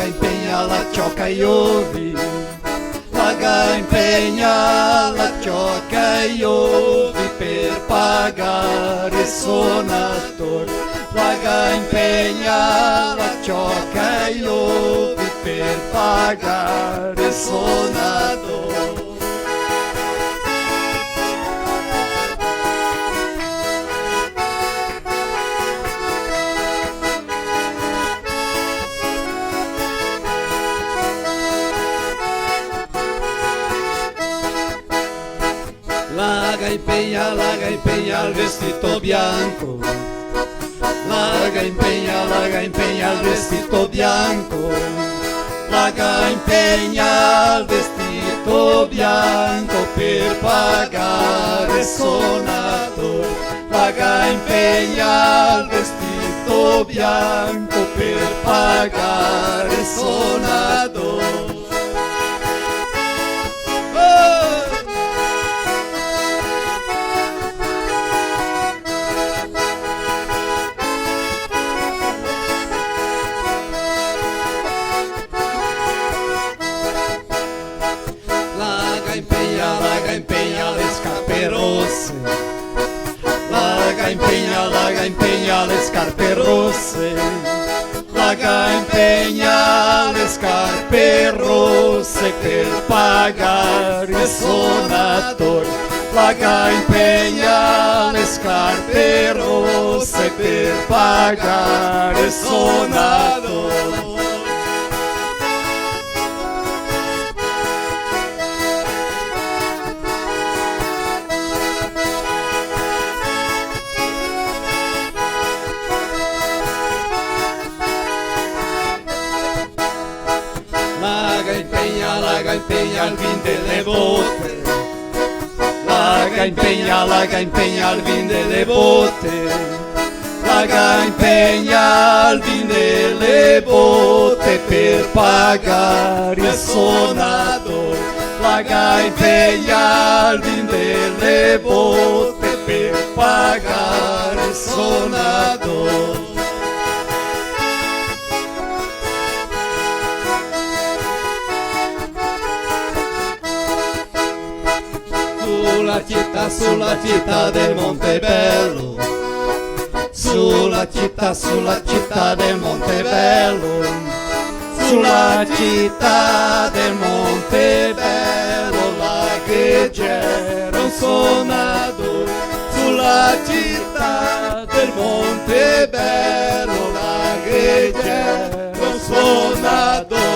impegna la ciocca iovi, impegna la ciocca iovi per pagare il suonatore. Impegna la ciocca iovi per pagare il suonatore. Laga impegna il vestito bianco, Laga impegna il vestito bianco, Laga impegna il vestito bianco per pagare il suonatore. Laga impegna il vestito bianco per pagare il suonatore. Laga impegna le scarpe rosse, Laga impegna le scarpe rosse, Laga impegna le scarpe rosse per pagare il suonatore. Laga impegna le scarpe rosse per pagare il suonatore. Laga impegna il vin delle botte, Laga impegna il vin delle botte, Laga impegna il vin delle botte per pagare il suonatore. Laga impegna il vin delle botte per pagare il suonatore. Sulla città del Montebello, sulla città del Montebello, sulla città del Montebello, lagheggiera un suonatore. Sulla città del Montebello, lagheggiera un suonatore.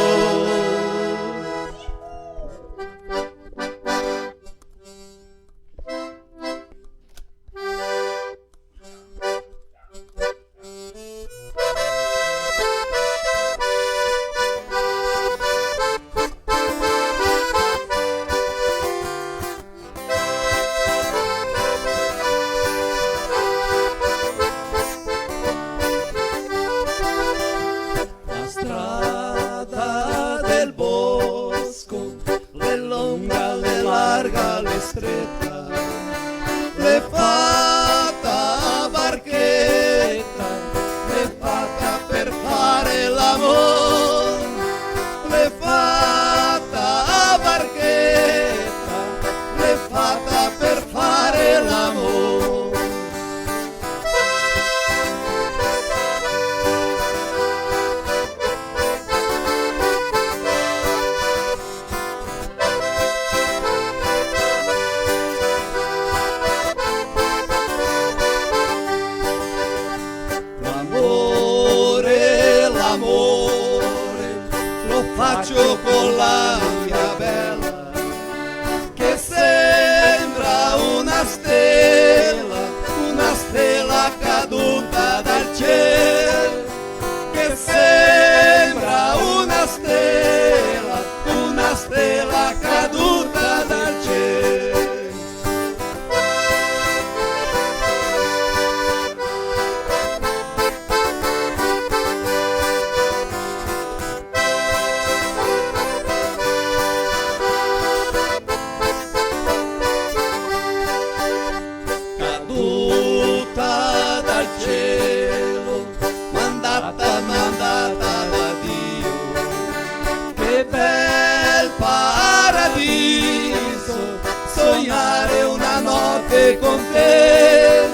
notte con te,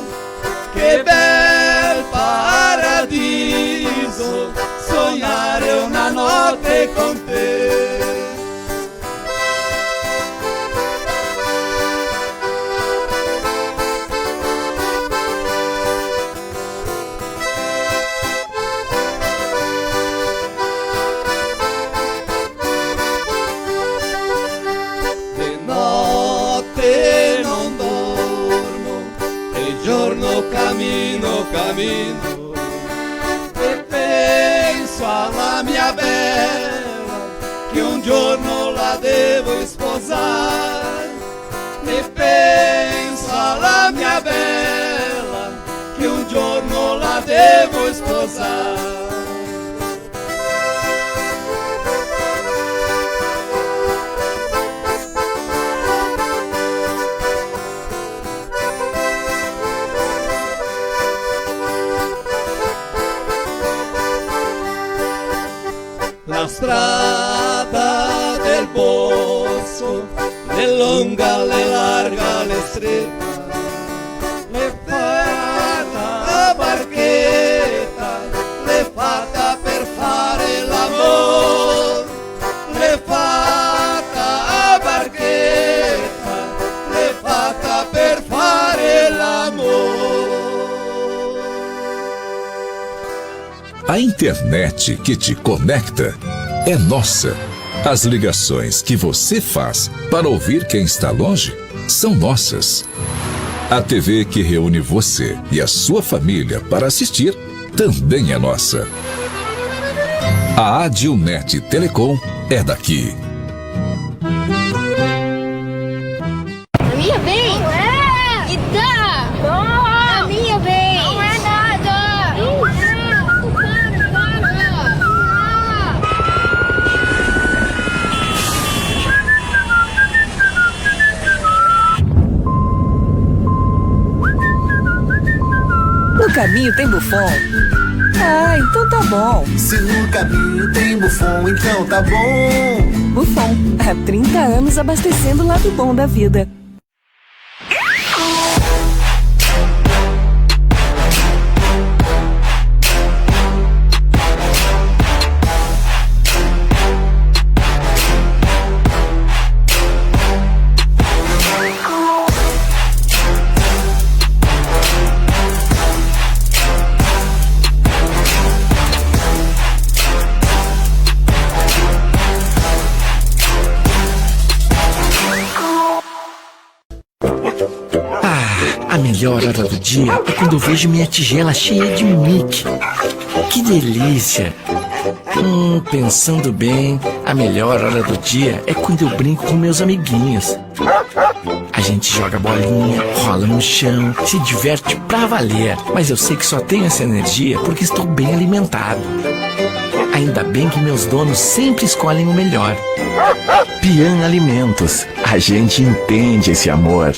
che bel paradiso, sognare una notte con te. Cammino e penso alla mia bella, che un giorno la devo sposare. E penso alla mia bella, che un giorno la devo sposare. La strada del bosco, le lunga, le larga, le stretta, le fatta a barchetta, le fatta per fare l'amore, le fatta a barchetta, le fatta per fare l'amore. A internet que te conecta é nossa. As ligações que você faz para ouvir quem está longe são nossas. A TV que reúne você e a sua família para assistir também é nossa. A Adilnet Telecom é daqui. A minha vem? Não é! E dá! Não! A minha vem! Não é nada! Não é! No caminho tem Buffon? Ah, então tá bom. Se no caminho tem Buffon, então tá bom. Buffon, há 30 anos abastecendo o lado bom da vida. A melhor hora do dia é quando eu vejo minha tigela cheia de Mickey. Que delícia! Pensando bem, a melhor hora do dia é quando eu brinco com meus amiguinhos. A gente joga bolinha, rola no chão, se diverte pra valer. Mas eu sei que só tenho essa energia porque estou bem alimentado. Ainda bem que meus donos sempre escolhem o melhor. Pian Alimentos. A gente entende esse amor.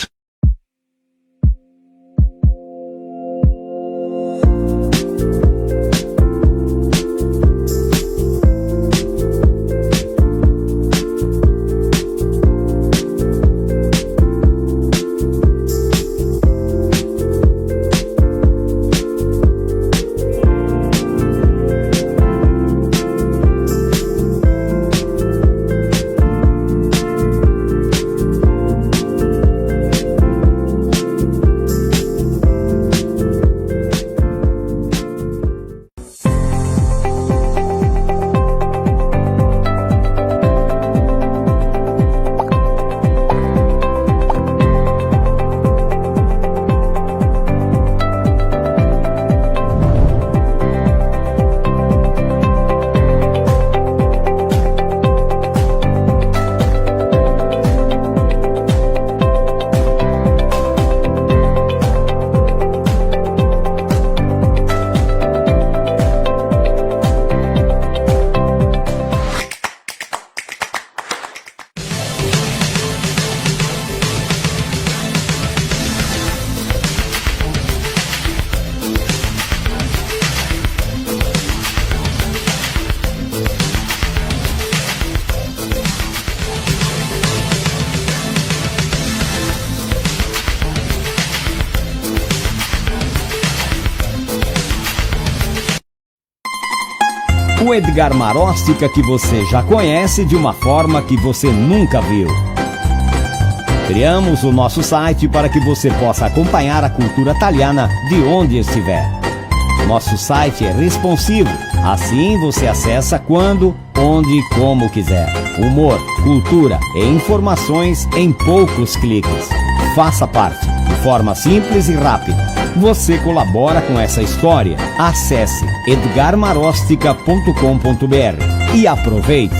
o Edgar Marostica que você já conhece de uma forma que você nunca viu. Criamos o nosso site para que você possa acompanhar a cultura italiana de onde estiver. Nosso site é responsivo, assim você acessa quando, onde e como quiser. Humor, cultura e informações em poucos cliques. Faça parte, de forma simples e rápida. Você colabora com essa história. Acesse edgarmarostica.com.br e aproveite!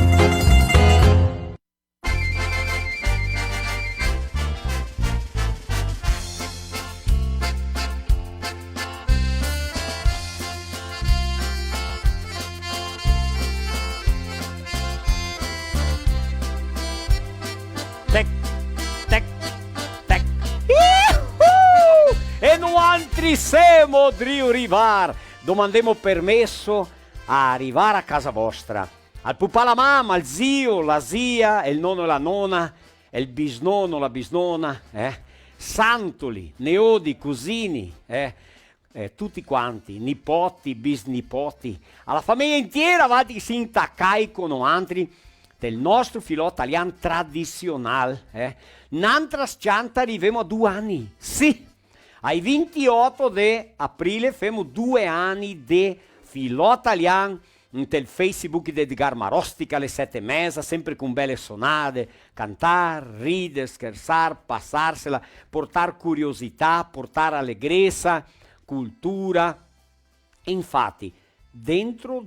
Tec, tec, tec. E non altri siamo di arrivare. Domandiamo permesso a arrivare a casa vostra. Al papà, la mamma, al zio, la zia, il nonno e la nonna, il bisnonno, la bisnonna, santoli, neodi, cugini, tutti quanti, nipoti, bisnipoti, alla famiglia intera, vadi si intaccai con altri del nostro filo italiano tradizionale. N'altra scianta arriviamo a 2 anni, sì, ai 28 di aprile femo 2 anni di filo italiano nel Facebook di Edgar Marostica alle 7:30, sempre con belle sonate, cantare, ridere, scherzare, passarsela, portare curiosità, portare allegrezza, cultura. Infatti, dentro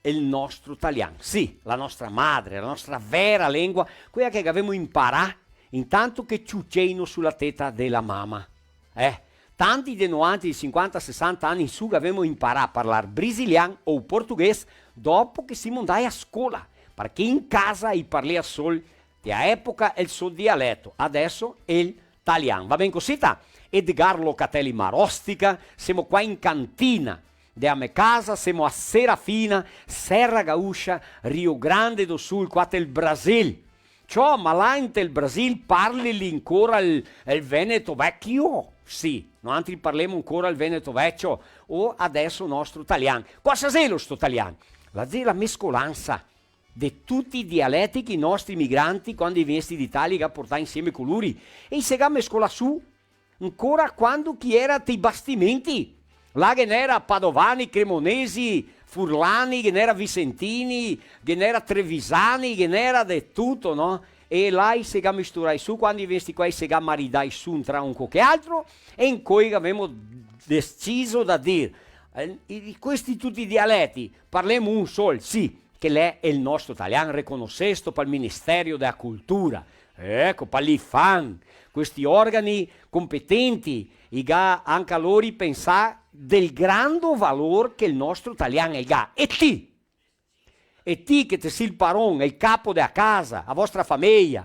il nostro italiano, sì, la nostra madre, la nostra vera lingua, quella che abbiamo imparato intanto che ciucceino sulla testa della mamma. Tanti di noi di 50-60 anni in su abbiamo imparato a parlare brasiliano o portoghese dopo che siamo andati a scuola, perché in casa parli solo di epoca il suo dialetto, adesso il italiano. Va bene così? Edgar Locatelli Marostica, siamo qua in cantina da me casa, siamo a Serafina, Serra Gaúcha, Rio Grande do Sul, qua del Brasile. Ciò, ma là in del Brasile parli ancora il Veneto vecchio? Sì, noi parliamo ancora il Veneto vecchio o adesso il nostro italiano. Cosa è lo sto italiano? La mescolanza di tutti i dialetti che i nostri migranti quando vengono d'Italia portano insieme con loro. E si mescola su ancora quando chi era dei bastimenti. Là che n'era Padovani, Cremonesi, Furlani, che n'era Vicentini, che n'era Trevisani, che n'era di tutto, no? E là si misturai su, quando vesti qua si maridai su tra un qualche altro, e in cui abbiamo deciso da dire, questi tutti i dialetti, parliamo un solo, sì, che lei è il nostro italiano, riconosciuto per il Ministero della Cultura, ecco, per l'IFAN, questi organi competenti, anche a loro pensare del grande valore che il nostro italiano ha. E ti che sei il paron, il capo della casa, la vostra famiglia,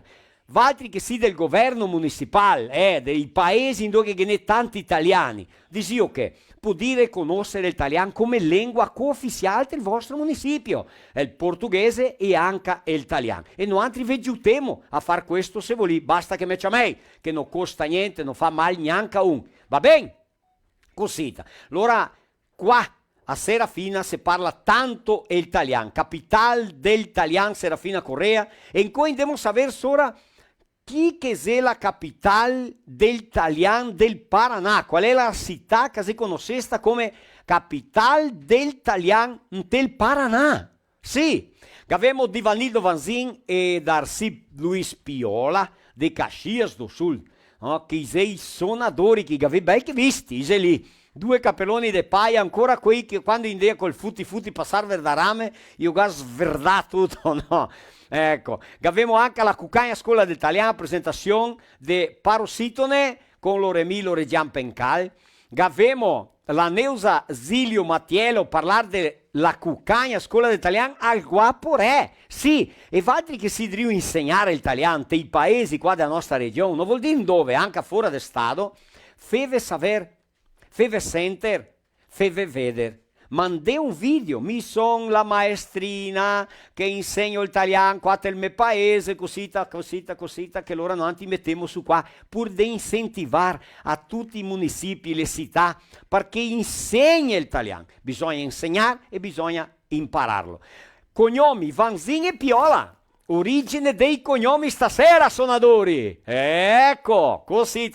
altri che sei del governo municipale, dei paesi in cui ne tanti italiani, disio che può dire conoscere l'italiano come lingua co-ufficiale del vostro municipio, il portoghese e anche l'italiano. E noi altri vi aiutiamo a fare questo se volete, basta che me ciamei, che non costa niente, non fa male neanche a un. Va bene? Così. Allora, qua a Serafina si parla tanto l'italiano, capitale dell'italiano Serafina Correa, e in cui dobbiamo sapere ora chi che è la capitale dell'italiano del Paraná, qual è la città che si conosce come capitale dell'italiano del Paraná. Sì, abbiamo Divanildo Vanzin e Darcy Luis Piola de Caxias do Sul, no? Che sono i suonatori che avevi ben visti, lì. 2 capelloni di paia, ancora quei che quando in dia col futti passare da rame, io ga sverdà tutto, no? Ecco, abbiamo anche la Cucagna Scuola d'Italiano, presentazione di Parositone con Loremilo Reggian Pencal. Abbiamo la Neusa Zilio Mattiello parlare della Cucagna Scuola d'Italiano al Guapo Re. Sì, e altri che si devono insegnare l'italiano dei paesi qua della nostra regione, non vuol dire dove, anche fuori del Stato, feve saber, feve senter, feve veder. Mandé un video, mi son la maestrina che insegno l'italiano qua nel mio paese, cosita, che loro non ti mettiamo su qua, pur di incentivare a tutti i municipi, le città, perché insegna l'italiano. Bisogna insegnare e bisogna impararlo. Cognomi Vanzin e Piola. Origine dei cognomi stasera, suonatori. Ecco, così,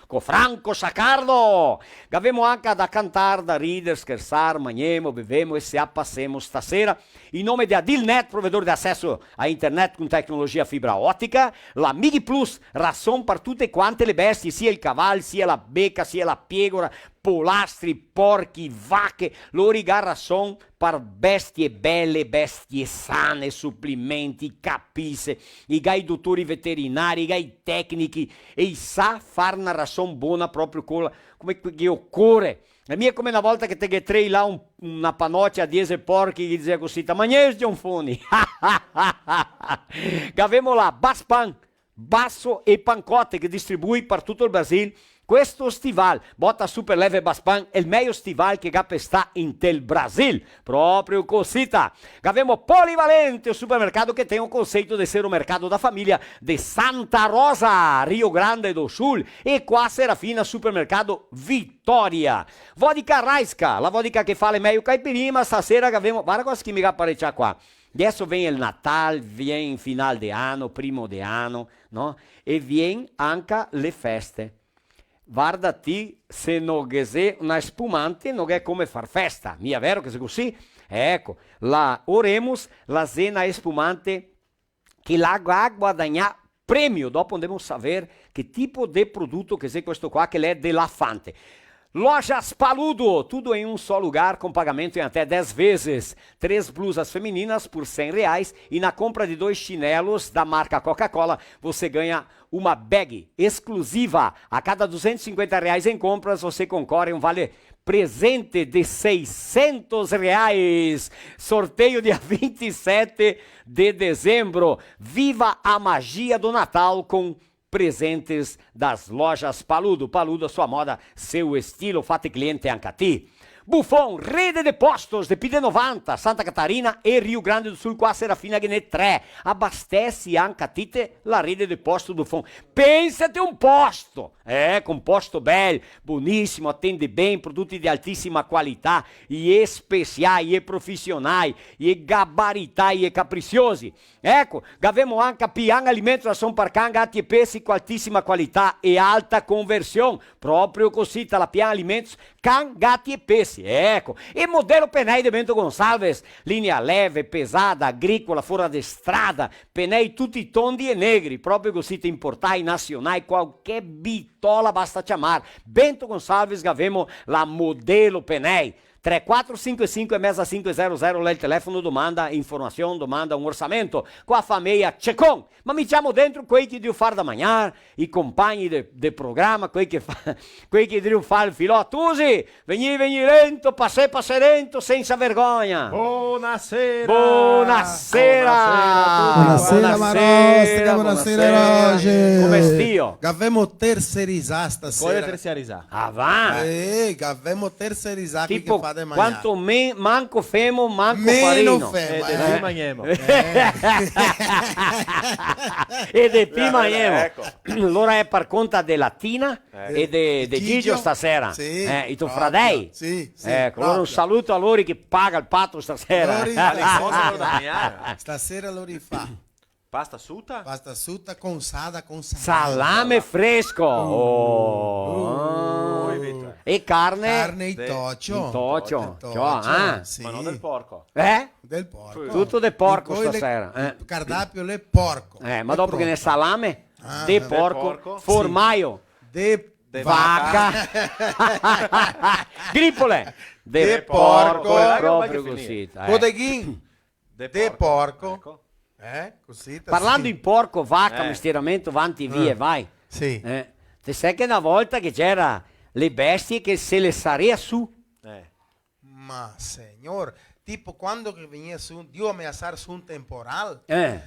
con Franco Saccardo. Avemo anche da cantare, da ridere, scherzare, mangiamo, bevemo e se appassemo stasera. In nome di Adilnet, provedore di accesso a internet con tecnologia fibra ottica, la Migi Plus, rasson per tutte quante le bestie, sia il cavallo, sia la becca, sia la piegora, polastri, porchi, vacche, loro garrasson per bestie belle, bestie sane, supplimenti, capisse, i gai dottori veterinari, i gai tecnici, e i sa far una rasson buona proprio come che occorre. La mia è come una volta che te getrei là una panocchia a 10 porchi che diceva così, magnesi Gianfoni. Che avevamo là Baspan, Basso e Pancotte che distribui per tutto il Brasile. Questo stival, botta super leve Baspan, è il meglio stival che sta in tel Brasil, proprio così. Abbiamo Polivalente, un supermercato che tem un conceito di essere un mercato da famiglia di Santa Rosa, Rio Grande do Sul, e qua Serafina, supermercato Vittoria. Vodka Raiska, la vodka che fa le meglio caipirinha, stasera che abbiamo, guarda cosa che mi apparecchia qua. Adesso viene il Natal, viene il final di anno, primo di anno, no? E viene anche le feste. Guardati se non è una spumante non è come far festa, mi è vero che è così? Ecco, la oremus la cena spumante che la guadagna premio, dopo andiamo a sapere che tipo di prodotto che è questo qua, che è della Fante. Lojas Paludo, tudo em um só lugar com pagamento em até 10 vezes. 3 blusas femininas por R$100 e na compra de 2 chinelos da marca Coca-Cola você ganha uma bag exclusiva. A cada R$250 em compras você concorre a um vale presente de R$600. Sorteio dia 27 de dezembro. Viva a magia do Natal com presentes das lojas Paludo. Paludo, sua moda, seu estilo, fate cliente anche a ti. Buffon, rede de postos de PD90, Santa Catarina e Rio Grande do Sul, qua Serafina Gnet 3. Abastece anche a te la rede de posto Buffon. Pensate un posto, com posto bello, buonissimo, attende bem, prodotti di altissima qualità, e speciali, e profissionali, e gabaritari, e capriciosi. Ecco, avemo anche Pian Alimentos da São Parcan, gatti e pesci con altissima qualità e alta conversione. Proprio così, la Pian Alimentos, can, gatti e pesci. Ecco, e modello Penei de Bento Gonçalves, linea leve, pesada, agricola, fora de strada, Penei tutti tondi e negri, proprio così te importai, nazionali, qualche bitola basta chiamare. Bento Gonçalves, avemo la modello Penei. 3455 e mesa 500 lá il telefono, domanda informazione, domanda un orçamento com a famiglia Cecon. Ma mi chiamo dentro quei che devono fare da mangiare, i compagni del programma, quei che devono fare il filotto. Usi, veni lento, passe lento, senza vergogna. Buonasera. Buonasera. Buonasera Marostica, buonasera Roger. Come stio? Gavemo terceirizzato stasera. Come terceirizzato? Ah, va. Gavemo terceirizzato tipo, che fa de mangiare. Quanto manco femo, manco meno farino. Femo, E de Pimagnemo. Ecco. Allora è per conta della Tina e de Gigio stasera. Sì, I tuoi fradei. Sì, Ecco, allora un saluto a loro che paga il patto stasera. Stasera lo rifà. Pasta asciutta? Pasta asciutta con sada, con salame fresco. E carne? Carne in tocio. Sì. Ma non del porco. Del porco. Tutto del porco stasera. Cardapio le porco. Ma dopo che ne salame, de porco, formaio, de vacca, gripole, de porco, proprio così. Bodeghin, de porco. Ecco. Così. Parlando in porco, vacca, mestieramento, avanti via, vai. Sì. Te sai che una volta che c'era le bestie che se le sarea su? Ma signor, tipo quando que venia su, Dio ameaçar su un temporal,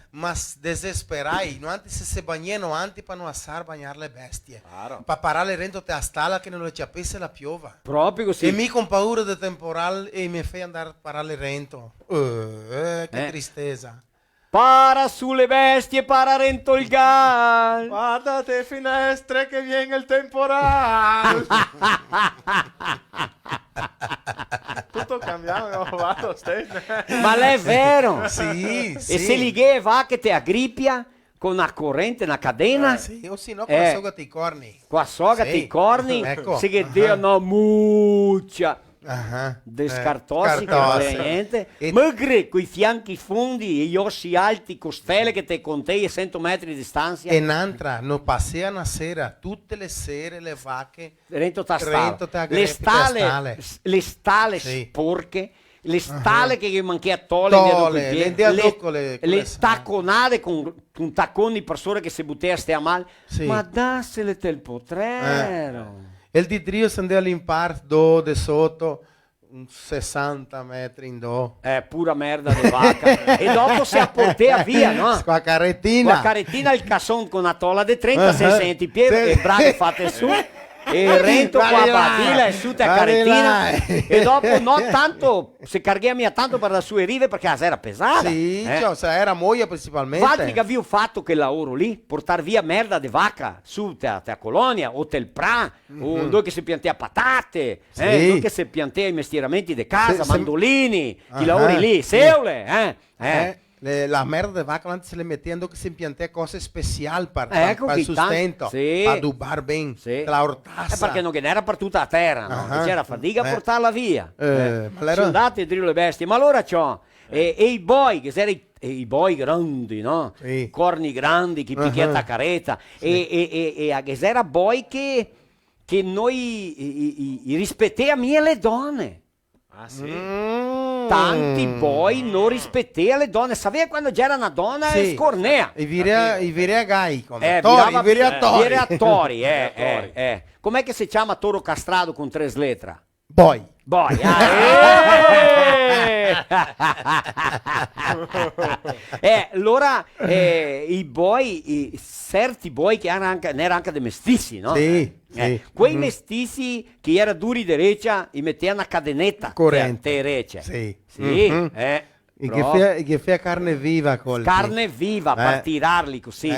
mas desesperai, no antes se bagnano antes para non assar bagnar le bestie. Claro. Para parare rento te a stalla che non le ciapesse la piova. Proprio così. E mi con paura del temporal e mi fai andare a parare rento. Che tristezza. Para sulle bestie, para rento il gal. Guardate finestre che viene il temporale. Tutto cambia. ho provato stesso. Ma è vero. Sì, E sì. se lighe va che ti aggripia con una corrente, una catena, Sì, o se no con la soga dei corni. qua sogati Sì. i corni, Ecco. se che dia una muccia. Ah, Descartossi, che scartossi. non è niente. E- Magre, coi fianchi fondi e gli ossi alti, costelle che te con te a 100 metri di distanza. E un'altra, non passeano a sera, tutte le sere le vacche. Rento tastale. Rento te Le stale, tastale. le stale Sì. sporche, le stale che manchi a tole, Tole, le diadoccole, quelle le tacconate con tacconi persone che se buttea stia male. Sì. Ma dassele te il potrero. E il didrio si andava all'impar, do, de sotto, 60 metri in do. Pura merda di vacca. E dopo si apportea via, no? Con la carrettina. La carettina il casson con una tolla di 36 centi piede Sì. e braghe fatte su e rento qua Vai là. badila e su te Vai carettina là. e dopo no tanto se carghiami a tanto per le sue rive perché la era pesata. Sì, cioè, era moglie principalmente. Valti che avevo fatto quel lavoro lì, portare via merda di vacca su te a colonia o tel pra o dove che si piantea patate, Sì. dove che si piantea i mestieramenti di casa, Se- mandolini, Ah, i lavori lì, sì. seule, La merda de vaca antes se le mettendo che si impiantea cose speciali per Ecco il che sustento, sì. per adubar ben Sì. la ortassa. Perché non era per tutta la terra, no? Ah, C'era fatica a eh. portarla via. Ma l'era- Sono andate a dire le bestie, ma allora c'ho. E i boy, che erano i boy grandi, no? Sì. Corni grandi, chi picchietta a careta. E a che era boy che noi rispettiamo le donne. Ah, sì? Tanti boy non rispettiamo le donne. Sapeva quando c'era una donna Sì. e scornea. I virea gai, come Virava- i vireatori. Viratori, Viratori. Com'è che si chiama toro castrato con 3 lettere? Boy. Boy, allora i boy, certi boy che erano anche dei mestizi, no? Sì, sì. Quei mestizi che era duri derecha, i mettevano una cadenetta Corrente. derecha. Sì. Sì, Mhm. eh. E Però- che fia carne viva col carne viva per tirarli così,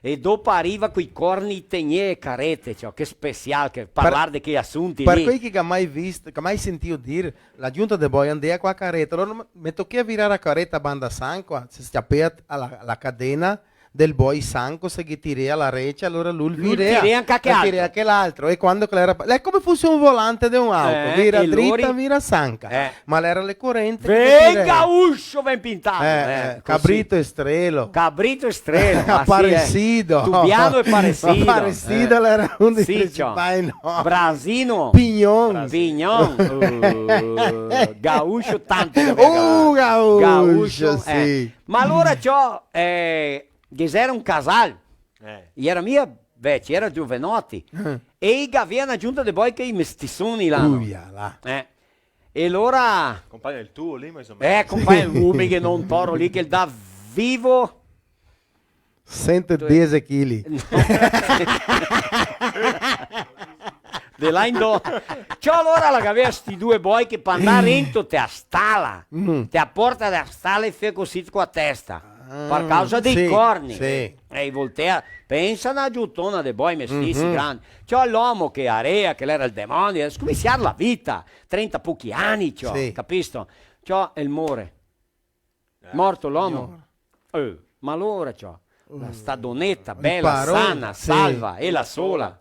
E dopo arriva quei corni tegnè e carete, cioè, che speciale, che parlare di che assunti Per lì. quei che mai visto, che mai sentito dire, la giunta de Boy andava qua a carretta, allora mi tocca virare la carretta a banda sanqua, si schiappea alla cadena del Boy sanco, se che tirea la reccia, allora lui virea tirea anche l'altro, e quando era, lei come fosse un volante di un'auto, vira e dritta, loro- vira sanca, ma l'era le correnti. Venga uscio ben pintato. Così. Cabrito e strelo. Cabrito e strelo. Aparecido. Tubiano e parecido. Aparecido era uno dei Sì, ciò. principali nomi. Brasino. Pignon. Pignon. Gauscio tanto. Gauscio, sì. Ma allora ciò, che era un casal. E era mia vecchia, era giovanotti. E aveva una giunta di boy che i mestizzoni là. Là. E allora... Compagno il tuo lì, ma insomma. compagno Rubi che non toro lì che dà vivo... 110 kg. De là in do. Ciò allora la che aveva sti due boy che per andare dentro te a stala. Te a porta da stala e fe così con la testa. Per causa dei sì, corni. sì. E voltea. Pensa una giuttona dei boy mestizi grandi. Ciò l'uomo che area, che era il demonio, scominciare la vita. 30 pochi anni, ciò, Sì. capisto? Ciò è il more. Morto l'uomo. Ma allora ciò. Sta donetta bella, parole, sana, sì. salva, e la sola.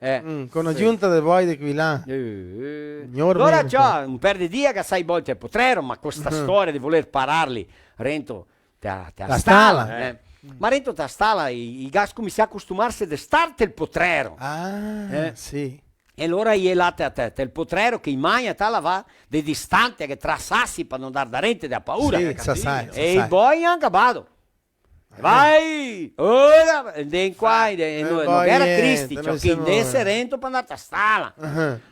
Con la giunta del Boy di qui là. Allora c'è un per di dia che sai volte al potrero, ma questa storia di voler pararli, Rento te La stala. stala. Ma Rento te stala, i gas come si accostumarsi a starte il potrero. Sì. E allora gli late a te, il potrero che in magna te la va di distante, che tra sassi per non dar da rente da paura. Sì, sai, E i boy anche vado. Vai! Ora! Den qua, non poi era niente, Cristi, non cioè si che muove. indesse Rento per andare a stala.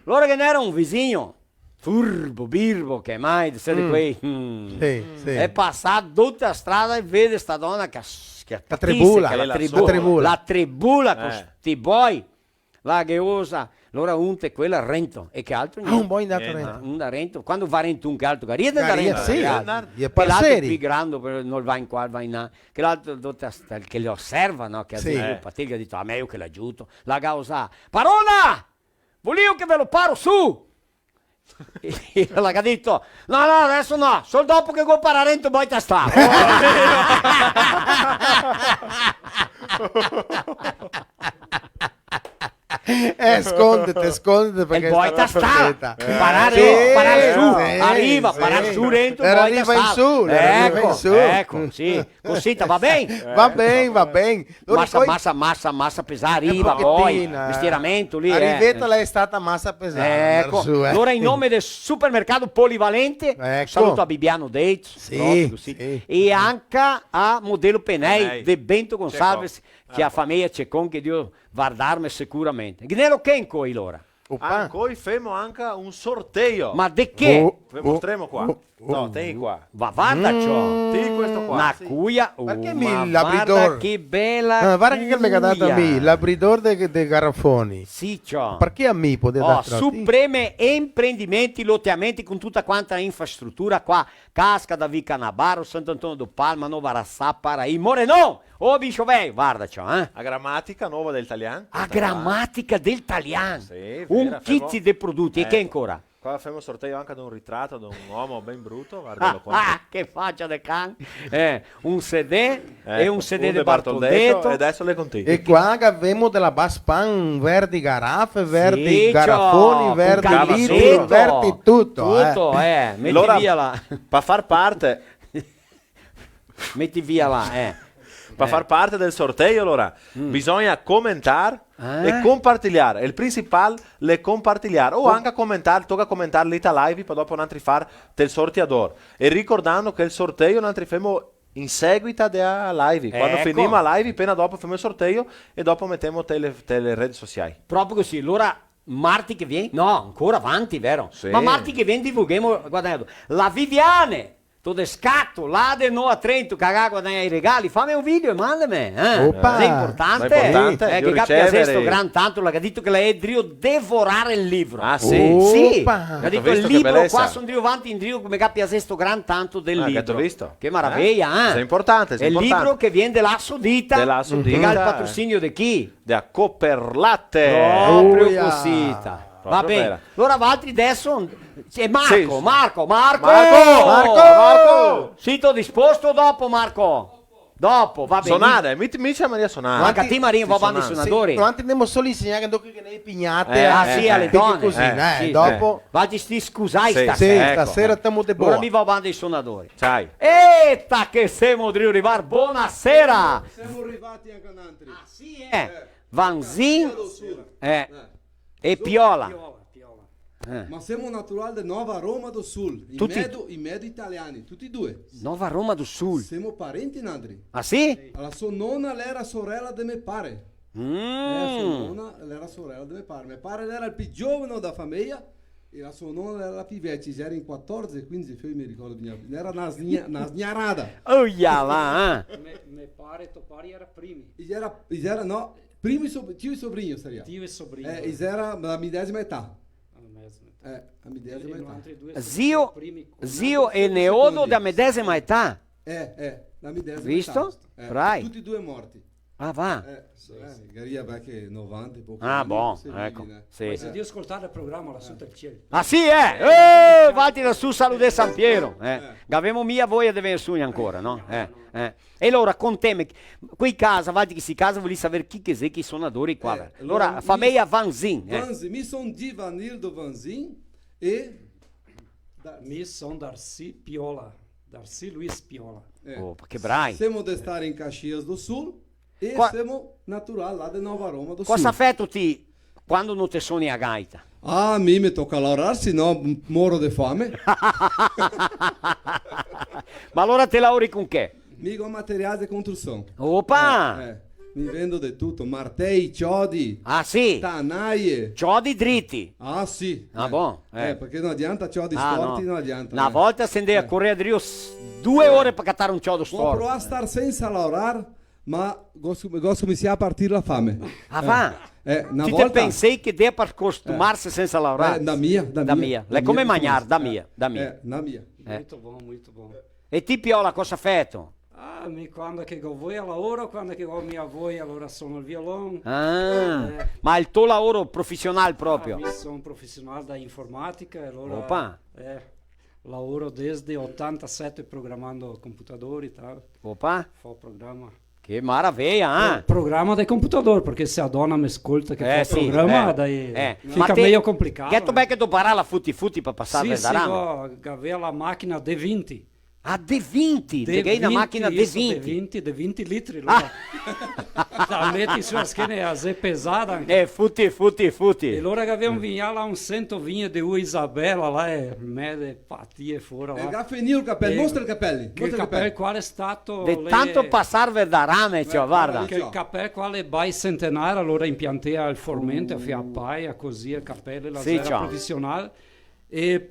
Loro che ne era un vicino, furbo, birbo, che mai, di quei... Sì, sì. È passato tutta la strada e vede sta donna che La tribula, che la tribula. la tribula con sti boy, la che usa, allora unte quella a Rento, e che altro Un Boy andato Rento. un da Rento, quando va Rento un che altro, che riede da Garia, Rento, sì, che gli è l'altro è parseri. più grande, però non va in qua, va in là, che l'altro che lo osserva, no? Che Sì. il patillo ha detto, a me io che l'aiuto, la causa, parola, volevo che ve lo paro su, E l'ha detto, no, adesso no, solo dopo che vuoi parare in tu vuoi tastare. Scondete perché il vuoi sta tastare. perfetta. Parare su, sì, arriva, sì. parare su dentro, Le vuoi arriva in tastare. su, le arriva in su. Ecco, sì, cosita, va bene. Va bene. Massa pesare, arriva poi, mestieramento lì. La rivetta è stata massa pesante. Ecco, Su, allora in nome del supermercato polivalente Ecco. saluto a Bibiano Dates Sì. e anche a Modello Penei de Bento Gonçalves che a famiglia c'è con che Dio guardarmi sicuramente. Gnelo Kenko allora. Poi femo anche un sorteio. Ma di che? Vi mostriamo qua. No, tieni qua. Guarda ciò. Tieni questo qua. Una sì. cuia. Perché ma mi l'abridor? guarda che bella. Guarda che mi ha dato a me, l'abridor dei garrafoni. Sì, ciò. Perché a me potete dare? Supreme imprendimenti, lotteamenti con tutta quanta infrastruttura qua. Casca da Vica Nabarro, Sant'Antonio do Palma, Nova Rassà, Paraí, Morenò. Oh, bicho velho, guarda ciò, A grammatica nuova del italiano. A grammatica del italiano. Sì, Un vera, kit femo- di prodotti. E che ancora? Qua facciamo sorteio anche di un ritratto di un uomo ben brutto. Guardalo qua. Che faccia de can. Un CD e un CD uno di di Bartoldetto. e adesso le contigo. E qua abbiamo della Baspan, verdi garaffe, verdi Sì, garrafoni, con verdi cavasetto. litri, verdi tutto. Tutto, metti Allora, via là. per far parte Metti via là, per far parte del sorteio, allora, bisogna commentare e compartigliare. Il principale è compartigliare. O anche commentare, tocca commentare l'Ita Live, poi dopo un altro far del sorteador. E ricordando che il sorteio un altro femo in seguito della live. Quando Ecco. finimo la live, appena dopo facciamo il sorteio e dopo mettiamo le reti sociali. Proprio così, allora Marti che viene, no, ancora avanti, vero? Sì. Ma Marti che viene divulghiamo, guardate, la Viviane, tu de scatto, là del no a Trento, cagà guadagna i regali, fammi un video e mandami, Oppa. è importante, È importante, che io cappia ricevere- questo gran tanto, l'ha detto che lei è drio devorare il libro. Ah, sì? Sì, Oppa. ha detto Ho il visto che libro bellezza. qua sono drio avanti in drio come cappia questo gran tanto del Ah, che libro. t'ho visto. Che meraviglia, È importante, È il libro che viene della Sudita, Della Sudita. che ha il patrocinio di chi? Da Copperlatte. Proprio Uia. cosita. Va Proprio bene. vera. Allora Valtri adesso c'è Marco, Sì. Marco. Marco. Sito disposto dopo Marco. Dopo, va bene. Suonare, mi Maria suonare. Anche a te Maria va bene i suonare. suonatori. Noi andiamo solo a insegnare che ne pignate. Sì, alle donne. Così, Sì, dopo. Valtri sti scusai Sì, Sì, stasera. ecco. stasera stiamo de Ora buona. mi va bene i suonatori. Sai. Eita che siamo di arrivare. Buonasera. Siamo arrivati anche a Nantri. Sì, Vanzin e Piola. Ma siamo naturali di Nova Roma do Sul, Tutti- in medio italiani, tutti e due. Nova Roma do Sul. Siamo parenti Nandri. Ah sì? La sua nonna era sorella di mio padre. Sua nonna era sorella di mio padre. Mio padre era il più giovane della famiglia e la sua nonna era la più vecchia. Era in 14, 15 io mi ricordo bene. Era una sgnarada. Oh, ya va, Me pare, tuo pare era primi. Era no, primo tio e sobrinho seria. Tio e sobrinho. Era da medesima età. A medesima età. Zio e neodo da medesima età. La medesima Visto? età. Right. Tutti e due morti. Ah, va. Garia vecchie 90 e poco. Ah, anni, buon, se ecco. vedi, né? Sì. Se Dio ascoltare il programma lassù del cielo. Ah, sì, Vatti da su Salute San Piero. Gavemo mia voglia di venire su ancora, no? E allora, con te, qui casa, vatti che si casa, voglio sapere chi suonatori qua. Allora, famiglia Vanzin. Vanzin, mi sono di Vanildo Vanzin e... Mi sono Darcy Piola. Darcy Luiz Piola. Oh, che brai. Siamo di stare in Caxias do Sul e siamo naturali là di Nova Roma do Sul. Cosa affetto ti quando non ti suoni a gaita? Ah, mi tocca lavorare, se no moro di fame. Ma allora te lavori con che? Mi con materiali di costruzione. Opa! Mi vendo di tutto, martei, ciodi. Ah, sì? Tanaie. Ciodi dritti. Ah, sì. Ah, buon. Perché non adianta ciodi storti, no. non adianta. Una volta si andava a correre a Rio 2 ore per cattare un ciodo Vou storto. provare a star senza lavorare, ma gosto cominciare a partire la fame. Ah, va? Una Ti volta... te pensei che deve per costumarsi senza lavorare? Da mia. È come mangiare, da mia. Na mia. Muito bom, muito bom. E ti Piola cosa ha fatto? Quando che voi lavoro, quando che ho mia voi, allora suono il violone. Ma il tuo lavoro professionale proprio? Io sono un professionale da informatica, allora Opa. lavoro desde 87 programmando computadori e tal. Opa. Fa programma. Che maraviglia, Programma dei computador, perché se a donna mi ascolta che fa programma, fica meglio complicato. Che tu che tu parla la futti per passare da ramo? Sì, aveva la macchina D20. Ah, D20? Perché hai una macchina D20? D20 litri. La metti sulla schiena è pesata. Futti. E allora che abbiamo vinto là un 100 vinho di Isabella, là è mede patie fuori. E finito il capello, mostra i capelli. Il capello quale è stato... Tanto passare da rame, guarda. Il capello quale è bicentenario, allora impiantea il formento, a paia, così il capello, la sera professionale. E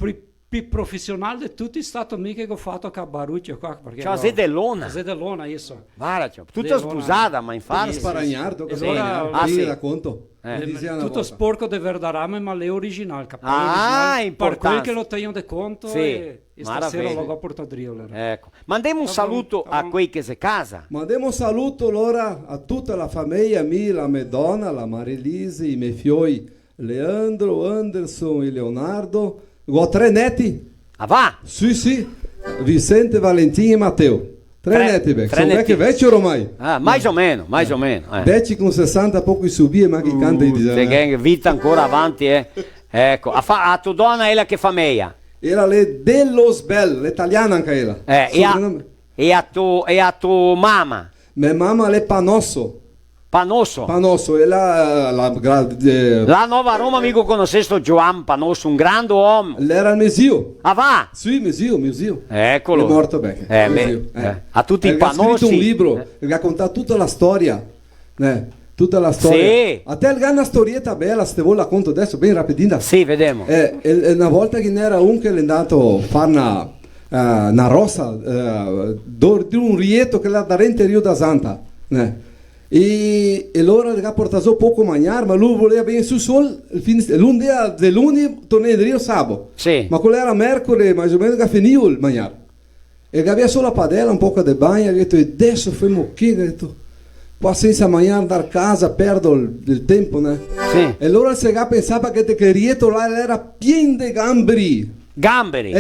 professionale di tutti è stato mica che ho fatto a Baruccio qua. Ciao, Zedellona. Zedellona, isso. Guarda, tutta sposata, ma infatti. Sparagnardo, racconto. Tutto sporco di Verdarame, ma le originali. Importante. Per quel che lo tengo di conto e stasera lo porto a Drio. Ecco. Mandiamo un saluto a quei che si casa. Mandiamo un saluto allora a tutta la famiglia mia, la Madonna, la Marilise, i miei fioi Leandro, Anderson e Leonardo. Ho 3 netti. Ah, va? Sì. Vicente, Valentim e Matteo. 3 netti, Beck. Sono vecchi ormai. Mais o meno. Vecchi con 60 poco subì, ma che canta di disegno. Vita ancora avanti, Ecco, a tua donna è la che fa meia. Era le dellos Bell, l'italiana anche ella. E a tua mamma? Mia mamma è Panosso, e la Nova Roma, amico, conoscesto Gioan Panosso, un grande uomo. Era il mio zio. Ah, va? Sì, mio zio. Eccolo. È morto bene. A tutti i Panossi. Ha scritto un libro, che ha contato tutta la storia. Tutta la storia. Sì. A te una storietta bella, se vuoi la conto adesso, ben rapidina. Sì, vediamo. Una volta che n'era un che è andato a fare una rossa di un rieto che era da Renterio da Santa. E allora ha portato poco a mangiare, ma lui voleva bene su sol lunedì tornò in Rio sabato. Sì. Ma quello era mercoledì, ma più o meno che finito il mangiare. E aveva solo la padella, un po' di bagno, ha detto, adesso fai che? Ha detto, poi senza mangiare, andare a casa, perdo il tempo, né? Sì. E allora se pensava che il rieto là era pieno di gamberi.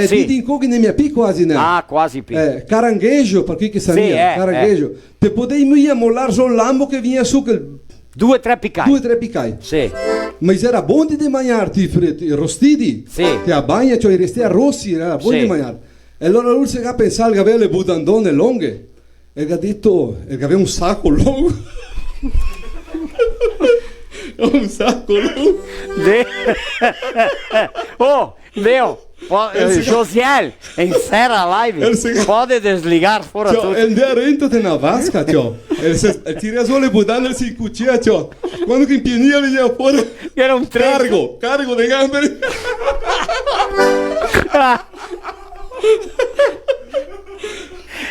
Sì. Di incogni mia P quasi, né? Ah, quasi P. Caranguejo, per chi che sa caranguejo. Te potevi io mollare sul lambo che viene su quel 2-3 picai. Sì. Ma era buono di mangiarti i rostidi. Sì. Che a bagna, cioè i resti arrossi, era buono di mangiare. E allora lui si ha pensato che aveva le budandone lunghe. E ha detto che aveva un sacco lungo. Un sacco lungo. Oh, Leo. Josiel, insera a live, pode desligar fora tudo. Ele deu rento na vasca, tio. Ele tira só le budane si cucia, tio. Quando que empinia ele ia fora. Era um cargo de gamberi.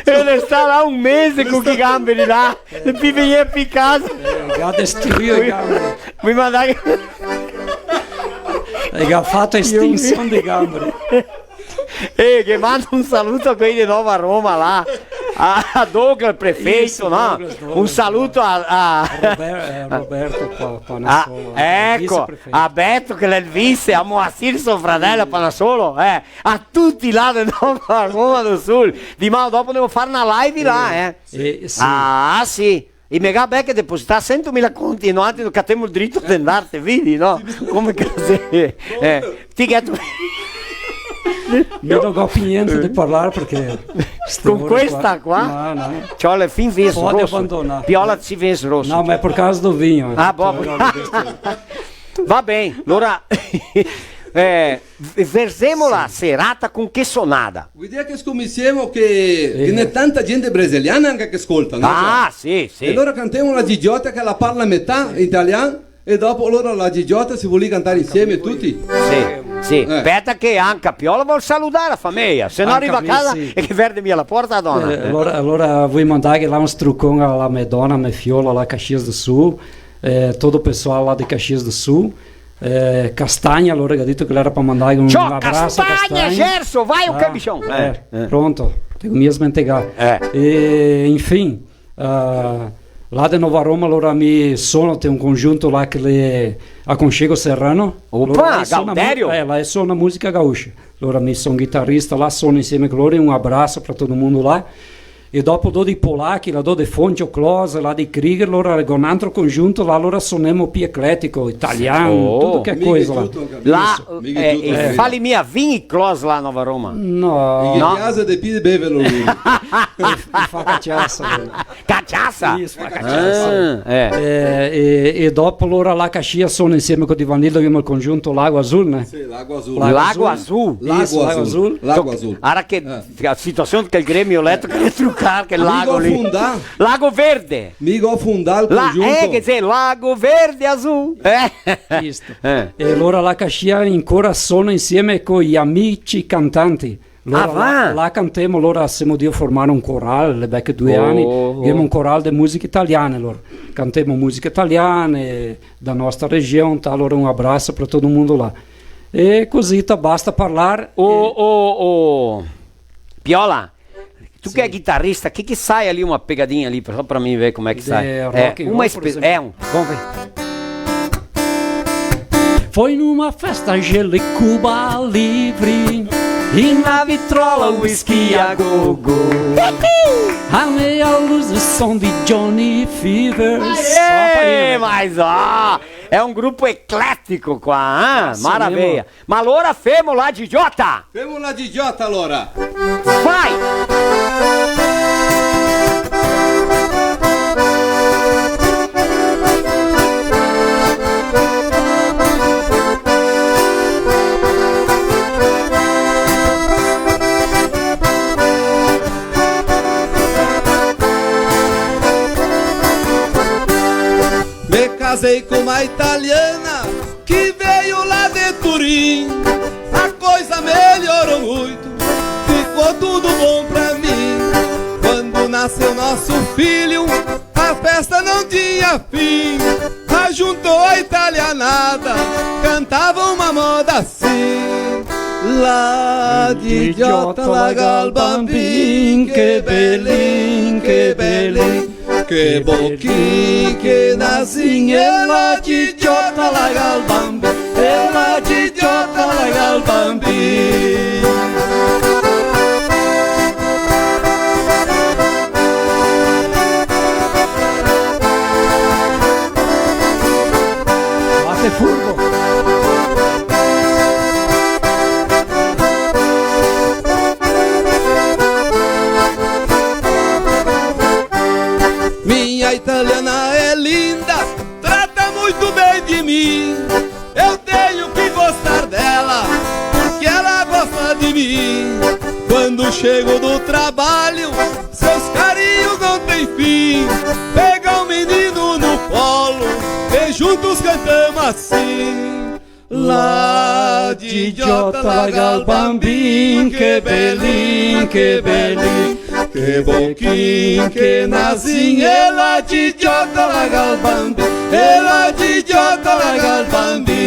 Ele está lá um mês com o gamberi lá, e vinha para casa. Já destruiu o gamberi. Me mandar. Ha fatto estinzione di gamberi. Che manda un saluto a quelli di Nova Roma là, a Douglas, prefeito, no? Un saluto a Roberto Panassolo. Ecco, a Beto che è il vice, a Moacir suo fratello Panassolo, a tutti là di Nova Roma do Sul. Di mano dopo devo fare una live là, sì. Ah, sì. E mega che depositare 100.000 conti e noi non abbiamo il diritto di andarti, vedi, no? Come così. Ti che tu... Io non ho più niente di parlare perché... Con questa qua? No. C'ho le fin vis rosso. Piola ci vis rosso. No, ma è per caso do vinho. Ah, va bene, allora... versiamo la serata con che sonata? Vuol dire che scommettiamo che c'è tanta gente brasiliana anche che ascolta, no? Ah, sì. E allora cantiamo la gigiota che la parla a metà italiano e dopo allora la gigiota si vuole cantare insieme tutti. Sì. Aspetta che anche Piola vuol salutare la famiglia, se no arriva a casa e che verde via la porta la donna. Allora vuoi mandare là un struccone alla Madonna, a Fiola, lá Caxias do Sul, todo o pessoal lá de Caxias do Sul. Castagna, allora che ha detto che era per mandare un abbraccio a Castagna, Gerso, vai o capiscione. Pronto. tenho minhas mentegar. E, enfim, lá de Nova Roma, allora mi sono, tem um conjunto lá que é Aconchego Serrano. Opa, Galdério! Lá suona música gaúcha. Allora mi sono chitarrista lá, sono insieme con loro, um abraço para todo mundo lá. E dopo do di polacchi, la do di Foncio Close, la di Krieger, allora con un altro congiunto, là allora suoniamo più eclettico, italiano, tutto che coisa là. Fali mia, vinhi Close lá a Nova Roma? No. In casa di Pide bevono lui. Fa cachaça. Cachaça? Isso, fa cachaça. E dopo allora la Cascia sono insieme con Di Vanillo, abbiamo il congiunto Lago Azul, né? Sì, Lago Azul. Lago Azul? Lago Azul. Lago Azul. Ora che a situazione che il gremio elettrico è truccato, che lago lì. Lago Verde. Migo affondare il congiunto. Che dice Lago Verde Azul. E allora la Cascia ancora sono insieme con gli amici cantanti. Allora, là cantiamo, allora siamo di formare un corale, le vecchie 2 anni, abbiamo un corale di musica italiana, allora cantiamo musica italiana da nostra regione, allora un abbraccio per tutto il mondo là. E così basta parlare. Piola, tu che è chitarrista, che sai ali uma pegadinha ali, só pra mim ver como é que sai? Vamos ver. Foi numa festa gelo e Cuba Livre, e na vitrola whisky a go-go. A meia luz o som de Johnny Fever. Mas ó, é um grupo eclético qua, maravilha. Ma allora femo lá de Jota. Femo lá de Jota allora. Vai! Casei com uma italiana que veio lá de Turim. A coisa melhorou muito, ficou tudo bom pra mim. Quando nasceu nosso filho, a festa não tinha fim. Ajuntou a italianada, cantava uma moda assim. Lá di Jota la galbambin, que belin, que belin. Que boquinha, que nazinha, ela de Jota la galbambi, ela de Jota la galbambi. Bate furbo. Minha italiana é linda, trata muito bem de mim. Eu tenho que gostar dela, porque ela gosta de mim. Quando chego do trabalho, seus carinhos não tem fim. Pega o menino no colo e juntos cantamos assim. Lá di Jota la galbambin, que belin, que belin. Que boquinha, que nazinha, ela de Jota la galbambi, ela de Jota la galbambi.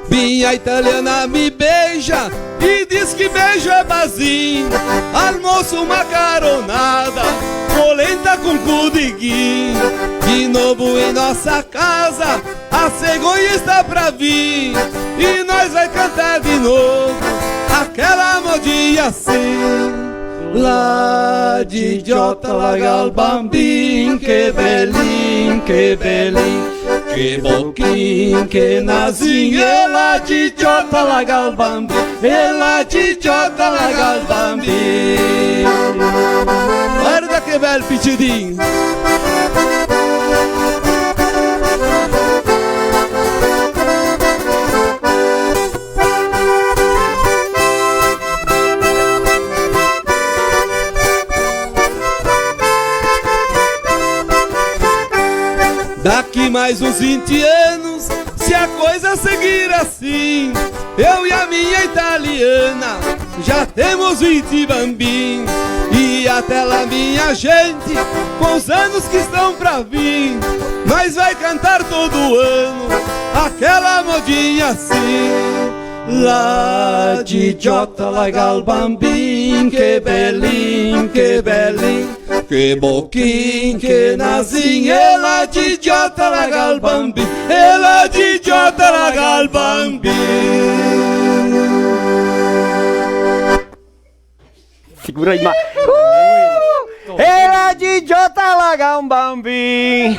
Minha italiana me beija e diz que beijo é bazinho. Almoço macaronada, polenta com pudiguinho. De novo em nossa casa, a cegonha está pra vir. E nós vai cantar de novo aquela modinha assim. Lá di Jota la galbambin, que belin, que belin. Que boquinha, que nazinha, ela de Jota la galbambi, ela de Jota la galbambi. Guarda che bel picidinho. Daqui mais uns 20 anos Se a coisa seguir assim, eu e a minha italiana já temos 20 bambins. E até lá minha gente, com os anos que estão pra vir, nós vai cantar todo ano aquela modinha assim. La Giggiotta, la gal bambin, che bellin, che bellin, che bocchin, che nasin, e la Giggiotta, la gal bambin, e la Giggiotta, la gal bambin. Figura in e la Giggiotta, la gal bambin.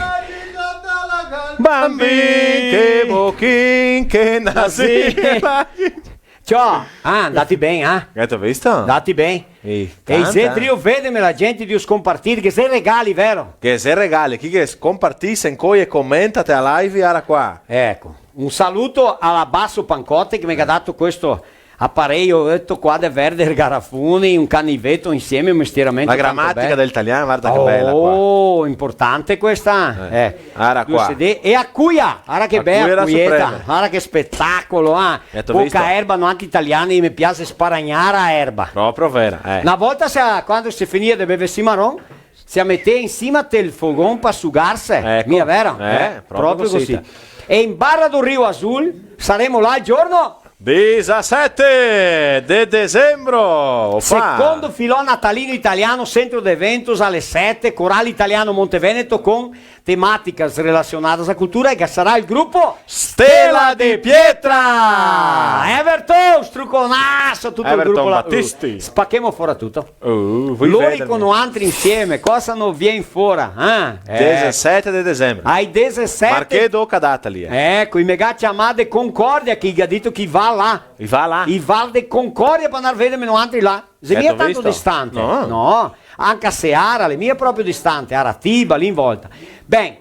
Bambin, che bocchin, che nasin. Ciao, andati bem, Hai visto? Andati bem. E se trio vedeme la gente di scompartire, che sei regali, vero? Che sei regali, chi che scompartisse in coi e commentate a live era qua. Ecco, un saluto alla Basso Pancotte che mi ha dato questo apparecchio qua de verde garafuni, un canivetto insieme, un mestieramento. La grammatica del italiano, guarda che bella qua. Oh, importante questa. Ara qua. CD. E a Cuia, ara che bella cuieta, ara che spettacolo, poca erba, no anche italiani mi piace sparagnare a erba. Proprio vera. Una volta quando si finia di bere cimarron, si metteva insieme del fogone per sugarsi, mia vero? Proprio così. E in Barra do Rio Azul saremo là il giorno 17 de dicembre. Secondo filò natalino italiano, centro de eventos alle 7, corale italiano Monteveneto con tematiche relazionate a cultura, e che sarà il gruppo Stella de Pietra. Everton, Struconasso, tutto Everton il gruppo Battisti. Spacchiamo fuori tutto. Loro con altri insieme, cosa non viene fuori? 17 de dicembre. Ai 17. Marché doca data lì. Ecco, i mega chiamate Concordia, che ha detto chi va là. I va de Concordia per andare a vedere altri là. Se mi è tanto distante. No. Anche a Seara, le mie proprio distante. A Ratiba, lì in volta. Bene,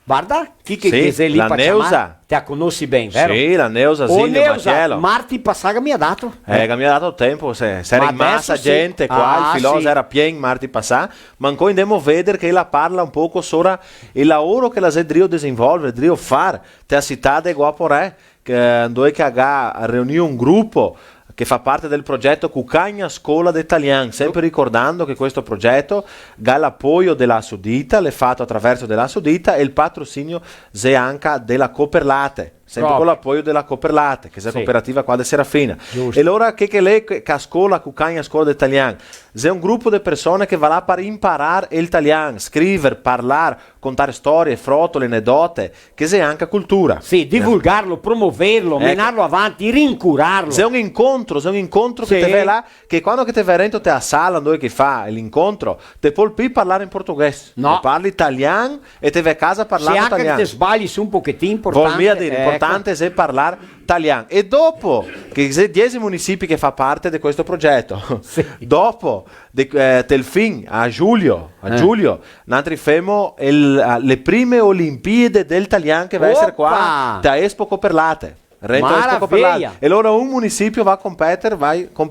guarda, chi che sei lì la per Neusa. Te la conosci bene, vero? Sì, la Neusa, Silvio Macchiello. Marti Passaga mi ha dato. Che mi ha dato tempo, se era in massa gente qua, il filoso era pieno Marti Passà, ma ancora andiamo a vedere che la parla un poco sopra il lavoro che la Drio desenvolve, Drio fare, te a città de Guaporé, dove che ha riunito un gruppo che fa parte del progetto Cucagna Scuola d'Italiano, sempre ricordando che questo progetto ha l'appoggio della Sudita, l'è fatto attraverso della Sudita e il patrocinio anche della Coperlate, sempre con l'appoggio della Coperlate, che è la cooperativa qua di Serafina. Giusto. E allora che lei che a scuola Cucagna Scuola d'Italiano è un gruppo di persone che va là per imparare l'italiano, scrivere, parlare, contare storie, frotole, anedote, che è anche cultura. Sì, divulgarlo, promuoverlo, menarlo avanti, rincurarlo. È un incontro che te vai là, che quando te vai dentro te a sala dove che fa l'incontro, te puoi più parlare in portoghese. No. Parli italiano e te vai a casa parlando italiano. Se anche te sbagli su un pochettino importante. Vuol dire, importante è parlare italiano. E dopo, che sono 10 municipi che fa parte di questo progetto, dopo del fin a giugno, noi faremo le prime Olimpiadi del italiano che va a essere qua da Expo Coperlate. E allora un municipio va a competere con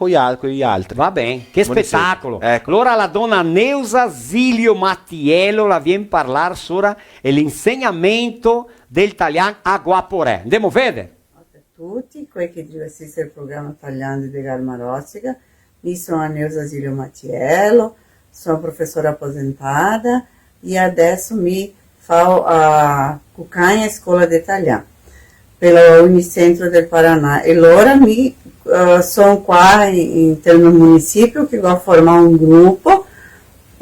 gli altri. Va bene, che spettacolo. Ecco. Allora la donna Neusa Zilio Mattiello la viene a parlare sull'insegnamento dell'italiano a Guaporé. Andiamo a vedere. Ciao a tutti, quelli che assiste al programma italiano di Garmarostica. Io sono Neusa Zilio Mattiello, sono professora aposentada e adesso mi faccio a Cucagna Scuola d'Italiano pelo Unicentro del Paraná. E allora sono qua in un municipio che va a formare un gruppo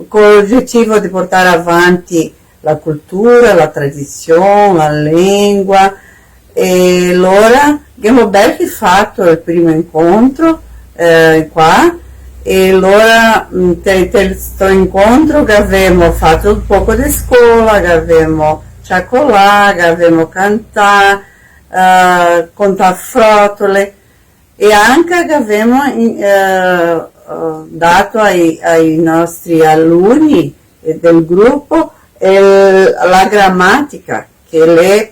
con l'obiettivo di portare avanti la cultura, la tradizione, la lingua. E allora abbiamo ben fatto il primo incontro qua, e allora questo incontro che abbiamo fatto un poco di scuola, che abbiamo cioccolà, che abbiamo cantato, contare frotole, e anche che abbiamo dato ai nostri alunni del gruppo la grammatica che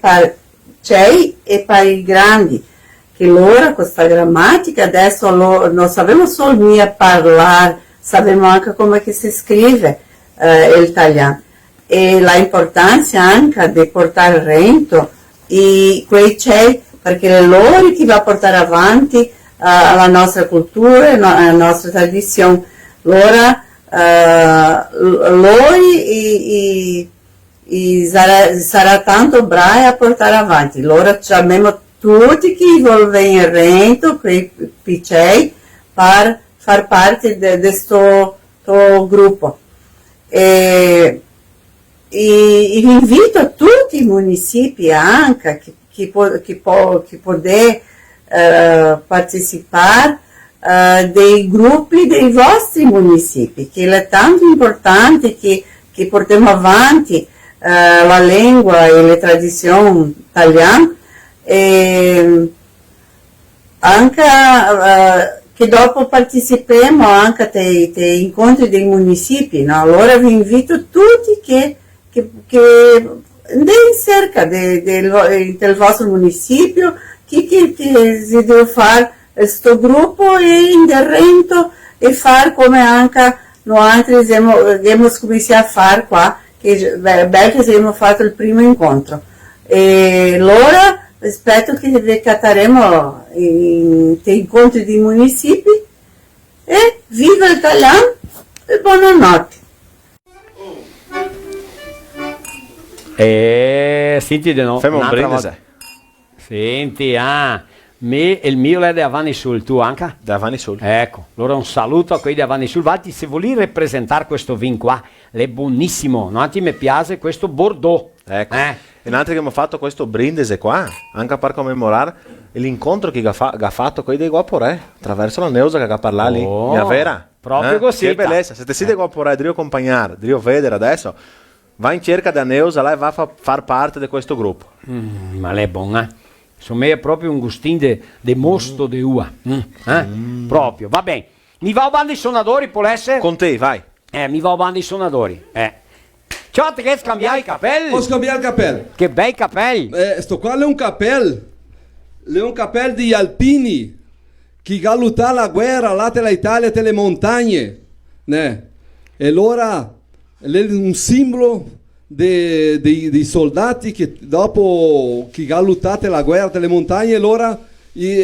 c'è e per i grandi, che loro questa grammatica adesso non sappiamo solo parlare, sappiamo anche come che si scrive l'italiano, e l'importanza anche di portare dentro e quei c'è perché è loro che va a portare avanti la nostra cultura, la nostra tradizione. Loro sarà tanto bravi a portare avanti. Loro abbiamo tutti che vogliono venire quei piccoli per far parte di questo gruppo. E vi invito a tutti i municipi anche che poter partecipare dei gruppi dei vostri municipi, che è tanto importante che portiamo avanti la lingua e le tradizioni italiane, e anche che dopo partecipiamo anche ai incontri dei municipi, no? Allora vi invito tutti che andate in cerca del vostro municipio, che si deve fare questo gruppo e intervento e fare come anche noi abbiamo cominciato a fare qua, che abbiamo fatto il primo incontro. E allora aspetto che vi cattaremo in incontri di municipi, e viva l'italiano e buonanotte. Senti di no. Fai un brindisi. Senti, il mio è di Avani Sul, tu anche? Da Avani Sul. Ecco, allora un saluto a quelli di Avani Sul. Vatti, se vuoi rappresentare questo vino qua, è buonissimo, no? Ti mi piace questo Bordeaux. Ecco. E un altro che abbiamo fatto questo brindisi qua, anche per commemorare l'incontro che ha fatto con i dei Guaporè, attraverso la Neusa che ha parlato lì, mia vera. Proprio così. Che bellezza, se ti siete Guaporè, devi accompagnare, devi vedere adesso, va in cerca da Neusa là e va a far parte di questo gruppo. Ma lei è buona, insomma è proprio un gustino di mosto di ua. Proprio, va bene. Mi va a bando i suonatori, può essere? Con te, vai. Mi va a bando i suonatori, Ciao, ti che scambiare i capelli? Posso cambiare il capello? Che bei capelli! Sto qua è un capello di alpini che ha lottato la guerra là dell'Italia, delle montagne, né? E allora è un simbolo dei soldati che dopo che ha lottato la guerra delle montagne, allora gli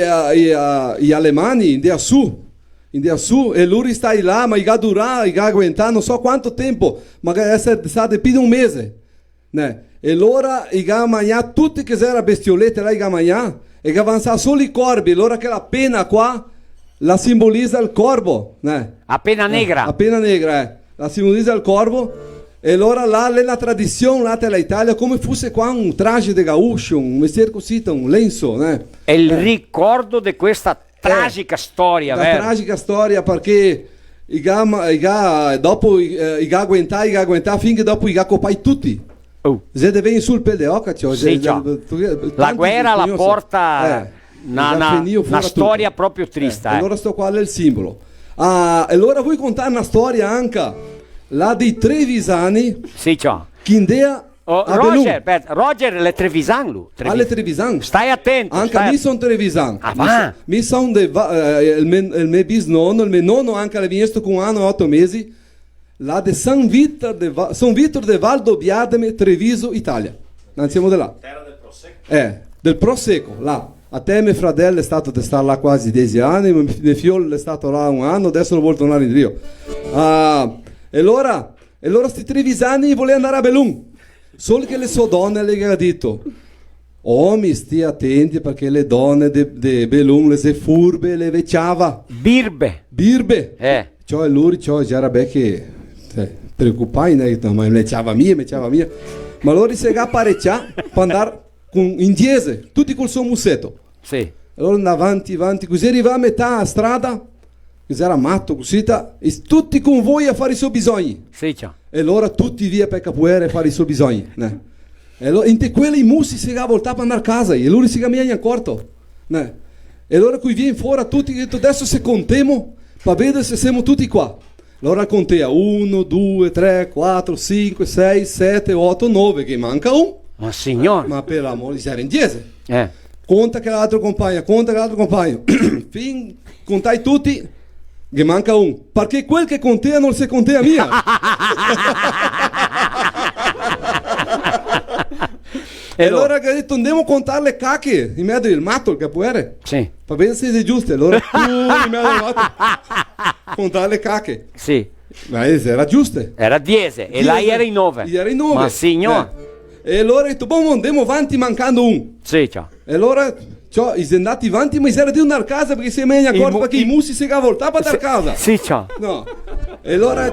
alemani andiamo su. E lui sta là, ma ha durato, ha aguentato non so quanto tempo, magari è stato più di un mese, né? E allora ha mangiato tutti che erano bestiolette là, ha mangiato, e ha avanzato solo i corvi, allora che la penna qua la simbolizza il corvo, né? A penna negra. A penna negra, la simbolizza il corvo, e allora là è la tradizione là dell'Italia, come fosse qua un traje de gaucho, un mestiere così, un lenzo, né? È il ricordo di questa tragica storia, la vero? Tragica storia, perché dopo ha aguentato finché dopo ha copai tutti. Se deve in sul PDO, sì, la guerra la porta una storia proprio triste. Allora sto qua è il simbolo. Allora vuoi contare una storia anche là dei trevisani? Sì, ciao. Che indea Roger le Trevisan lui. Alle Trevisan. Stai attento. Anche mi sono Trevisan. Mi sono il mio bisnonno, il mio nonno anche l'ha visto con 1 anno e 8 mesi. Là di San Vitor de Valdobbiadene, Treviso, Italia. Non siamo di là. Terra del Prosecco. Del Prosecco, là. A te mio fratello è stato di stare là quasi 10 anni, mio figlio è stato là 1 anno, adesso non vuole tornare in Rio. E allora sti trevisani volevano andare a Belun. Solo che le sue donne le hanno detto: mi stia attenti perché le donne di Belun le se furbe, le vecchiava. Birbe. Cioè lui già era che preoccupai, né? Ma me vecchiava mia. Ma allora si è apparecchiato per andare in diese, tutti col suo musetto. Sì. Allora andava avanti, così arriva a metà strada, così era matto, così, e tutti con voi a fare i suoi bisogni. Sì, ciao. E allora tutti via per Capoeira a fare i suoi bisogni, né? E allora in quelli mussi si è voltato per andare a casa e lui si cammina in corto, né? E allora qui viene fuori tutti che adesso se contiamo per vedere se siamo tutti qua. Allora contea 1, 2, 3, 4, 5, 6, 7, 8, 9, che manca un. Ma signore. Ma per l'amore di Dio, in diese. Conta che l'altro compagno. Fin contai tutti, che manca un. Perché quel che contea non si contea mia. E allora che ha detto andiamo a contare le cacche in mezzo al matto, il capoeira. Sì. Per vedere se è giusto. Allora tu in mezzo al matto contare le cacche. Sì. Ma era giusto. Era 10 e lei era in 9. Era in 9. Ma signor. E allora ha detto, boh, andiamo avanti mancando un. Sì, ciao. E allora sono andati avanti, ma era di andare a casa perché si è meglio accorto perché i mussi si voltava da casa. Sì, ciao. No. E allora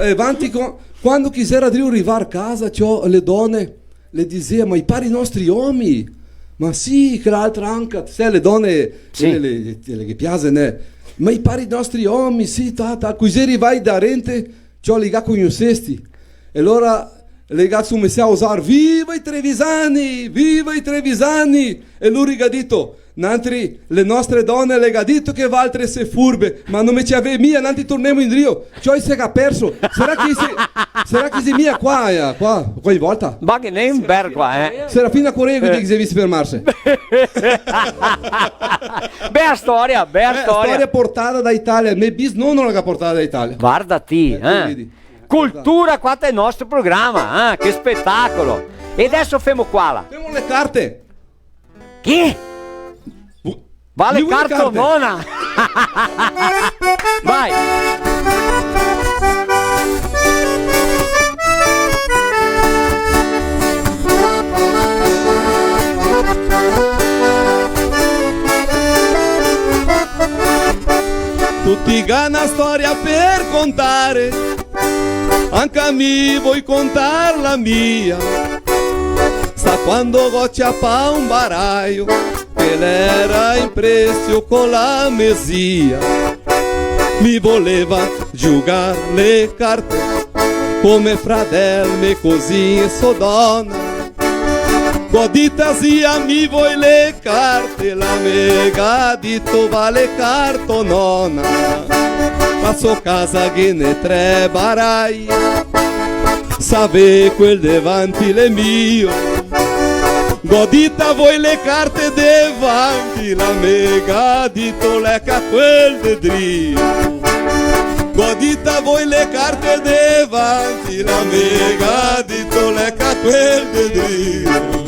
avanti quando quisera arrivare a casa, le donne le dicevano, ma i pari nostri uomini. Ma sì, che l'altra anche, sai, le donne sì. le che piacciono, ma i pari nostri uomini, sì, così vai da rente, liga con i sesti. E allora le ragazze cominciano a usare viva i trevisani, e lui ha detto Nantri, le nostre donne le ha detto che altre se furbe, ma non mi ci avevi mia, nanti torniamo in Rio, cioè si è perso, sarà che si mia qua qualche volta? Ma che ne un qua, Serafina Corrego che si è visto fermarsi. Bella storia. Storia portata da Italia, mio bisnonno l'ha portata da Italia. Guardati, Cultura, qua è il nostro programma, che spettacolo. E adesso femo qua. Femo le carte. Chi? Vale cartonona. Vai. Tutti gana storia per contare, anche a me vuoi contare la mia. Sta quando goccia pa un baraio, che l'era in prezzo con la mesia. Mi voleva giocare le carte, come fratelli così so donna. Godita zia mi vuoi le carte, la mega dito vale cartonona. Passo casa che ne tre barai, save quel davanti le mio. Godita voi le carte davanti, la mega dito lecca quel de drio. Godita voi le carte davanti, la mega dito lecca quel de drio.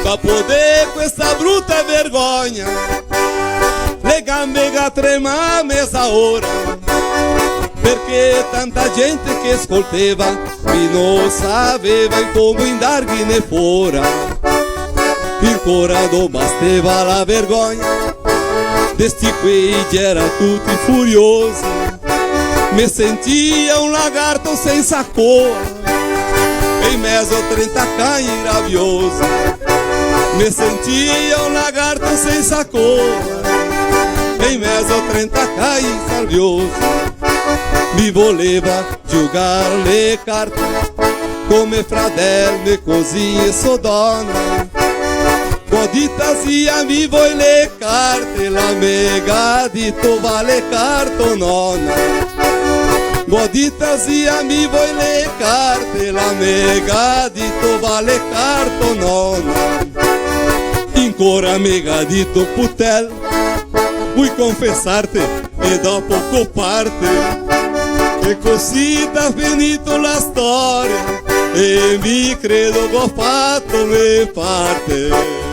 Dopo di questa brutta vergogna, le gambe che trema a mezz'ora, perché tanta gente che ascoltava mi non sapeva come indarghine fora. Ancora non bastava la vergogna, desti quei era tutti furiosi. Mi sentia un lagarto senza coda, e in mezzo a 30 cani rabbiosi. Mi sentia un lagarto senza coda, e in mezzo a 30 cani rabbiosi. Mi voleva giocare le carte, come fratelli così so donna. Godita zia mi vuoi le carte, la mega dito vale cartonona. Godita zia mi vuoi le carte, la mega dito vale cartonona. Ancora mega dito putel, vuoi confessarti e dopo coparte. E così t'ha finito la storia, e mi credo che ho fatto le parte.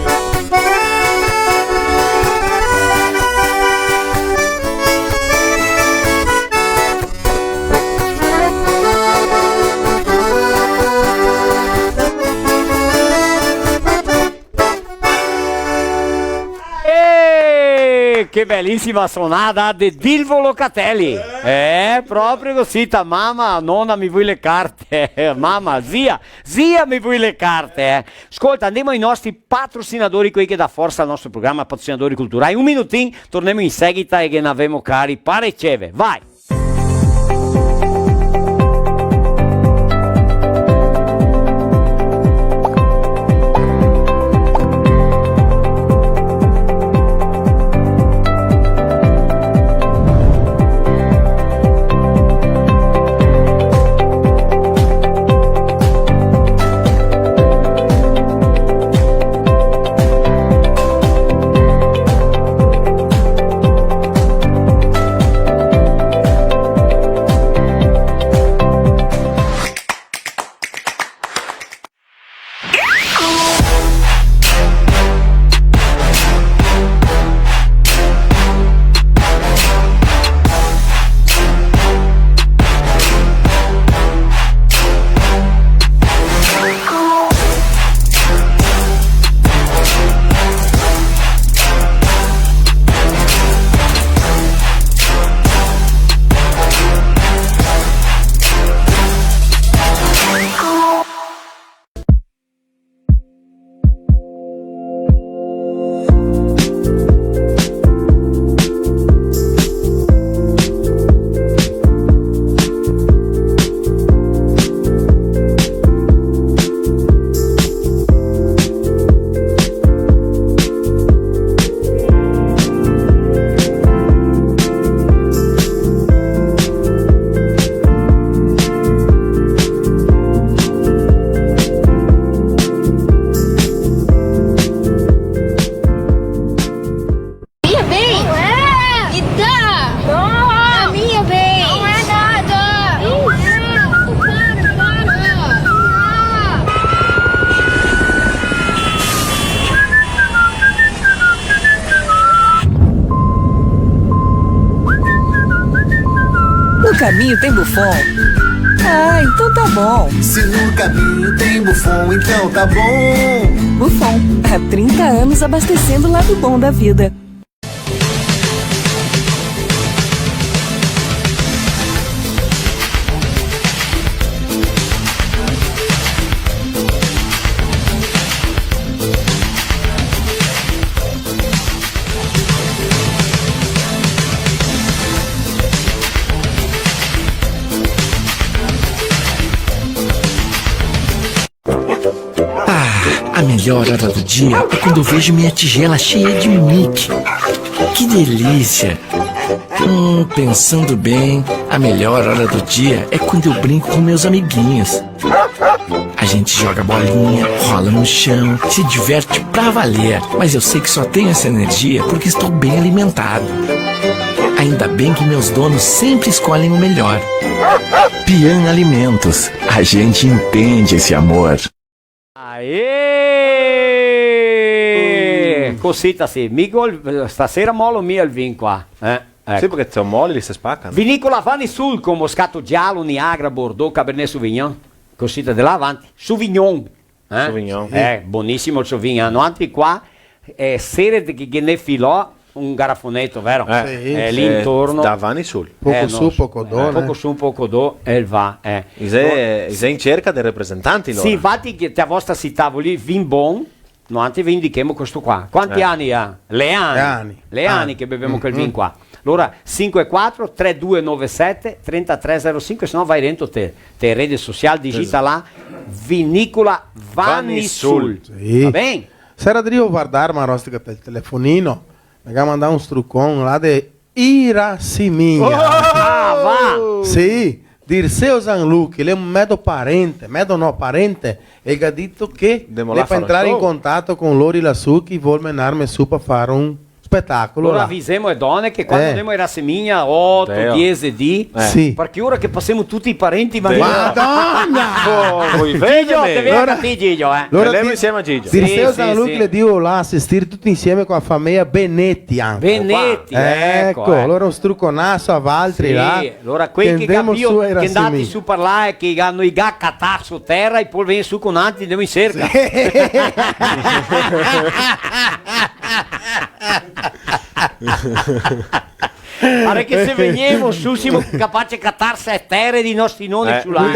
Che bellissima suonata di Dilvo Locatelli, proprio così, mamma, nonna mi vuoi le carte, mamma, zia mi vuoi le carte, Ascolta, andiamo ai nostri patrocinatori, quelli che dà forza al nostro programma, patrocinatori culturali. Un minutino, torniamo in seguito e che ne avemo cari pareceve, vai! caminho tem Buffon. Ah, então tá bom. Se no caminho tem Buffon, então tá bom. Buffon, há 30 anos abastecendo o lado bom da vida. A melhor hora do dia é quando eu vejo minha tigela cheia de Mickey. Que delícia! Pensando bem, a melhor hora do dia é quando eu brinco com meus amiguinhos. A gente joga bolinha, rola no chão, se diverte pra valer. Mas eu sei que só tenho essa energia porque estou bem alimentado. Ainda bem que meus donos sempre escolhem o melhor. Pian Alimentos. A gente entende esse amor. Aê! Cosita sì, Mico stasera molo mio il vin qua. Sì, perché sono molli, li si spaccano. Vinicola Vanni Sul con Moscato Giallo, Niagara, Bordeaux, Cabernet Sauvignon. Cosita di là avanti. Sauvignon. Sauvignon. Buonissimo il Sauvignon. Altri qua, sere che ne filò un garafonetto, vero? Lì intorno. Da Vanni Sul. Poco su, poco do. Poco su, poco do e il va. Sei in cerca dei rappresentanti loro. Sì, infatti che a vostra si tavoli vin bon, noi anche vi indichiamo questo qua. Quanti anni ha? Le anni che beviamo quel vin qua. Allora 54 3297 3305, se no vai dentro te rete social, digita là Vinicola Vanni Sul. Sì. Va bene? Sera devo guardare ma rostica per il telefonino. Mi ha mandato un struccone là di Iraciminha. Va! Sì, Dirceu Zanluc, ele è un medo parente, e ha detto che deve entrare in contatto con Lori lassù che vuole menarmi su per fare un spettacolo. Allora avvisiamo le donne che quando andiamo a Iraciminha 8, 10 di, sì. Perché ora che passiamo tutti i parenti Madonna! Voi Gigio, te vedi a te Gigio, Allora, insieme a Gigio. Dirceu Zanluc le dico là assistere tutti insieme con la famiglia Benetti anche. Benetti, ecco. Allora un strucconasso a Valtri là. Allora quelli che andati su per là e che hanno i gaccatà su terra e poi vengono su con altri andiamo in cerca. Pare che se veniamo su siamo capaci di cattarsi a terre di nostri nonni sulla.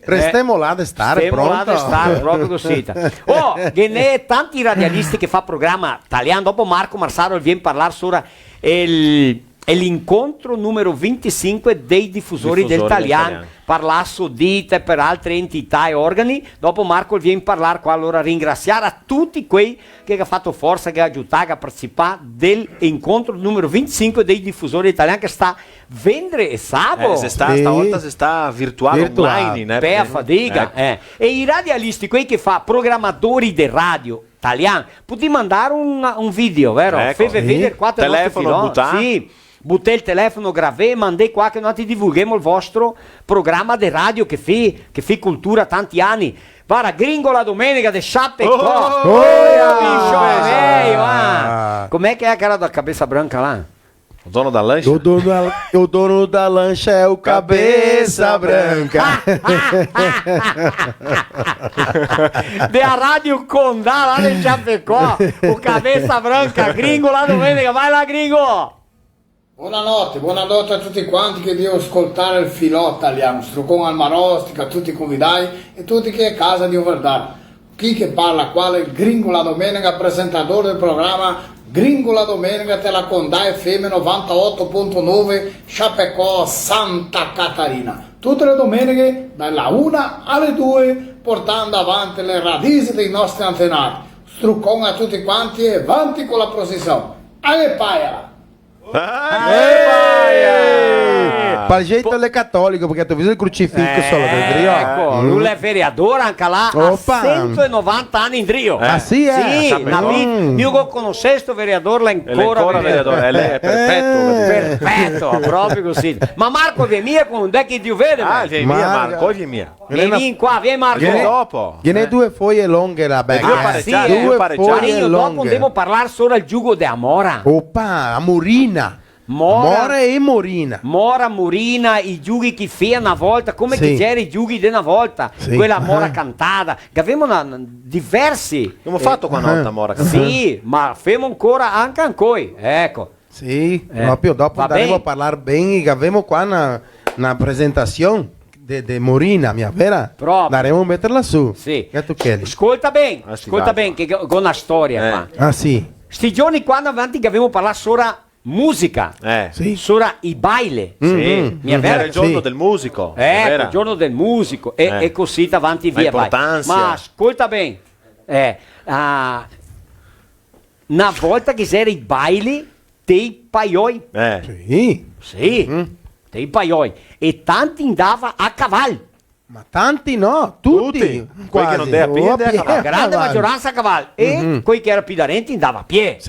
Restiamo là da stare, pronto. Proprio così. Oh, che ne tanti radialisti che fa programma italiano. Dopo Marco Marsaro viene a parlare sopra è l'incontro numero 25 dei diffusori del italiano. Parla Sodita e per altre entità e organi. Dopo Marco viene a parlare qua, allora ringraziare a tutti quei che hanno fatto forza, che hanno aiutato a partecipare dell'incontro numero 25 dei diffusori italiani che sta vendere sabato. Stavolta si sta virtuale online. Per fatica. E i radialisti, quei che fa programmatori del radio italiano, potete mandare un video, vero? Ecco, vedere qua telefono buttato. Sì. Buttai il telefono, gravè, mandai qua che noi ti divulghiamo il vostro programma di radio che fi cultura tanti anni. Guarda, Gringo la domenica de Sciappe qua. Com'è che è cara da cabeça branca là? O dono da lancha? O dono da lancha é o cabeça branca. Da Radio Condá lá de Chapecó. O cabeça branca, Gringo la domenica. Vai là, Gringo! Buonanotte a tutti quanti che devono ascoltare il filò italiano, Struccone Almarostica, tutti i convidati e tutti che è a casa di guardare. Chi che parla qua è il Gringo la domenica, presentatore del programma Gringo la domenica te la Condà FM 98.9 Chapecó Santa Catarina. Tutte le domeniche dalla 1 alle 2 portando avanti le radici dei nostri antenati. Struccone a tutti quanti e avanti con la processione. Aie paia! Per jeito ele é católico, porque tu visto il crucifixo solo del Drio. Ecco, lui è vereador anche là a 190 anni in Drio. Ah sì, Sì, io conosco questo vereador, l'è ancora vereador. Lei è perfetto. Perfetto, proprio così. Ma Marco vieni mia con te che Dio vede. Vieni mia Marco, vieni mia. Vieni qua, vieni Marco. Vieni dopo. Viene due foglie lunghe la becca. Due foglie lunghe. Dopo devo parlare solo al giugo di Amora. Opa, Amorina. Mora e Morina. Mora, Morina, i giughi che fia una volta, come che c'era i giughi di una volta, quella Mora cantata, che avevano diversi. Abbiamo fatto qua una Mora cantata. Sì, ma femo ancora anche ancora, ecco. Sì, proprio dopo andremo a parlare bene, che abbiamo qua una presentazione di Morina, mia vera? Daremo a metterla su. Sì. Ascolta bene, che con una storia qua. Ah sì. Sti giorni qua avanti che avevo parlato sopra musica, sopra i baile. Sì. Era il giorno del musico. Il giorno del musico e così avanti via. Ma ascolta bene, una volta che c'era i baili dei paioi. Sì. Dei paioi. E tanti andava a cavallo. Ma tanti no, tutti. Quelli che non devono a piedi, la grande maggioranza a cavallo. E quelli che erano più darenti andava a piedi.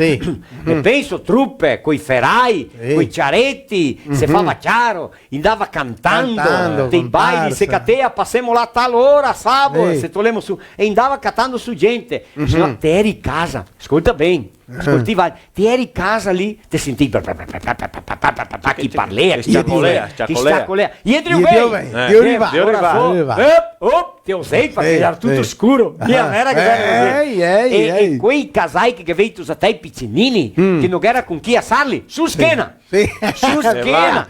E penso truppe, coi ferrai, coi ciaretti, se fava chiaro, andava cantando dei baili, se catea, passiamo là tal ora, sabato, se tolemo su, e andava cantando su gente. Se no, te eri in casa, ascolta bene. Ascolti, ti eri in casa lì, ti sentivi chi parlea, chi sciacolea. Io ti ho sentito perché era tutto scuro. E quei casai che avevi tu a te piccinini, che non era con chi assarli, su schiena. Su schiena.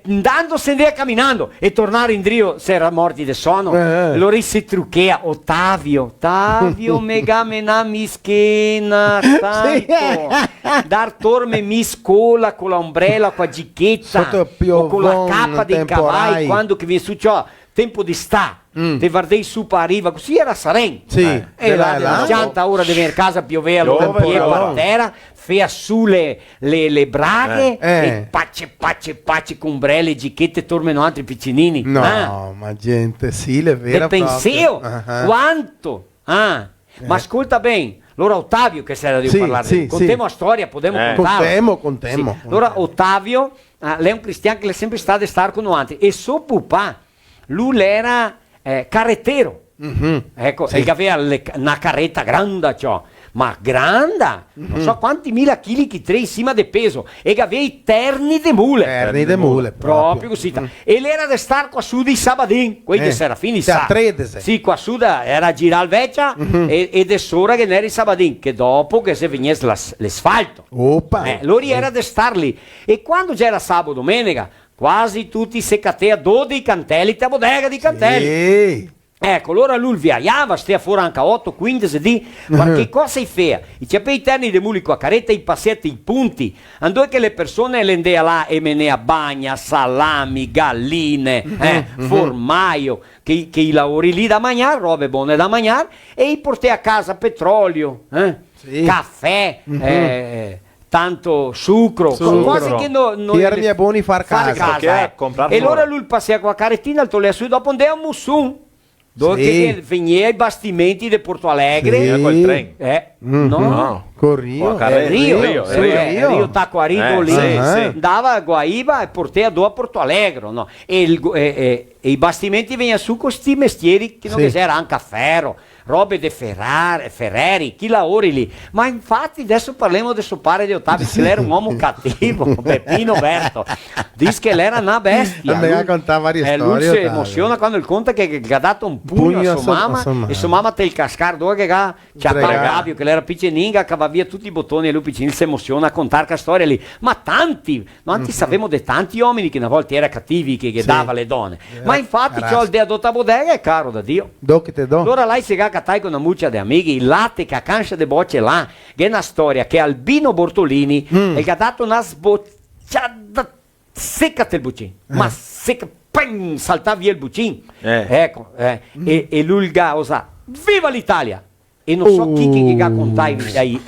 Andando se andava camminando e tornare in drio se era morti di sonno. Allora si trucchea Ottavio megamena mi schiena dar torme mi scola con l'ombrella con la gichetta o con la cappa dei cavalli quando che viene su ciò tempo di sta te guardai su arriva così era Saren e la pianta ora deve venire a casa pioveva allora per terra fea su le braghe e pace con ombrelle gichette tormeno altri piccinini ma gente le vere e penseo quanto ma ascolta bene. Allora Ottavio che c'era di parlare contemo la storia potremmo contemo allora Ottavio lei è un cristiano che è sempre stato a stare con noi e suo papà lui era carrettero ecco e che aveva una carretta grande ciò ma grande non so quanti mila chili che tre insieme di peso e che aveva i terni de mule proprio così e l'era da star qua su di Sabadin quelli che Serafini sa sì qua su era a girare il vecchia e de sora che n'era in Sabadin che dopo che se venisse l'asfalto loro era da star lì e quando c'era sabato domenica quasi tutti se catea 12 cantelli a bodega di cantelli ecco allora lui viaggiava stia fuori anche 8-15 di ma che cosa fea i cepei terni di muli con la caretta i passetti i punti andò che le persone le andea là e menea bagna salami galline formaio che i lavori lì da mangiare robe buone da mangiare e i portai a casa petrolio caffè tanto sucro. Quasi che non è buoni far casa. E allora lui passava con la carettina al tollea su dopo andava a Mussum dove veniva i bastimenti di Porto Alegre col treno con Rio Rio Taquarido lì andava a Guaiba e portava a Porto Alegre e i bastimenti venivano su con questi mestieri che non c'era anche a ferro robe di Ferrari, chi lavori lì ma infatti adesso parliamo del suo padre di Ottavio che era un uomo cattivo Peppino Berto dice che era una bestia lui contava varie storie lui si emoziona quando il conta che ha dato un pugno a sua mamma e sua mamma te il cascar dove che ha Gabio che era piccininga che va via tutti i bottoni e lui piccino si emoziona a contare quella storia lì ma tanti sapevamo di tanti uomini che una volta era cattivi che dava le donne ma infatti c'ho il deado a bodega è caro da Dio allora lei si catai con una muccia di amici il latte che a cancia de bocce là che è una storia che Albino Bortolini e che ha dato una sbocciata secca del bucin ma secca saltava via il bucin ecco e lui osa viva l'Italia e non so chi che contai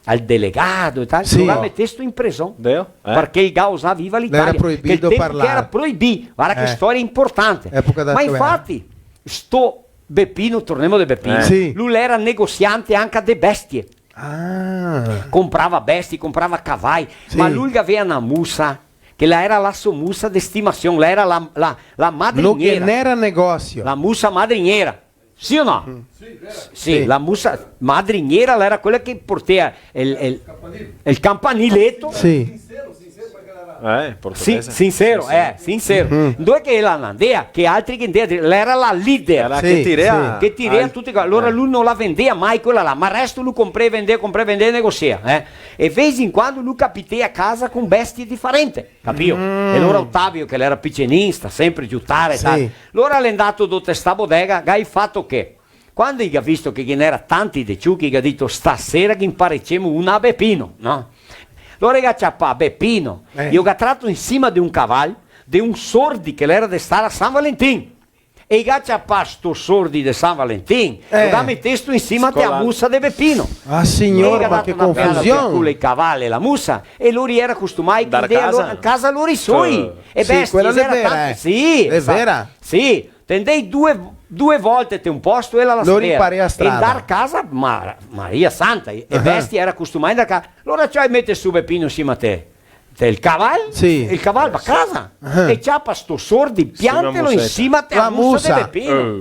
al delegato e tal non messo in preso perché il Gausa viva l'Italia era proibito parlare era proibito guarda che storia importante ma infatti sto Beppino, torniamo da Beppino. Lui era negoziante anche di bestie. Comprava bestie, comprava cavalli, ma lui aveva una musa che era la sua musa di stimazione, lei era la madriniera. Non era negozio. La musa madriniera. Sì o no? Sì, la musa madriniera era quella che portava il campaniletto. portoghese. Sincero, sincero. Dove che la Nandea, che altri che era la leader, che tirea tutte cose. Allora lui non la vendeva mai quella là, ma il resto lui comprava, vendeva, negocia. E vedi in quando lui capite a casa con bestie differenti, capito? E allora Ottavio, che era piccinista, sempre giuttare, allora l'è andato da questa bodega, che hai fatto che? Quando ha visto che n'era tanti dei ciucchi, ha detto stasera che imparecciamo una Beppino, no? Allora che c'ha Beppino, io ho tratto in cima di un cavallo, di un sordi che era di stare a San Valentin. E che c'ha sto sordi di San Valentin, lo ha messo in cima della musa di Beppino. Ah signore, ma che confusione! Con i cavalli e la musa, e lui era costumato a casa loro i suoi. E quella è vera, è vera? Sì, tendei due volte te un posto e la spera a strada. E dar casa Maria Santa e bestia era costumata a casa. Allora c'hai mette su Beppino insieme a te il cavallo, il cavallo a casa e ciappa sto sordi, piantelo insieme a te la musa di Beppino.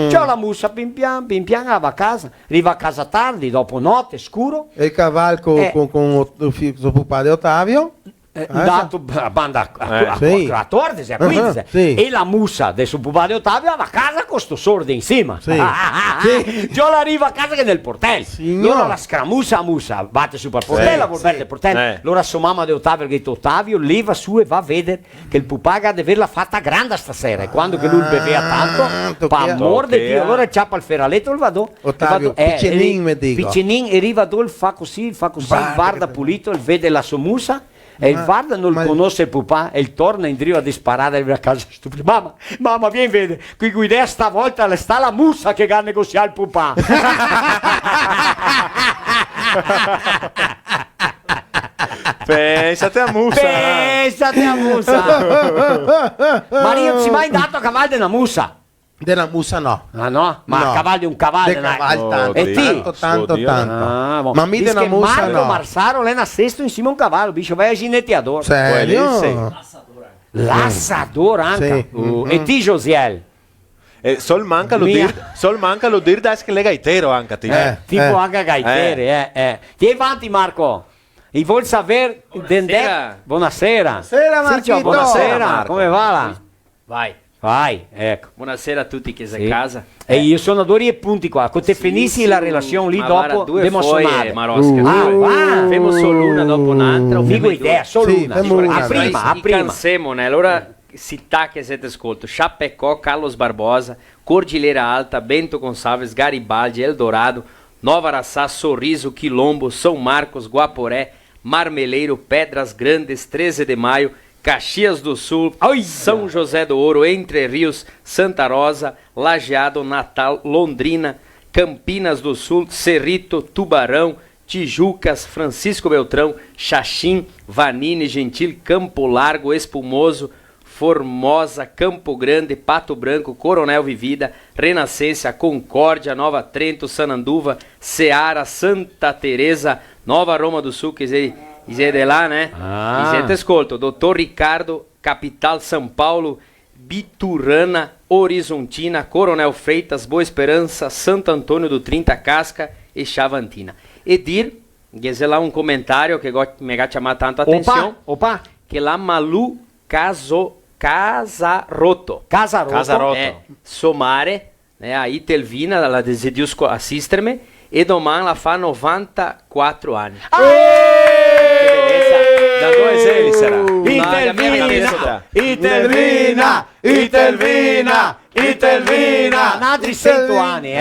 C'ho la musa pin pian va a casa, arriva a casa tardi dopo notte scuro e il cavallo con suo padre Ottavio dato a banda a 14 a 15 e la musa del suo padre Ottavio va a casa con sto sordo insieme. Io l'arrivo a casa che nel portello, allora la scramusa musa batte su per portello, volvete portello. Allora sua mamma di Ottavio che ha detto Ottavio leva su e va a vedere che il pupaga deve averla fatta grande stasera e quando che lui beveva tanto pa amor di Dio allora ciappa il feraletto il vado Ottavio piccinin me dico piccinin e arriva il fa così guarda pulito il vede la sua musa. E il Varda non conosce il pupà e il torna in driva di sparare a casa stupido. Mamma, vieni vede, qui guida stavolta sta la musa che ha negoziato il pupà. Pensate a musa. Maria non si è mai dato a cavallo della musa. Della musa no. Ah no? Ma a cavallo di un cavallo. Tanto. Ma mi della musa Marco no. Marsaro l'è nascesto insieme a un cavallo, dice vai a ginettiador. Serio? L'assador anche. E ti Josiel? Sol manca lo dir da che le gaitero anche tipo anche gaiteri. Ti avanti Marco. E vuol sapere buonasera. Buonasera Marchito. Buonasera, come va? Vai, ecco. Buonasera a tutti che sei a casa. E io sono a Dori e punti qua. Con te finisci la relazione lì dopo devo suonare. Femo solo una dopo un'altra. Figo idea, solo una. A prima. Cansemone, allora città che siete ascolto. Chapecó, Carlos Barbosa, Cordilheira Alta, Bento Gonçalves, Garibaldi, Eldorado, Nova Araçá, Sorriso, Quilombo, São Marcos, Guaporé, Marmeleiro, Pedras Grandes, 13 de Maio, Caxias do Sul, São José do Ouro, Entre Rios, Santa Rosa, Lajeado, Natal, Londrina, Campinas do Sul, Cerrito, Tubarão, Tijucas, Francisco Beltrão, Xaxim, Vanini, Gentil, Campo Largo, Espumoso, Formosa, Campo Grande, Pato Branco, Coronel Vivida, Renascença, Concórdia, Nova Trento, Sananduva, Ceará, Santa Teresa, Nova Roma do Sul, que siete là, né? Siete ascolto, Dottor Ricardo, Capital São Paulo, Biturana, Horizontina, Coronel Freitas, Boa Esperança, Santo Antônio do 30 Casca e Chavantina. E dir, lá um comentário que me ha chiamato tanto a atenção, que lá Malu Casarotto, somare, né? Aí Telvina, ela decidiu assistermi e domani la fa 94 anni. Da dove sei sarà? Itelvina, altri 100 anni,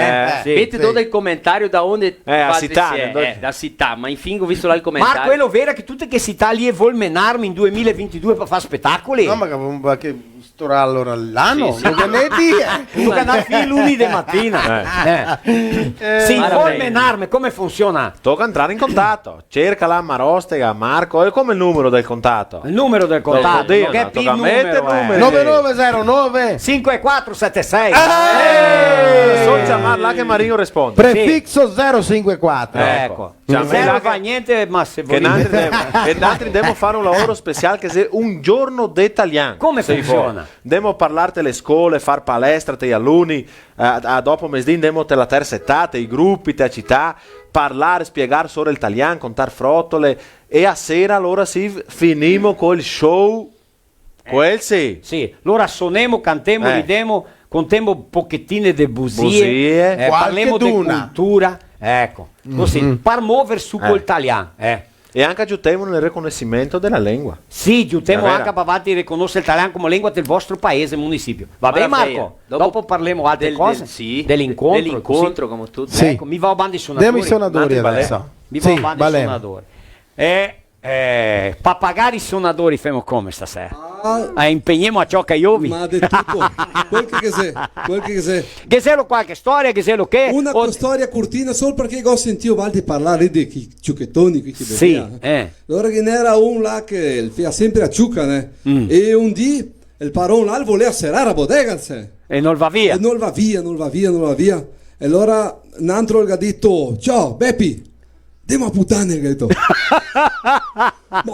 Vedi dove il commentario da onde a città, da città, ma infine ho visto là il commentario. Ma quello vero che tutte che città lì vuol menarmi in 2022 per fare spettacoli? No, ma che storà allora l'anno? Tu canali lunedì mattina. Sì, vuol menarmi, come funziona? Tocca entrare in contatto. Cerca la Marostega, Marco, è come il numero del contatto. Il numero del contatto, che è il numero 9909 5476. So chiamarla là che Marino risponde. Prefisso 054. Ecco. Non fa niente, ma se volete. E altri devo fare un lavoro speciale che è un giorno d'italiano. Come funziona? Andiamo a parlare delle scuole, far palestra, te alunni, dopo mezz'ora andiamo alla terza età, i gruppi, te città, parlare, spiegare solo l'italiano, contare frottole e a sera allora finimo col show, quel sì. Sì, allora suoniamo, cantiamo, ridemo, contiamo pochettine di busie, parliamo di cultura, ecco, così, per muovere su col italiano, E anche aggiungiamo nel riconoscimento della lingua. Sì, aggiungiamo anche per avanti riconoscere l'italiano come lingua del vostro paese, municipio. Va bene Marco? Dopo parliamo altre cose, dell'incontro come tutto. Sì. Ecco, mi va avanti i suonatori. Andiamo i suonatori adesso. Mi va avanti i suonatori. Papagari i suonatori femo come stasera? Impegniamo a ciò che io vi. Ma de tutto, quel che sei. Che sei qualche storia, che sei lo che? Una storia cortina solo perché ho sentito Valdi parlare di ciucchettoni qui. Sì, allora che n'era un là che fa sempre a ciucca, né? E un dì il parone là voleva serrare a bodega, e non va via. E non va via. E allora un altro gli ha detto, ciao Beppi, andiamo a puttane, gli ha detto. Ma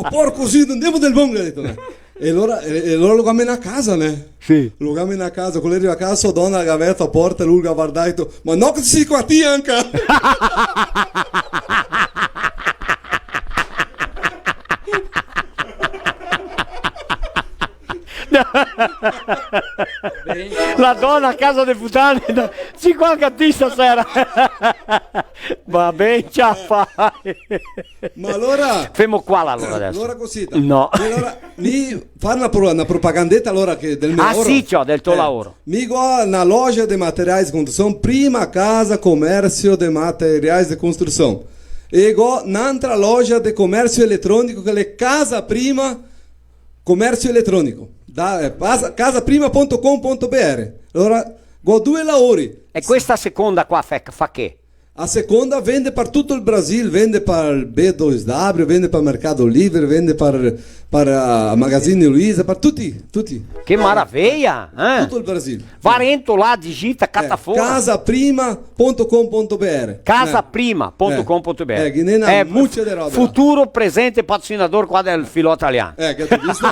porco sì, andiamo del buon, gli ha detto. E allora lo chiamano a casa, né? Sì. Lo chiamano a casa, quello arriva a casa, sua donna ha aperto la porta, lui ha guardato e detto, ma no che si qua ti anche? La donna a casa dei puttane si qua a stasera. Va bene, ciao fai. Ma allora femo qua allora adesso. Allora così. No. Allora mi fare una propagandetta allora che del mio lavoro. Sì, ciò del tuo lavoro. Mi go na loja de materiais de construção, prima casa comércio de materiais de construção. E go n'altra loja de comércio eletrônico che è Casa Prima Commercio Elettronico. Casaprima.com.br. Allora, go 2 lavori. E questa seconda qua fa che? A seconda vende per tutto il Brasile, vende per B2W, vende per Mercado Livre, vende per Magazine Luiza, per tutti. Che meraviglia! Tutto il Brasile. Varento là, digita, catafora. Casaprima.com.br. Casaprima.com.br. Futuro, presente, patrocinador qua del filo italiano. Che tu visto?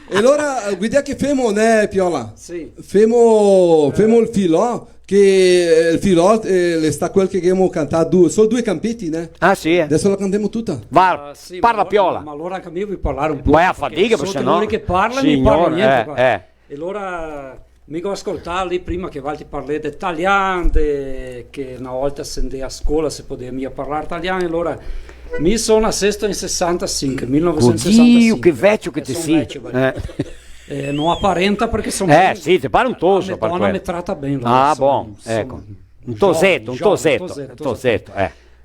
E allora, guida che femo, né, Piola? Sì. Femo il filo, che il filo sta quel che abbiamo cantato, sono 2 campetti, né? Ah sì. Adesso la cantiamo tutta. Va, sì, parla Piola. Ma allora anche io vi parlare un po'. Vai a fatica, perché sennò che parlano, mi parlano niente. E allora mi go ascoltarli prima che Valti parlare di italiano, che una volta se andai a scuola si poteva parlare italiano, allora mi sono assesto in 65, 1965. Oddio, che vecchio che ti sei. Non apparenta perché sono sì, ti pare un toso per quello. Mi tratta bene. Buon, ecco. Un tosetto.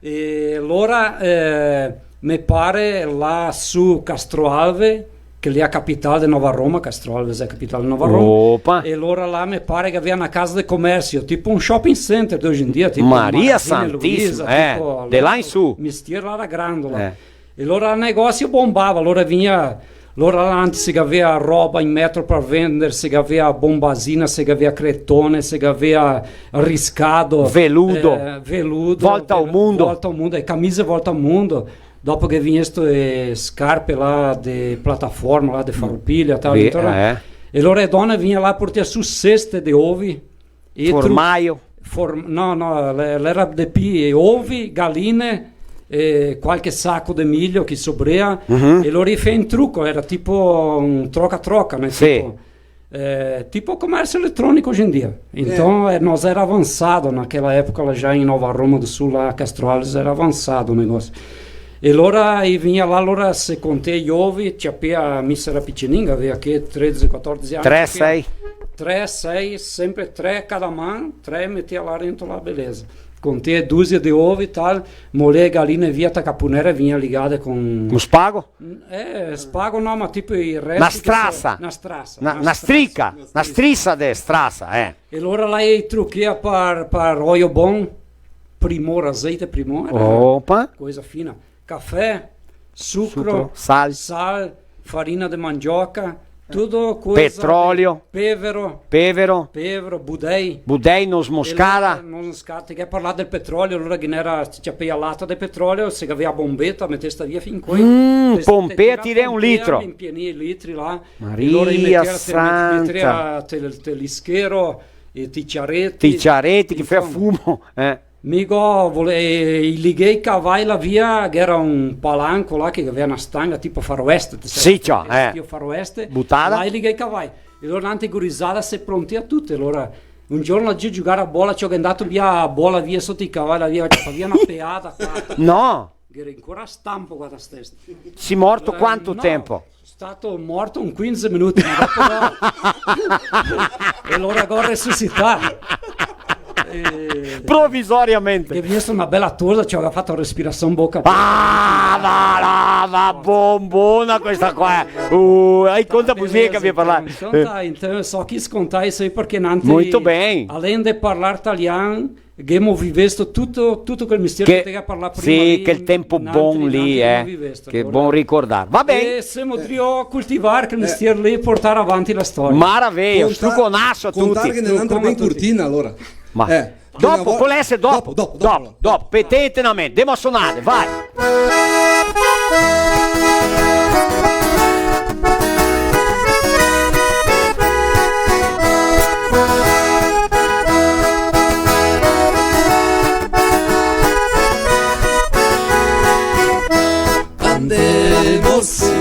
E allora mi pare là su Castroalve, che lì è capitale di Nova Roma, Castroalve è capitale di Nova Roma. E allora là mi pare che aveva una casa di commercio, tipo un shopping center di oggi in dia, tipo Maria Santissima, di là in su. Mistier là era grandola. E allora il negozio bombava, allora veniva. Allora antes si aveva roba in metro per vendere, si aveva bombasina, si aveva cretone, si aveva riscado, veludo, volta al mondo, e camicie volta al mondo. Dopo che viniesto scarpe là di piattaforma, là di farroupilha, e allora le donne venivano là a portare su ceste di ovi. Formaio? No, l'era di ovi, galline, qualche sacco di miglio che sobrea, e lo rifà in trucco, era tipo un troca-troca, tipo commercio elettronico oggi in dia. Então nós era avançado naquela época, já em Nova Roma do Sul, lá Castroalves era avançado o negócio. E allora vinha lá, allora se contei gli ovi, c'aveva missa era piccininga, aveva che 13-14 anni. 3-6? 3-6, sempre 3 cada mano, 3 metteva lá dentro lá, beleza. Contei dúzia de ovo e tal, molei a galinha via a capunera vinha ligada com... Um spago? Spago não, mas tipo i resti... Na strassa? Na strica, na strissa de strassa, E allora là trucchia per olio bom, primor, azeite primor, opa, coisa fina, café, sucro, sal, farina de mandioca, Tudo coisa. Petróleo. Pevero, budei, noz moscada. Noz moscada, ti quer parlare del petrolio, allora che era, c'è a lata di petrolio, se aveva bombetta, mettesta via fin qui. Pompea tirei un litro. Impieni i litri là. Maria Santa. Telischero e ticciaretti. Che fa fumo. Migo liguei i cavalli là via, che era un palanco là che aveva una stanga tipo faroeste. Sì, faroeste. Buttata. Là liguei i cavalli. E allora l'ante gurisata si è pronti a tutte. Allora un giorno giù a giocare a bola, ci ho andato via a bola via sotto i cavalli, via una peata. No. Che era ancora stampo qua da stessa. Si morto quanto tempo? Stato morto un 15 minuti. Ma dopo e allora agora resuscitato. Provvisoriamente. Che visto una bella tosa, ci aveva fatto respirazione bocca. Va bombona questa qua. Hai conta musica che vi parlare. Então só quis contar isso aí porque Nante, muito bem. Além de parlare italiano, abbiamo visto tutto quel mistero che poteva parlare prima. Sì, lì, che il tempo buon lì, che buon ricordare. Va bene. E se potremmo coltivare quel mestiere lì e portare avanti la storia. Maravilha, struconasso a tutti. Contare che nell'altra ben cortina allora. Ma dopo, con l'S dopo. Petente, devo suonare, vai. Andemo sì,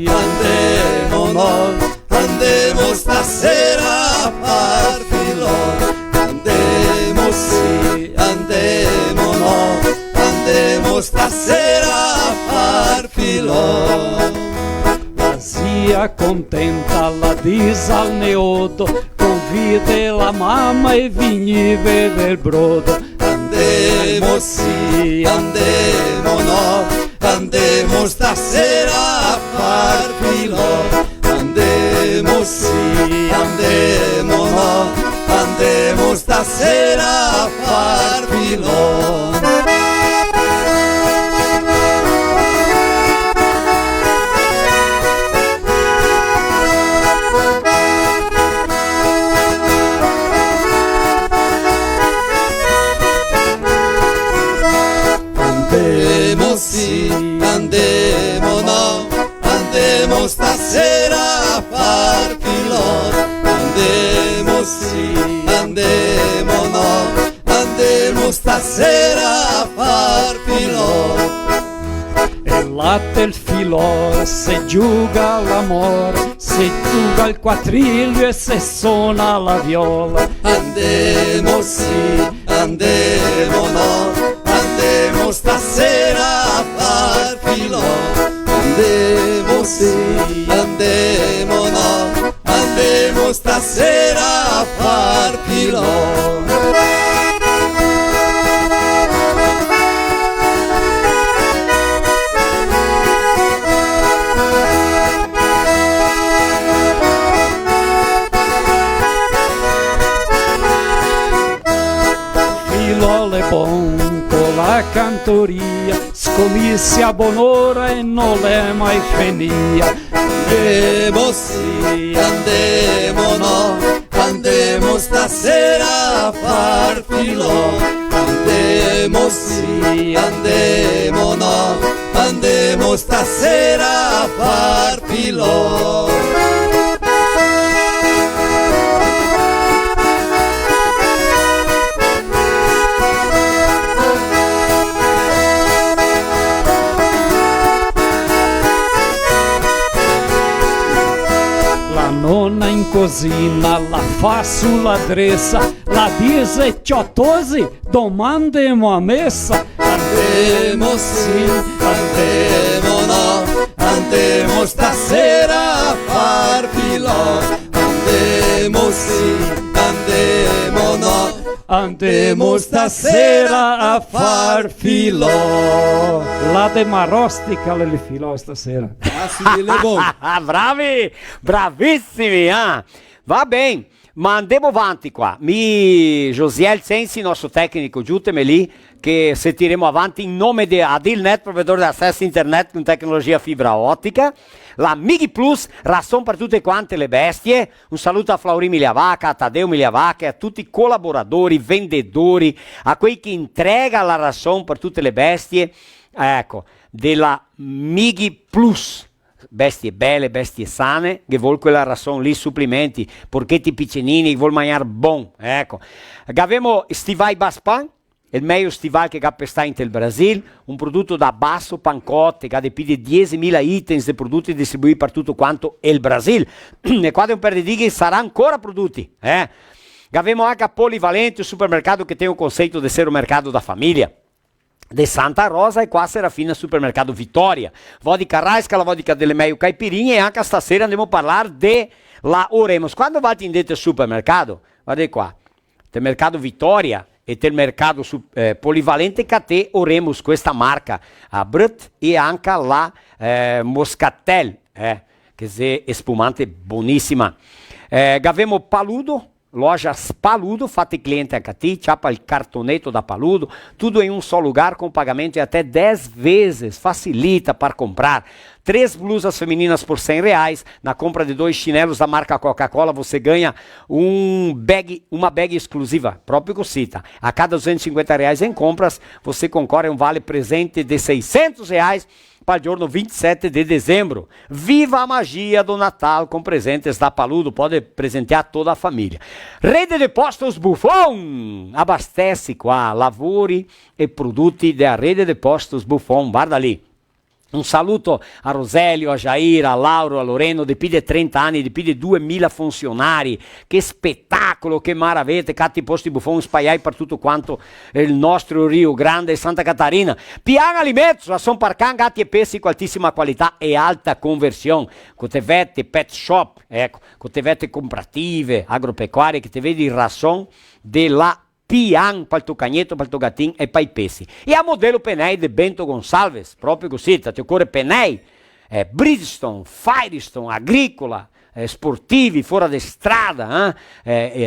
andemo no, andemo stasera a far filò. Andemo sì, andemo no, andemo stasera a far filò. La zia contenta la dice al neodo, convide la mamma e vigni vede il brodo. Andemo sì, andemo no, andemo stasera a far filò. Andemo sì, andemo no, andemo stasera a far filò. Andemo sì, andemo no, andemo stasera a far filò. Andemo sì, andemo no, andemo stasera a far filò. E latte il filò, se giuga l'amore, se giuga il quattriglio e se suona la viola. Andemo sì, andemo no, andemo stasera a far filò. Andemo sì, andemo no, andemo stasera a far filò. Filò bon con la cantoria, scommissi a buon'ora e non le mai fenia. Andemo sì, andemo no, andemo stasera a far filò. Andemo sì, andemo no, andemo stasera a far filò. Nonna in cosina la fa sull'adressa, la dice ciottosi, domandemo a messa. Andemo sì, andemo no, andemo stasera a far filò. Andemo sì, andemo no, andemo stasera a far filò. La de Marostica le filò stasera. Bravi, bravissimi, Va bem. Ma andiamo avanti qua. Josiel Sensi, nostro tecnico, giutemi lì, che sentiremo avanti in nome di Adilnet, provedore di accesso internet con tecnologia fibra ottica. La Migi Plus, rason per tutte quante le bestie. Un saluto a Flaury Miliavaca, a Tadeo Miliavaca e a tutti i collaboratori, venditori, a quei che integra la rason per tutte le bestie, ecco, della Migi Plus. Bestie belle, bestie sane, che vuol quella rason lì, supplementi, porchetti piccenini, che vuol mangiare buon, ecco. Abbiamo Stivai Baspan, il meglio stivale che sta in il Brasile, un prodotto da basso pancotte, che ha più di 10.000 items di prodotti distribuiti per tutto quanto il Brasile, e qua un per di che sarà ancora prodotti, Abbiamo anche Polivalente, un supermercato che tiene un conceito di essere un mercato da famiglia. De Santa Rosa e qua Serafina Supermercato Vittoria. Vodka Raisca, la vodka delle meglio caipirinha e anche stasera andiamo a parlare della Oremos. Quando vatti in detto supermercato, guardate qua, del mercato Vittoria e del mercato Polivalente che te Oremos, questa marca a Brut e anche la Moscatel, che è spumante buonissima. Abbiamo Paludo, loja Paludo, fate cliente anche a te, chapa il cartonetto da Paludo, tudo em um só lugar com pagamento de até 10 vezes, facilita para comprar. 3 blusas femininas por R$100, na compra de 2 chinelos da marca Coca-Cola você ganha uma bag exclusiva, próprio Cocita. A cada R$250 em compras, você concorre a um vale presente de R$600 para o giorno 27 de dezembro. Viva a magia do Natal com presentes da Paludo, pode presentear toda a família. Rede de Postos Buffon, abastece qua lavori e prodotti da Rede de Postos Buffon, guarda lì. Un saluto a Roselio, a Jair, a Lauro, a Loreno, di più di 30 anni, di più di 2000 funzionari. Che spettacolo, che maravete, Catti Posti Buffon spaiai per tutto quanto il nostro Rio Grande e Santa Catarina. Pian Alimentos, la son parcan, gatti e pesci con altissima qualità e alta conversione. Cotevette, pet shop, ecco, cotevette comprative, agropecuarie, che te vedi il rason della Pian, para il tuo cagnetto, para il tuo gattin e para i pesci. E a modelo Penei di Bento Gonçalves, proprio così, ti occorre Penei, Bridgestone, Firestone, Agricola, sportivi, fuori di strada,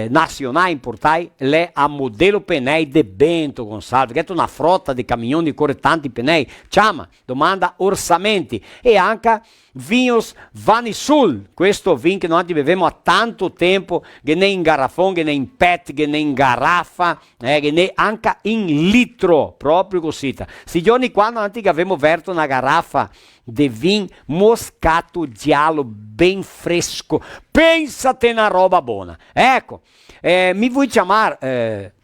nazionali importai, le a modelo Penei di Bento Gonçalves, che è una frotta di camioni, corre tanti Penei, chiama, domanda orsamenti e anche Vinhos Vanisul, questo vino che noi bevemo a tanto tempo, che ne in garrafone, che ne in pet, che ne in garrafa, che ne anche in litro, proprio così. Si giorni quando anche avevamo verto una garrafa di vin moscato giallo, ben fresco, pensate una roba buona. Ecco, mi vuoi chiamare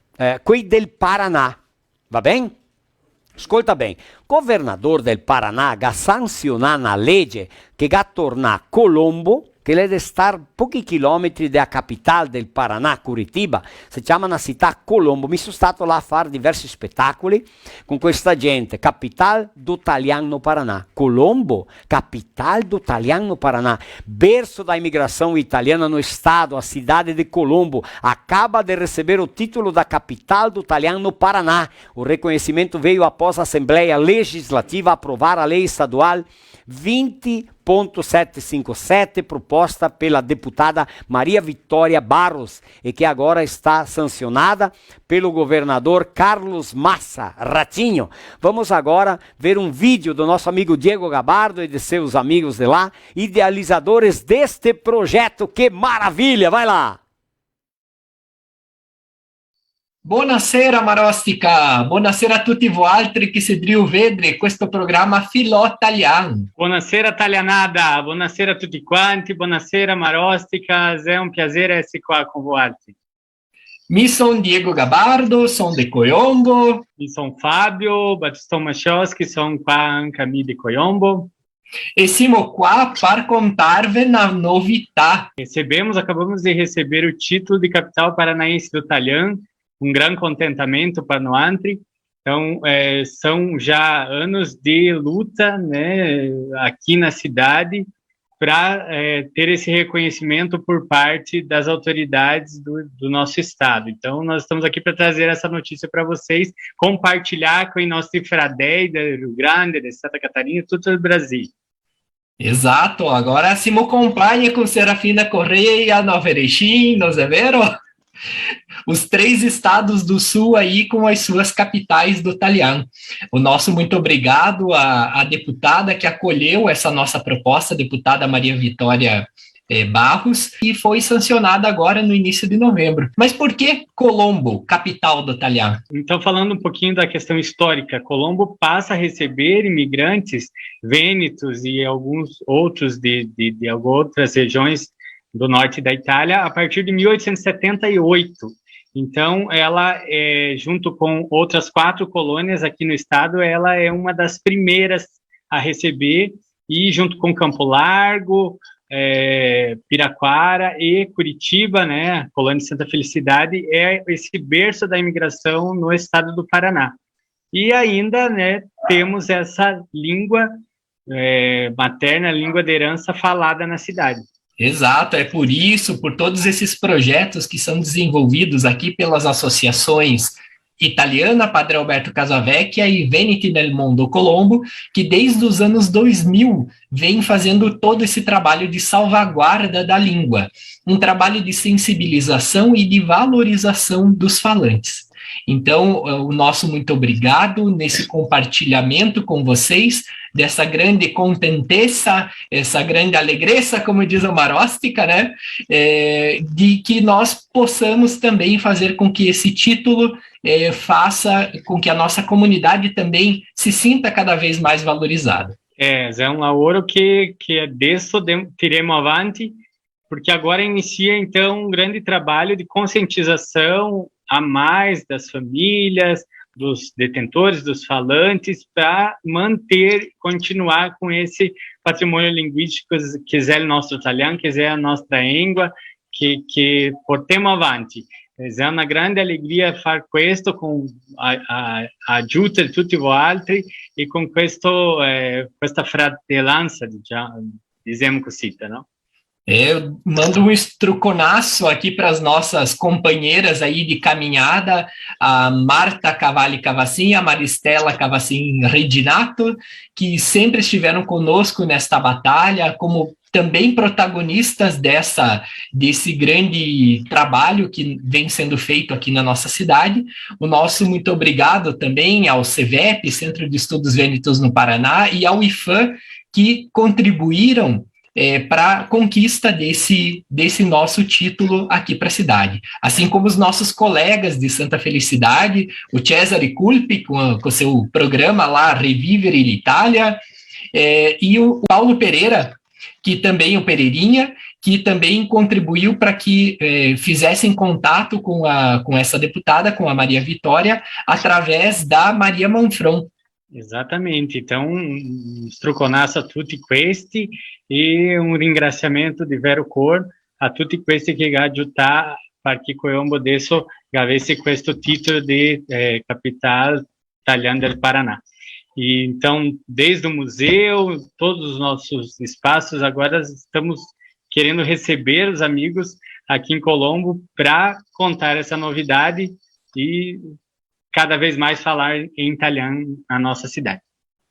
quei del Paraná, va bene? Ascolta bene, governador del Paraná ha sanzionato una legge che ha tornato a Colombo, che deve stare pochi chilometri dalla capitale del Paraná, Curitiba, si chiama una città Colombo. Mi sono stato là a fare diversi spettacoli con questa gente, capitale do Italiano Paraná. Colombo, capitale do Italiano Paraná, berço da imigração italiana no estado, a cidade de Colombo, acaba de receber o título da capital do Italiano Paraná. O reconhecimento veio após a Assembleia Legislativa aprovar a lei estadual 20.757, proposta pela deputada Maria Vitória Barros e que agora está sancionada pelo governador Carlos Massa Ratinho. Vamos agora ver um vídeo do nosso amigo Diego Gabardo e de seus amigos de lá, idealizadores deste projeto. Que maravilha! Vai lá! Buonasera Marostica, buonasera a tutti voi altri che si vedere questo programma Filò Italiano. Buonasera Italianada, buonasera a tutti quanti, buonasera Marostica, è un piacere essere qua con voi altri. Mi sono Diego Gabardo, sono di Coiombo. Mi sono Fabio Battistone Mascioschi, sono qua anche di Coiombo. E siamo qua per contarvi una novità. Acabamos de receber o título de capital paranaense do Italiano, um grande contentamento para nós. Então, são já anos de luta, né, aqui na cidade para ter esse reconhecimento por parte das autoridades do nosso estado. Então, nós estamos aqui para trazer essa notícia para vocês, compartilhar com o nosso Fradei, do Rio Grande, de Santa Catarina, todo o Brasil. Exato, agora se me acompanha com Serafina Correia, Nova Erechim, não é vero? Os 3 estados do sul aí com as suas capitais do Talian. O nosso muito obrigado à deputada que acolheu essa nossa proposta, a deputada Maria Vitória Barros, e foi sancionada agora no início de novembro. Mas por que Colombo, capital do Talian? Então, falando um pouquinho da questão histórica, Colombo passa a receber imigrantes vênetos e alguns outros de outras regiões do norte da Itália a partir de 1878. Então, ela, junto com outras 4 colônias aqui no estado, ela é uma das primeiras a receber, e junto com Campo Largo, Piraquara e Curitiba, né, a colônia de Santa Felicidade, é esse berço da imigração no estado do Paraná. E ainda, né, temos essa língua materna, língua de herança falada na cidade. Exato, é por isso, por todos esses projetos que são desenvolvidos aqui pelas associações Italiana, Padre Alberto Casavecchia e Veneti nel Mondo Colombo, que desde os anos 2000 vem fazendo todo esse trabalho de salvaguarda da língua, um trabalho de sensibilização e de valorização dos falantes. Então, o nosso muito obrigado nesse compartilhamento com vocês, dessa grande contenteza, essa grande alegreza, como diz a Marostica, né? De que nós possamos também fazer com que esse título faça com que a nossa comunidade também se sinta cada vez mais valorizada. É um lavoro que adesso tiremo avanti, porque agora inicia, então, um grande trabalho de conscientização a mais das famílias, dos detentores, dos falantes, para continuar com esse patrimônio linguístico que é o nosso italiano, que é a nossa língua, que portiamo avanti. É uma grande alegria fare questo com a aiuto di tutti voi altri e con questa fratellanza, diciamo così, no? Eu mando um estruconaço aqui para as nossas companheiras aí de caminhada, a Marta Cavalli Cavacin, a Maristela Cavacin Reginato, que sempre estiveram conosco nesta batalha, como também protagonistas desse grande trabalho que vem sendo feito aqui na nossa cidade. O nosso muito obrigado também ao CEVEP, Centro de Estudos Vênetos no Paraná, e ao IFAM, que contribuíram para a conquista desse nosso título aqui para a cidade. Assim como os nossos colegas de Santa Felicidade, o Cesare Culpi, com seu programa lá, Revivere l'Italia, e o Paulo Pereira, que também, o Pereirinha, que também contribuiu para que fizessem contato com essa deputada, com a Maria Vitória, através da Maria Manfron. Exatamente, então um struconasso a tutti questi e um ringraziamento di vero cuore a tutti questi che hanno aiutato para que Colombo adesso avesse questo titolo di capital italiana del Paraná. E então, desde o museu, todos os nossos espaços, agora estamos querendo receber os amigos aqui em Colombo para contar essa novidade e cada vez mais falar em italiano na nossa cidade.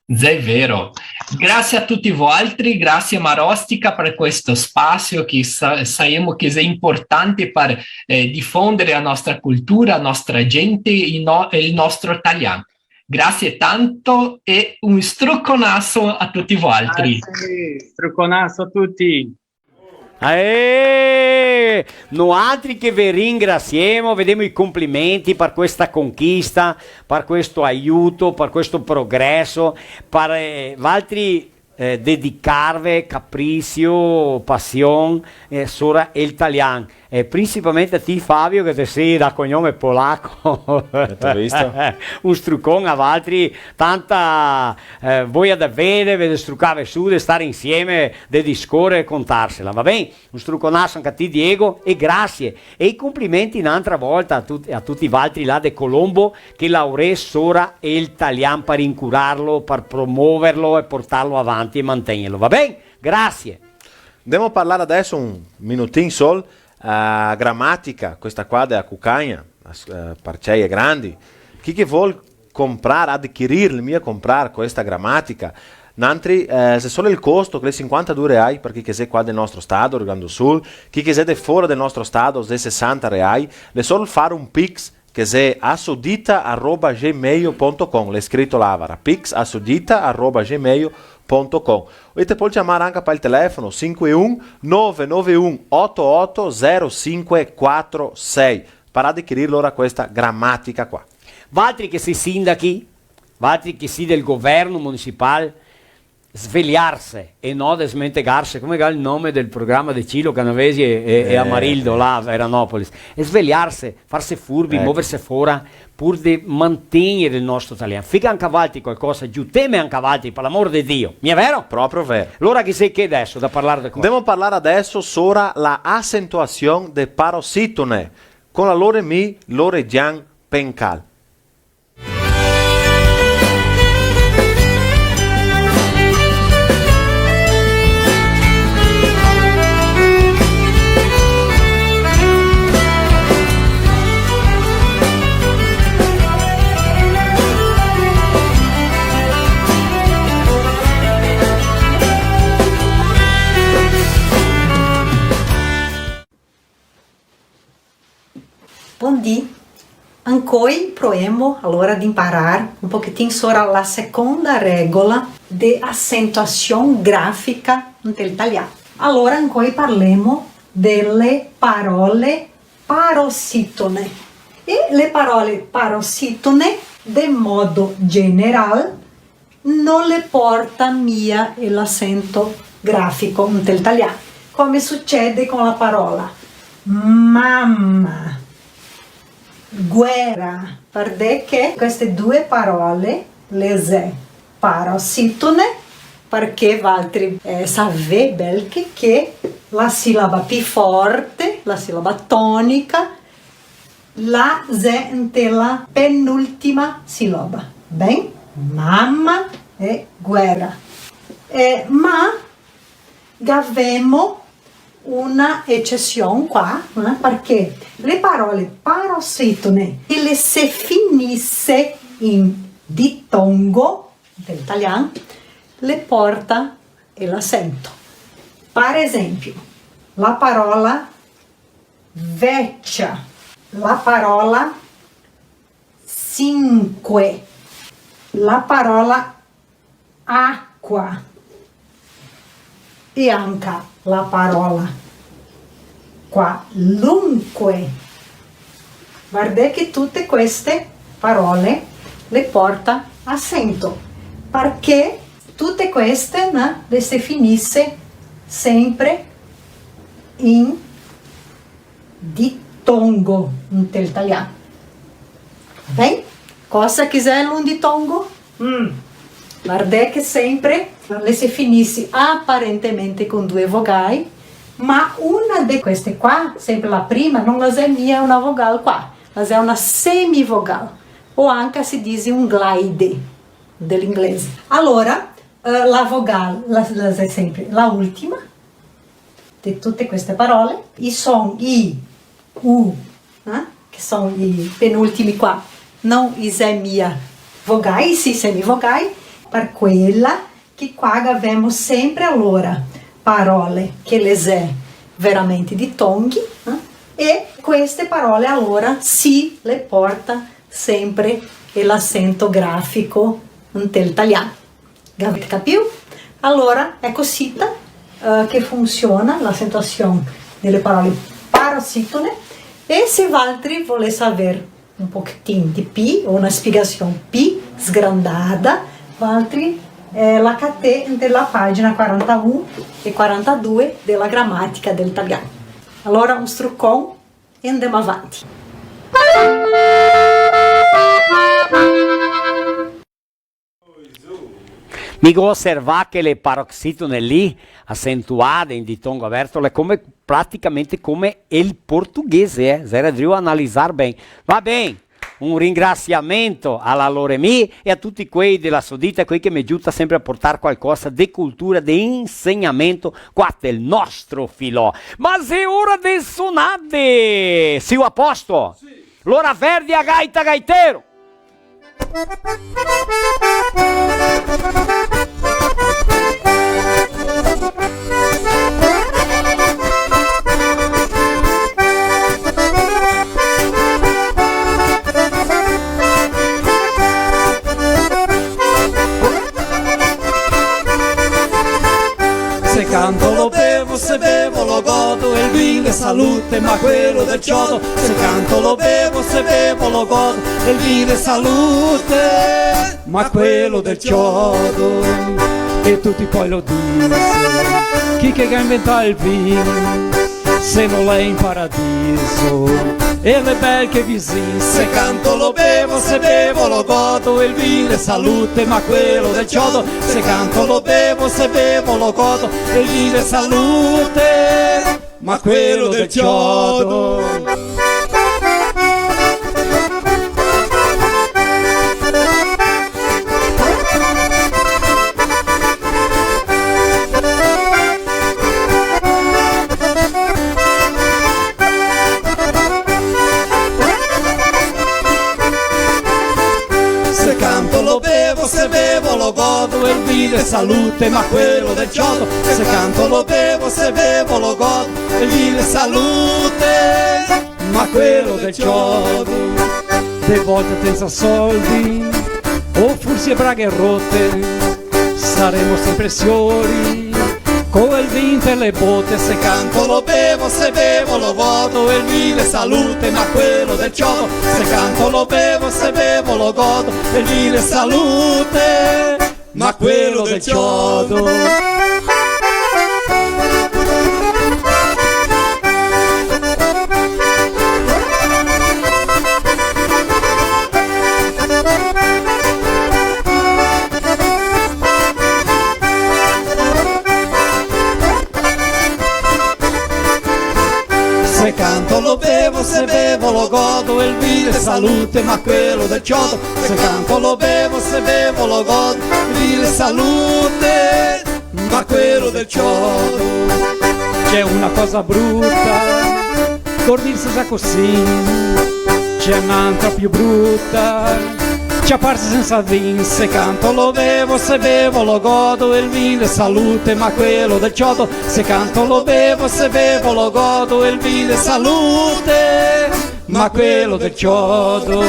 È vero. Grazie a tutti voi altri, grazie Marostica per questo spazio che sappiamo che è importante per diffondere la nostra cultura, la nostra gente e il nostro italiano. Grazie tanto e un strucconasso a tutti voi altri. Grazie, strucconasso a tutti. No altri che vi ringraziamo, vediamo i complimenti per questa conquista, per questo aiuto, per questo progresso, per altri dedicarvi capriccio, passione, sopra l'italiano. E principalmente a te Fabio che sei da cognome polacco. Un struccone a altri, tanta voglia da vedere, di struccare su, di stare insieme, di discorrere e contarsela, va bene? Un strucconasso anche a te Diego e grazie e i complimenti un'altra volta a tutti gli altri là di Colombo che laurè sopra l'italiano per incurarlo, per promuoverlo e portarlo avanti e mantenerlo, va bene? Grazie. Andiamo a parlare adesso un minutin sol. Grammatica, questa qua della cucagna, parcelle grandi. Chi che vuol comprare, adquirir, comprare questa grammatica, Nantri, se solo il costo, che è 52 reais per chi che è qua del nostro stato, Rio Grande do Sul, chi che è fuori del nostro stato, è 60 reais, le solo fare un pix che è assudita@gmail.com, l'è scritto l'avara, pix assudita@gmail.com. E te puoi chiamare anche per il telefono 51 991 88 0546 per adquirirlo ora questa grammatica qua. Altri che si sindachi, altri che si del governo municipale, svegliarsi e non smentegarsi, come è il nome del programma di Cilo Canavesi e Amarildo là a Veranopolis, e svegliarsi, farsi furbi, muoversi fuori pur di mantenere il nostro italiano. Fica anche avanti qualcosa giù, teme anche avanti, per l'amor di Dio, mi è vero? Proprio vero. Allora chi sei che adesso da parlare di cosa? Devo parlare adesso sopra la accentuazione de parossitone con la loro mi, loro Gian Pencal. Buondì, ancora proviamo allora di imparare un pochettino sopra la seconda regola di accentuazione grafica nell'italiano. Allora ancora parliamo delle parole parossitone. E le parole parossitone, in modo generale, non le porta via l'accento grafico nell'italiano, come succede con la parola mamma, guerra, perché queste due parole le è parossitone, perché altri sapete bene che la sillaba più forte, la sillaba tonica, la è nella penultima sillaba. Ben, mamma e guerra. Ma abbiamo una eccezione qua, perché le parole parossitone, che le si finisse in dittongo, dell'italiano, le porta l'accento. Per esempio, la parola vecchia, la parola cinque, la parola acqua e anche la parola qualunque. Guardate che tutte queste parole le porta accento, perché tutte queste le si finisse sempre in dittongo nell'italiano. Bene, cosa che è un dittongo? Guardate che sempre le si finisce apparentemente con due vogali, ma una di queste qua, sempre la prima, non la è mia una vogale qua, ma è una semivogale, o anche si dice un glide dell'inglese. Allora, la vogale la è sempre la ultima di tutte queste parole, i son I, U, che sono i penultimi qua, non i semia vogali, sì semivogali, per quella che qua abbiamo sempre allora parole che le è veramente dittonghi, e queste parole allora si le porta sempre l'accento grafico nell'italiano. Avete capito? Allora è così che funziona l'accentuazione delle parole parossitone, e se altri volete sapere un pochettino di più o una spiegazione più sgrandata, altri la KT della pagina 41 e 42 della grammatica dell'italiano. Allora un struccone e andiamo avanti. Mi osserva che le parossitone lì, accentuate in dittongo aperto, è come, praticamente come il portoghese, se devo analizzare bene. Va bene, un ringraziamento alla Loremi e a tutti quei della Sodita, quei che mi aiuta sempre a portare qualcosa di cultura, di insegnamento qua del nostro filò. Ma se ora di suonate, siamo a posto? Sì. L'ora verdi a gaita gaitero. Se canto lo bevo, se bevo lo godo, il vino è salute, ma quello del chiodo. Se canto lo bevo, se bevo lo godo, il vino è salute, ma quello del chiodo. E tutti poi lo dicono, chi che ha inventato il vino, se non è in paradiso, e le belle vicine. Se canto lo bevo, se bevo lo godo, il vino è salute, ma quello del chiodo. Se canto lo bevo, se bevo lo godo, il vino è salute, ma quello del chiodo. Se bevo lo godo, il vino è salute, ma quello del chiodo. Se canto lo bevo, se bevo lo godo, il vino è salute, ma quello del chiodo. De volte senza soldi, o forse braghe rotte, saremo sempre siori, con il vino per le botte. Se canto lo bevo, se bevo lo godo, il vino è salute, ma quello del chiodo. Se canto lo bevo, se bevo lo godo, il vino è salute, ma quello del chiodo. Se canto lo bevo, se bevo lo godo, il vino è salute, ma quello del chiodo. Se canto lo bevo, se bevo lo godo, il vino è salute, ma quello del chiodo. C'è una cosa brutta, dormirsi già così, c'è un'altra più brutta, sciaparsi senza vin. Se canto lo bevo, se bevo lo godo, il vino è salute, ma quello del chiodo. Se canto lo bevo, se bevo lo godo, il vino è salute, ma quello del chiodo.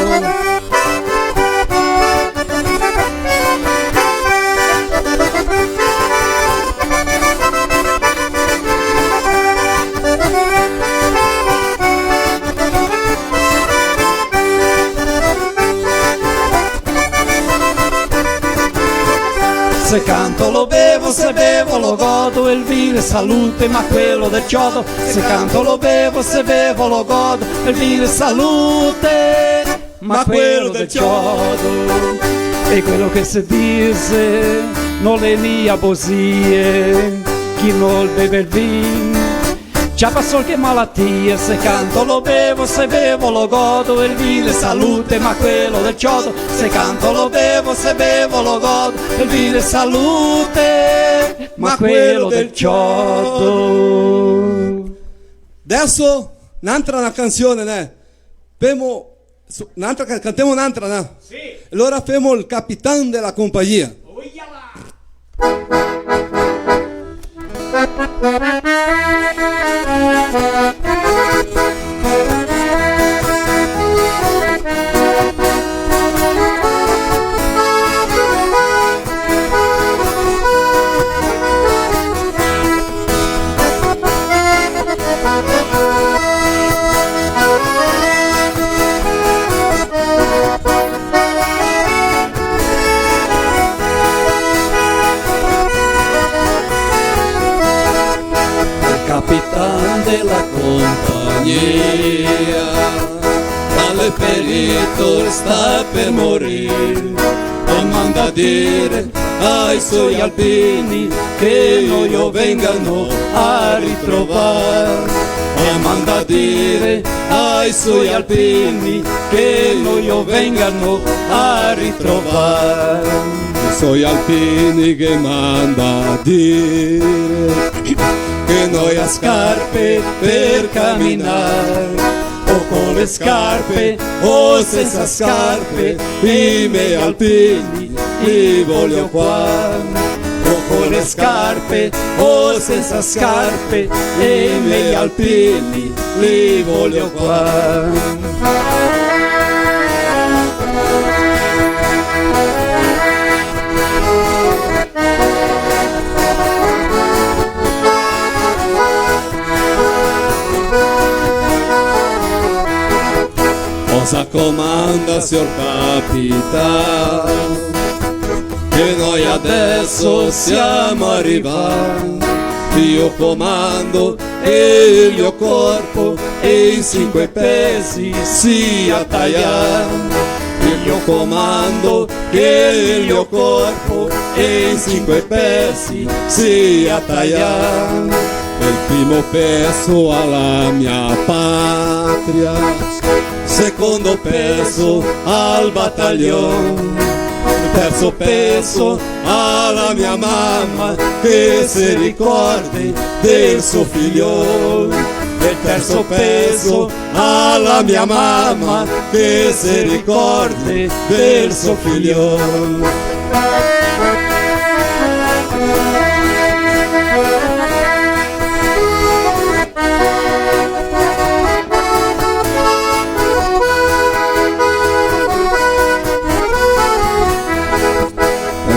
Se canto lo bevo, se bevo lo godo, il vino è salute, ma quello del chiodo. Se canto lo bevo, se bevo lo godo, il vino è salute, ma quello del chiodo. E quello che si dice non è mia poesia, chi non beve il vino già passò che malattia. Se canto lo bevo, se bevo lo godo, il vino è salute, ma quello del chiodo. Se canto lo bevo, se bevo lo godo, il vino è salute, ma quello del chiodo. Adesso un'altra canzone, né? Cantiamo un'altra, né? Sì. Allora femo il capitano della compagnia. Capitán de la compañía, tale perito está per morir, o manda dire ai suoi alpini che noi lo vengano a ritrovare, o manda dire ai suoi alpini che noi lo vengano a ritrovare. I suoi alpini che manda a dire che noi ha scarpe per camminare, o con le scarpe o senza scarpe, i miei alpini li voglio qua, o con le scarpe o senza scarpe, e i miei alpini li voglio qua. Cosa comanda, signor capitano? Che noi adesso siamo arrivati. Io comando e il mio corpo e in 5 pesi sia tagliato. Io comando che il mio corpo e in 5 pesi sia tagliato. Il primo peso alla mia patria, secondo peso al battaglione, terzo peso alla mia mamma che si ricordi del suo figliolo, il terzo peso alla mia mamma che si ricordi del suo figliolo.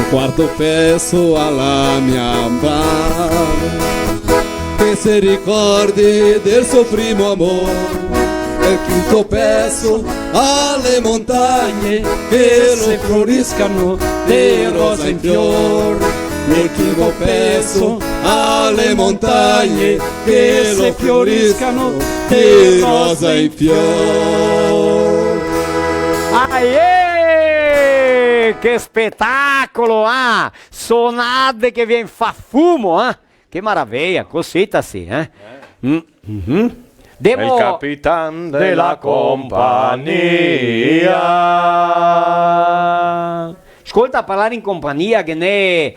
Quarto peso alla mia mamma che si ricordi del suo primo amore, il quinto peso alle montagne che lo floriscano di rosa in fior, il quinto peso alle montagne che lo floriscano di rosa in fior. Che spettacolo, ah! Sonade che viene fa fumo, ah! Che meraviglia, cosita sì, Mm-hmm. Il capitan della compagnia. Ascolta, a parlare in compagnia che ne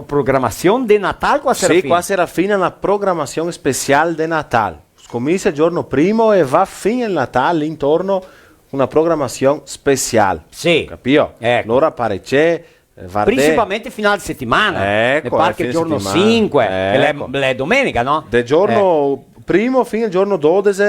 programmazione di Natale qua Sì, qua Serafina una programmazione speciale di Natale. Scommessa il giorno primo e va fino al Natale intorno una programmazione speciale. Sì. Capito? Ecco. Allora pare c'è principalmente finale di settimana. Ecco, ne che il giorno 5, ecco. che è domenica, no? Del giorno primo fino al giorno 12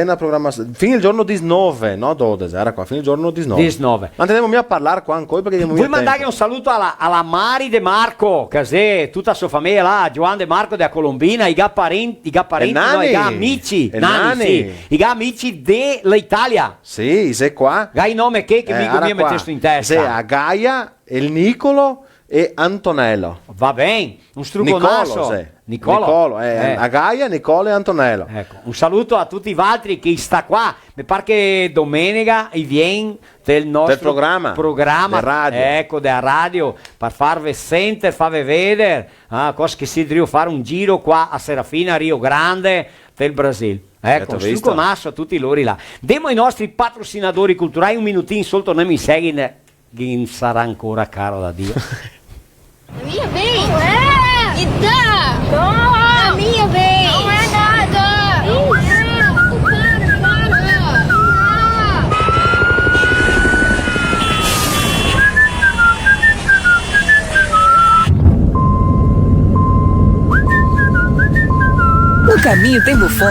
una programmazione. Fino al giorno 19, no 12, era qua, fino al giorno 19. Ma andiamo a parlare qua ancora perché vuoi mandare un saluto alla Mari De Marco, che è tutta la sua famiglia là, Giovanni De Marco della Colombina, i parenti, no, i amici, sì, i amici dell'Italia. Sì, sei qua. Gai nome che mi mettessi in testa. Sì, a Gaia, il Nicolo e Antonello. Va bene, un strugonasso. Nicolo, a Gaia, Nicolo e Antonello. Ecco, un saluto a tutti gli altri che sta qua. Mi pare che domenica viene del nostro programma radio. Ecco, della radio, per farvi sentire, farvi vedere cosa che si deve fare un giro qua a Serafina, Rio Grande del Brasile. Ecco, un nasso a tutti loro là. Demo i nostri patrocinatori culturali un minutino sotto, noi mi segui, che sarà ancora caro da Dio. A minha vez? Não é! E dá! Não! A minha vez! Não é nada! Não é! No caminho tem Buffon?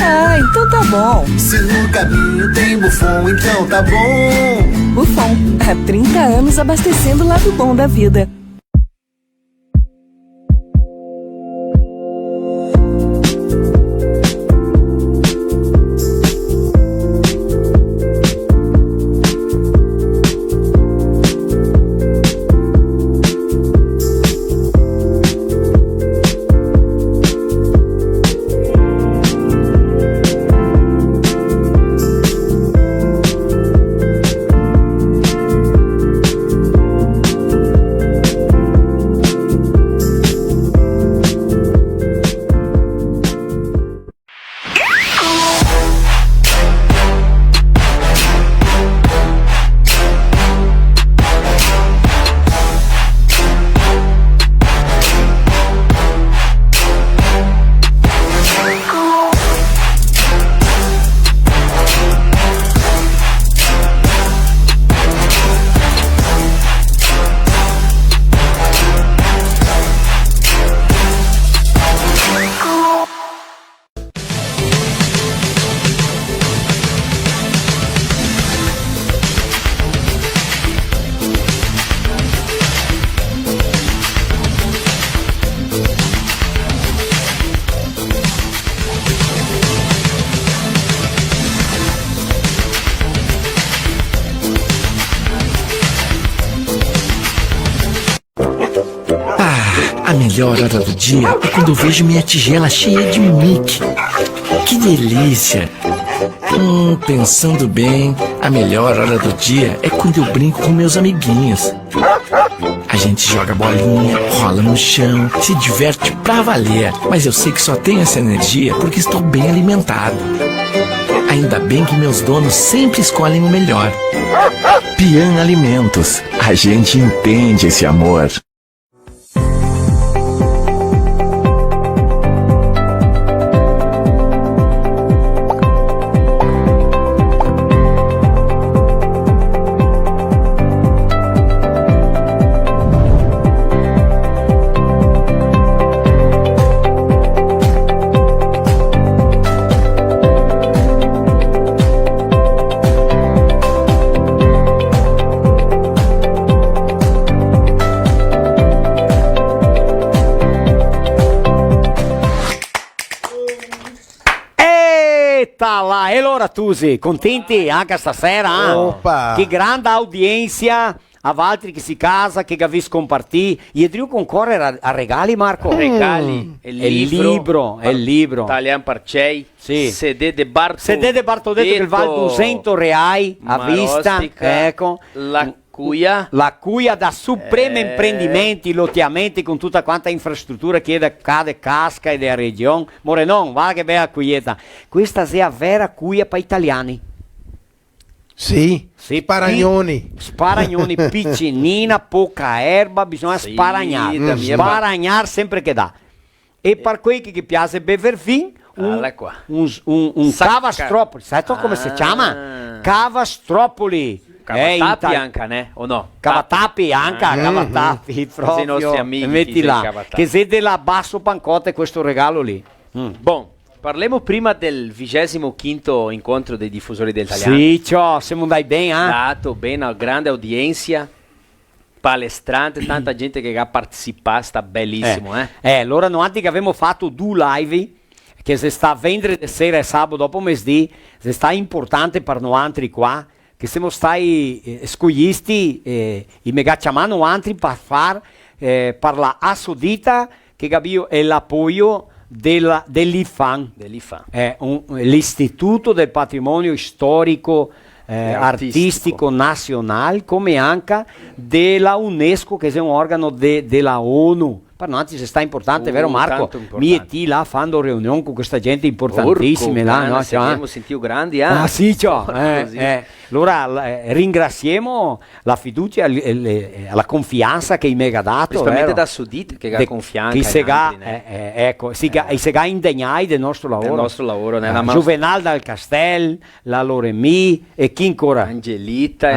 Ah, então tá bom. Se no caminho tem Buffon, então tá bom. Buffon, há 30 anos abastecendo o lado bom da vida. melhor hora do dia é quando eu vejo minha tigela cheia de Mickey. Que delícia! Pensando bem, a melhor hora do dia é quando eu brinco com meus amiguinhos. A gente joga bolinha, rola no chão, se diverte pra valer. Mas eu sei que só tenho essa energia porque estou bem alimentado. Ainda bem que meus donos sempre escolhem o melhor. Pian Alimentos. A gente entende esse amor. Lá, e allora Tusi, contenti anche stasera? Opa! Che grande audiência, a Valtteri che si casa, che Gavis compartì, e Driu concorre a regali, Marco? Regali, il libro. Italian Parcei, sì. CD de Bartolletto. CD de Bartolletto che vale 200 reais a vista, ecco. La cuia da Suprema Imprendimenti, loteamenti con tutta quanta infrastruttura che cade casca e della regione. Morenon, va che bella cuieta. Questa è la vera cuia per italiani. Sì, sparagnoni. Sparagnoni, piccinina, poca erba, bisogna sparagnare. Sparagnare sempre che dà. E per quei che piace bever vin, un Cavastropoli. Sai come si chiama? Cavastropoli. Cavatapi anche, né? O no? Cavatapi anche, Cavatapi proprio. I nostri amici metti là. Che siete la basso pancote questo regalo lì. Bon, parliamo prima del 25º incontro dei diffusori del italiano. Sì, ciao, siamo andati bene, Dato bene, una grande audiência, palestrante, tanta gente che ha partecipato, sta bellissimo, allora noi che abbiamo fatto 2 live, che se sta venerdì sera e sabato dopo mezzì, se sta importante per noi qua, che siamo stati scoglisti i megacciamano altri per far per la assodita che Gabio è l'appoggio dell'IFAN, l'Istituto del Patrimonio Storico Artistico Nazionale, come anche della UNESCO, che è un organo della ONU. Per noi se sta importante, vero Marco? Mi e ti là fanno riunione con questa gente importantissima là, no? Abbiamo sentito grandi, sì, ciao. Allora ringraziamo la fiducia, la confianza che mi ha dato. Principalmente da Sudit che ha confianza. Che si ha indegnati del nostro lavoro. Del nostro lavoro, Juvenal dal Castel, la Loremi e chi ancora? Angelita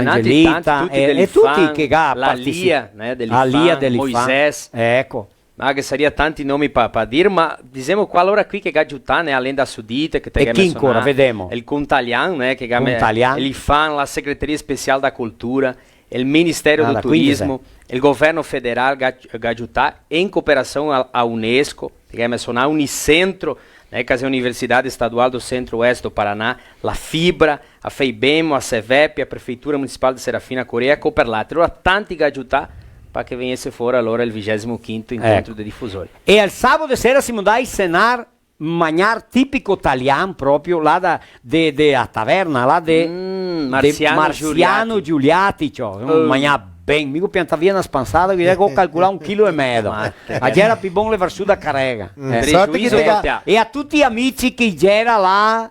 e tutti che ha partecipato. Lia dell'Ifan, ecco. Che saria tanti nomi per dire, ma diciamo qua allora qui che Gagiutà, além da Sudita, che e chi ancora, vediamo? Il Contalian, che l'IFAN, la Secretaria Special da Cultura, il Ministério do Turismo, il Governo Federal Gagiutà, in cooperazione a UNESCO, che ha messo a Unicentro, che è l'Universidade Estadual do Centro-Oeste do Paraná, la Fibra, a FEIBEM, a CEVEP, a Prefeitura Municipal de Serafina Coreia, a Cooperlatero, a tanti Gagiutà, para che venisse fuori allora il 25º incontro dei diffusori. E al sabato sera si andai a cenar mangiar tipico italiano proprio là a taverna, là de Marciano Giuliati, cioè, mangiar bem, mica pianta via una spansata che devo calcolare 1,5 kg. A era più buono levar su da carrega. E a tutti gli amici che c'era là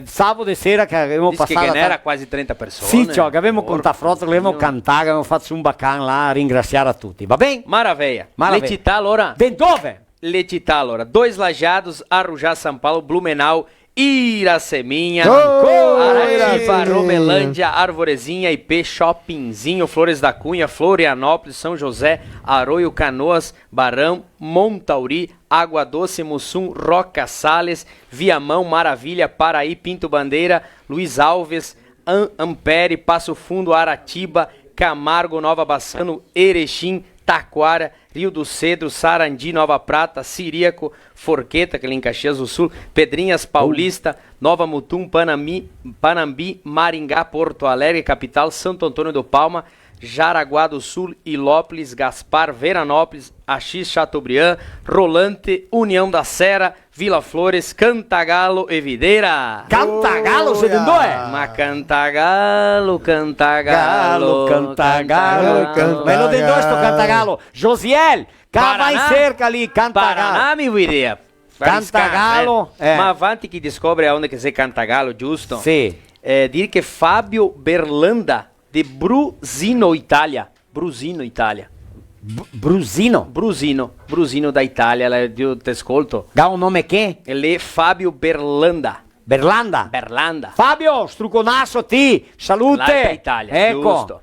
sabato sera che avevamo passato. Che era quasi 30 persone. Sì, cioè, che avevamo contato frotto, che avevamo cantato, che avevamo fatto un baccan là a ringraziare a tutti. Va bene? Maravilha. Le città allora? Dove? Le città allora. 2 Lajados, Arujá, São Paulo, Blumenau, Iraceminha, Aratiba, Romelândia, Arvorezinha, IP, Shoppingzinho, Flores da Cunha, Florianópolis, São José, Arroio, Canoas, Barão, Montauri, Água Doce, Mussum, Roca Salles, Viamão, Maravilha, Paraí, Pinto Bandeira, Luiz Alves, Ampere, Passo Fundo, Aratiba, Camargo, Nova Bassano, Erechim, Taquara, Rio do Cedro, Sarandi, Nova Prata, Siríaco, Forqueta, que é em Caxias do Sul, Pedrinhas Paulista, Nova Mutum, Panambi, Maringá, Porto Alegre, capital, Santo Antônio do Palma, Jaraguá do Sul, Ilópolis, Gaspar, Veranópolis, Axis, Chateaubriand, Rolante, União da Serra, Vila Flores, Cantagalo e Videira. Cantagalo, você entendeu? Ma Cantagalo, Cantagalo, Cantagalo. Me lo entendeu sto Cantagalo. Josiel, cá vai cerca ali, Cantagalo. Paraná, mi Videira. Cantagalo. Ma avanti chi scopre aonde che sei Cantagalo, giusto? Sì. Dire che Fabio Berlanda di Brusino, Italia. Brusino, Italia. Brusino? Brusino da Italia, io ti ascolto. Ha un nome che? È Fabio Berlanda. Berlanda. Fabio, struconasso ti, salute. L'Alta Italia, ecco. giusto.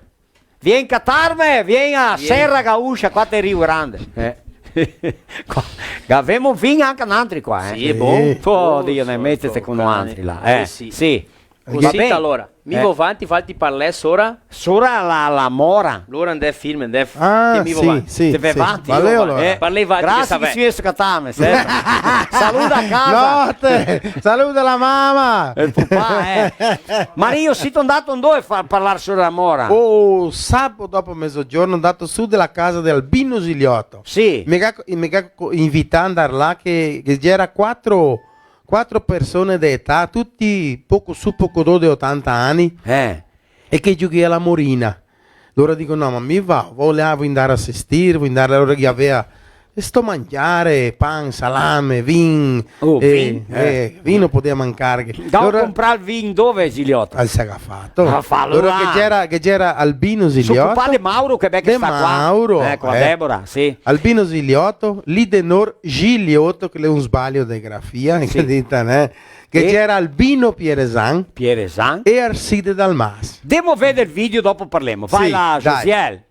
Vieni a Catarme, vieni a Serra Gaúcha, qua è Rio Grande. Avemo vinto anche un altro qua. Sì, è buono. Oh, Dio, ne mettete con un altro là. Sì. Così allora, mi vo avanti, falti parlare sora? Sora la mora. Loro andè film, andè sì. Deve avanti. Parlei avanti. Grazie che si è scatame. Saluta a casa. Notte. Saluta la mamma. Il papà, Ma io sono andato dove a parlare sulla mora? Oh, sabato dopo mezzogiorno andato su della casa di Albino Ziliotto. Sì. Mi ha invitato ad andare là che c'era quattro persone d'età, tutti poco su poco dopo di 80 anni, e che giochi alla Morina. Loro dicono, no, ma mi volevo andare a assistere, volevo andare allora che aveva sto mangiare, pan, salame, vino, vino poteva mancare. Devo comprare il vino dove, Ziliotto? Al Sagafato. Allora che c'era Albino Ziliotto. Suo papà De Mauro che sta Mauro, qua. Ecco, Deborah, sì. Albino Ziliotto, Lidenor Giliotto, che è un sbaglio di grafia, che c'era Albino Pieresan e Arside Dalmas. Devo vedere il video, dopo parliamo. Vai là, Josiel.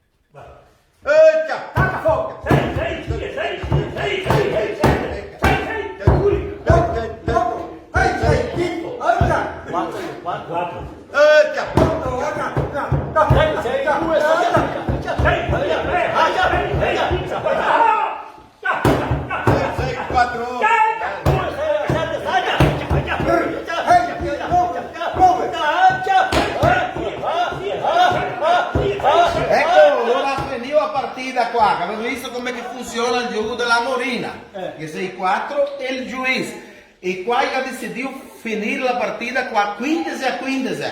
Qua, avete visto come funziona il gioco della Morina, che sei 4 e il giudice, e qua ha deciso finire la partita qua 15 a 15,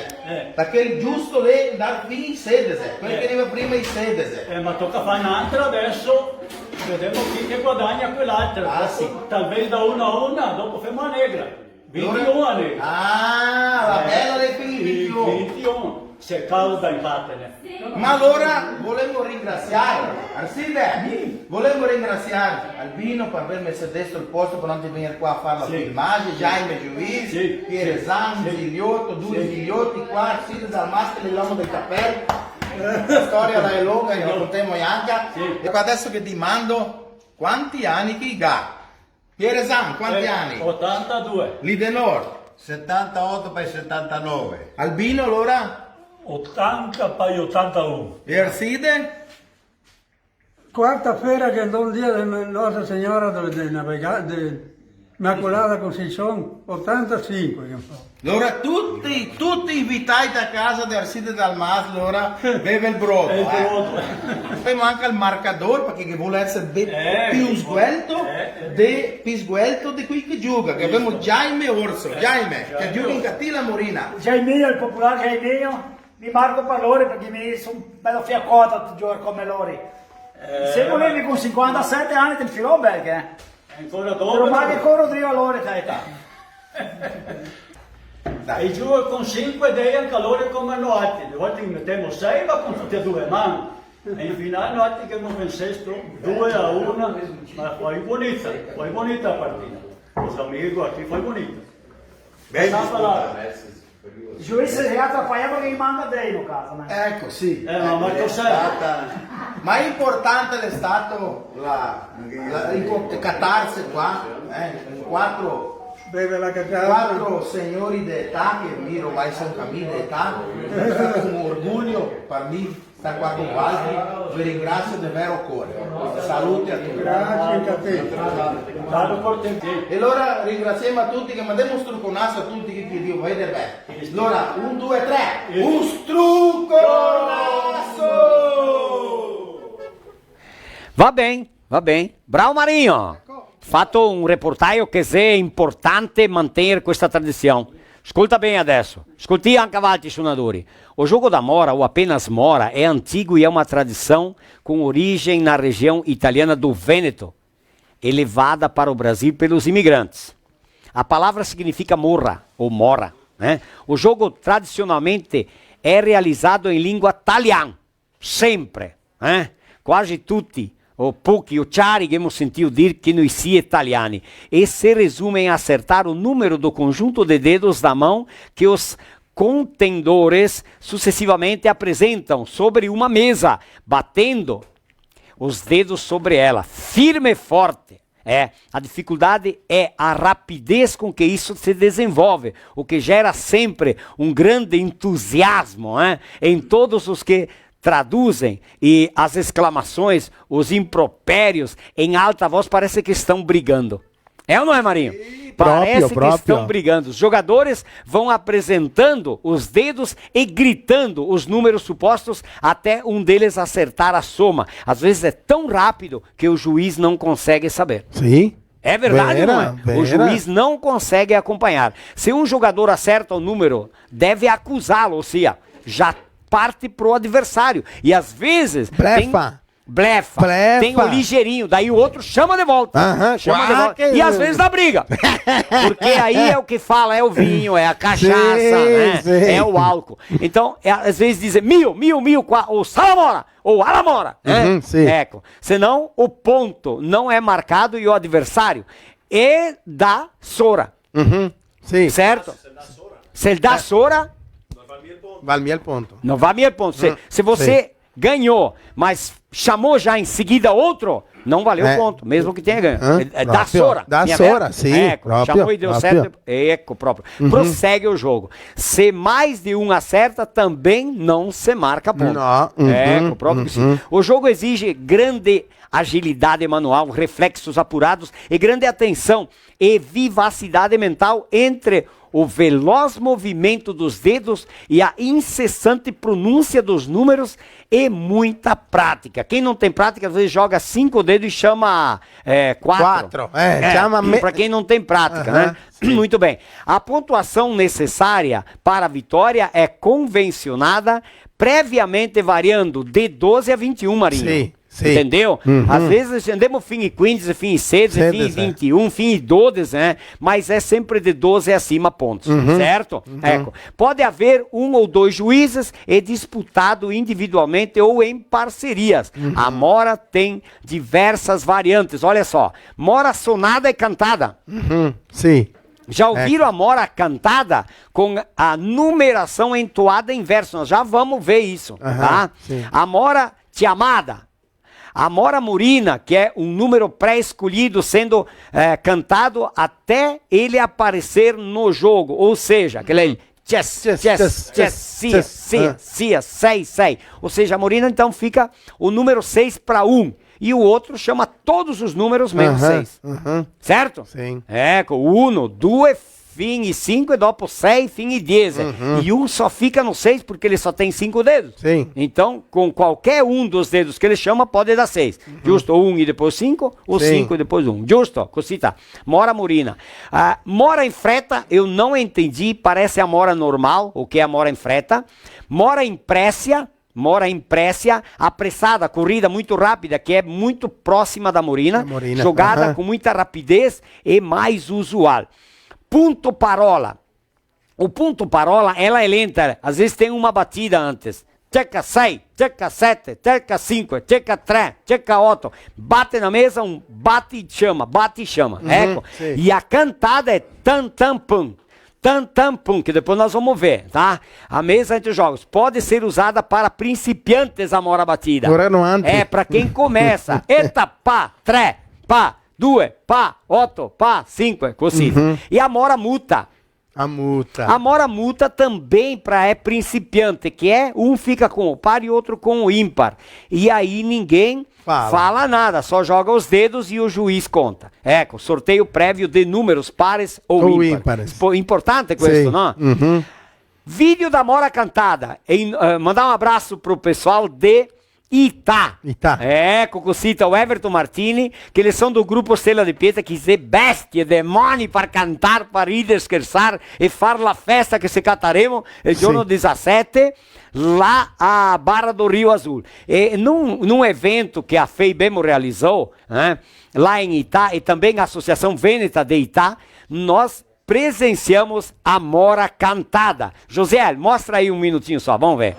perché il giusto è andare fino ai 16, quello che arriva prima ai 16. Ma tocca fare un'altra adesso, vediamo chi che guadagna quell'altra. Talvez da 1 a 1, dopo fai una negra, 21 a negra. La bella dei figli 21. Se calda infatti. Ma allora volevo ringraziare Arside, volevo ringraziare Albino per aver messo a destra il posto per non venire qua a fare la filmagem, Jaime Giuiz, Pieresan, Ziliotto, due Ziliotti qua, Arside dal maschio l'uomo dei capelli. La storia è lunga, ne raccontiamo anche. E adesso che ti mando, quanti anni che ha? Pieresan, quanti anni? 82. Lidenor? 78 per 79. Albino allora? 80 per 81. E Arside? Quarta-feira che è il dia di Nostra Signora dell'Immacolata Concezione, 85. Allora tutti invitati a casa di Arside Dalmas, allora beve il brodo. Poi manca il marcador perché vuole essere più sguelto di qui che gioca, che abbiamo Jaime Orso, Jaime, che gioca in Cattina Morina. Jaime, il popolare Jaime, mi marco per loro perché mi sono bello fiaccotta a giocare come loro. Se volevi con 57 anni ti filò bene, ancora dopo. Però mai ancora due loro età. E giù con 5 dei anche loro come noi, a volte mettiamo 6 ma con tutte e due mani. E in finale noi che abbiamo vinto 2 a 1, ma foi bonita la partita. Os amigos aqui foi bonita. Bem Il giudice si atrapaiava che rimanga dei no caso. Ecco, sì. Ma è importante è stato catarsi qua, quattro signori d'età che mi ormai sono cammini d'età, è stato un orgoglio per me stare qua con Walter, vi ringrazio di vero cuore, salute a tutti. Grazie a te. E allora ringraziamo a tutti che mandiamo un strucconasso a tutti che Dio vede bene. Allora, 1, 2, 3, un strucconasso! Va bene. Bravo Marinho. Fatto un reportaggio che è importante mantenere questa tradizione. Ascolta bene adesso, ascolti anche altri suonatori. O jogo da mora, ou apenas mora, é antigo e é uma tradição com origem na região italiana do Vêneto, elevada para o Brasil pelos imigrantes. A palavra significa morra, ou mora. Né? O jogo tradicionalmente é realizado em língua italiana, sempre. Quase tutti, o pochi, o chiari che hemos sentido dire que noi si italiani, e se resume em acertar o número do conjunto de dedos da mão que os contendores sucessivamente apresentam sobre uma mesa, batendo os dedos sobre ela, firme e forte. A dificuldade é a rapidez com que isso se desenvolve, o que gera sempre um grande entusiasmo em todos os que traduzem, e as exclamações, os impropérios em alta voz parece que estão brigando. É ou não é, Marinho? Parece que estão brigando. Os jogadores vão apresentando os dedos e gritando os números supostos até um deles acertar a soma. Às vezes é tão rápido que o juiz não consegue saber. Sim. É verdade, não é? O juiz não consegue acompanhar. Se um jogador acerta o número, deve acusá-lo, ou seja, já parte pro adversário. E às vezes blefa. Tem o ligeirinho, daí o outro chama de volta. Chama de volta. E às vezes dá briga. Porque aí é o que fala, é o vinho, é a cachaça, é o álcool. Então, às vezes dizem mil, ou salamora, ou alamora. Senão o ponto não é marcado e o adversário dá sora. Certo? Se ele dá sora, vale el ponto. Não vale el ponto. Se você ganhou, mas chamou já em seguida outro, não valeu o ponto, mesmo que tenha ganho. Dá sora. Dá sora, sim. Chamou e deu certo. Próprio. Prossegue o jogo. Se mais de um acerta, também não se marca ponto. Próprio que sim. O jogo exige grande agilidade manual, reflexos apurados e grande atenção e vivacidade mental entre o veloz movimento dos dedos e a incessante pronúncia dos números e muita prática. Quem não tem prática, às vezes joga 5 dedos e chama 4. Para quem não tem prática, né? Muito bem. A pontuação necessária para a vitória é convencionada, previamente variando de 12 a 21, Marinho. Sim. Entendeu? Às vezes andamos fim e 15, fim e 6, fim e 21, fim e 12, mas é sempre de 12 acima pontos, certo? Pode haver um ou dois juízes e disputado individualmente ou em parcerias. A mora tem diversas variantes, olha só. Mora sonada e cantada. Sim. Já ouviram a mora cantada com a numeração entoada em verso? Nós já vamos ver isso, tá? A mora chiamada. A mora murina, que é um número pré-escolhido sendo cantado até ele aparecer no jogo. Ou seja, aquele cia, 6. Ou seja, a murina então fica o número 6 para 1. E o outro chama todos os números menos 6. Certo? Sim. Com 1, 2, fim e 5 e dopo 6, fim e 10. E um só fica no 6 porque ele só tem 5 dedos. Sim. Então, com qualquer um dos dedos que ele chama, pode dar 6. Giusto? 1 e depois 5, ou 5 e depois 1. Giusto? Così tá. Mora murina. Mora em freta, eu não entendi, parece a mora normal, o que é a mora em freta. Mora em précia, apressada, corrida muito rápida, que é muito próxima da murina. Jogada com muita rapidez e mais usual. Punto parola. O punto parola, ela é lenta, às vezes tem uma batida antes. Checa 6, checa 7, checa 5, checa 3, checa 8. Bate na mesa, bate e chama. E a cantada é tan tan pum. Tan tan pum, que depois nós vamos ver, tá? A mesa entre os jogos pode ser usada para principiantes a mora batida. Para quem começa. Eta, pá, 3, pá. 2, pá, 8, pá, 5, così. E a mora muta. A mora muta também para principiante, que um fica com o par e outro com o ímpar. E aí ninguém fala nada, só joga os dedos e o juiz conta. Sorteio prévio de números pares ou ímpares. Importante questo, não? Vídeo da mora cantada. Mandar um abraço pro pessoal de Ità. Ecco così, o Everton Martini, che le sono del gruppo Stella di Pietra, che se bestie, demoni, per cantare, per ridere, scherzare e fare la festa che se cataremo il giorno 17 là a Barra do Rio Azul. E num evento che a FEIBEMO realizou, lá em Itá, e também a Associação Vêneta de Itá, nós presenciamos a Mora cantada. José, mostra aí um minutinho só, vamos ver.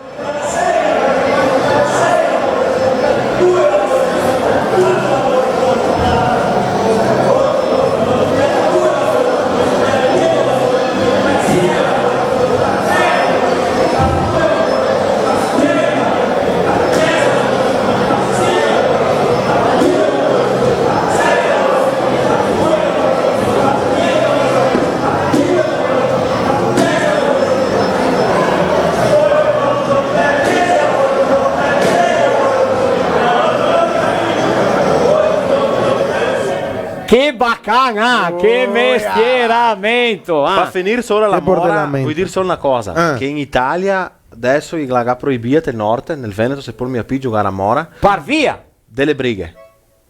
Che bacana, che mestieramento. Per finire solo la Mora, vuoi dire solo una cosa, che in Italia adesso la proibita il nord, nel Veneto se poi mi appi giocare a Mora. Par via? Delle brighe.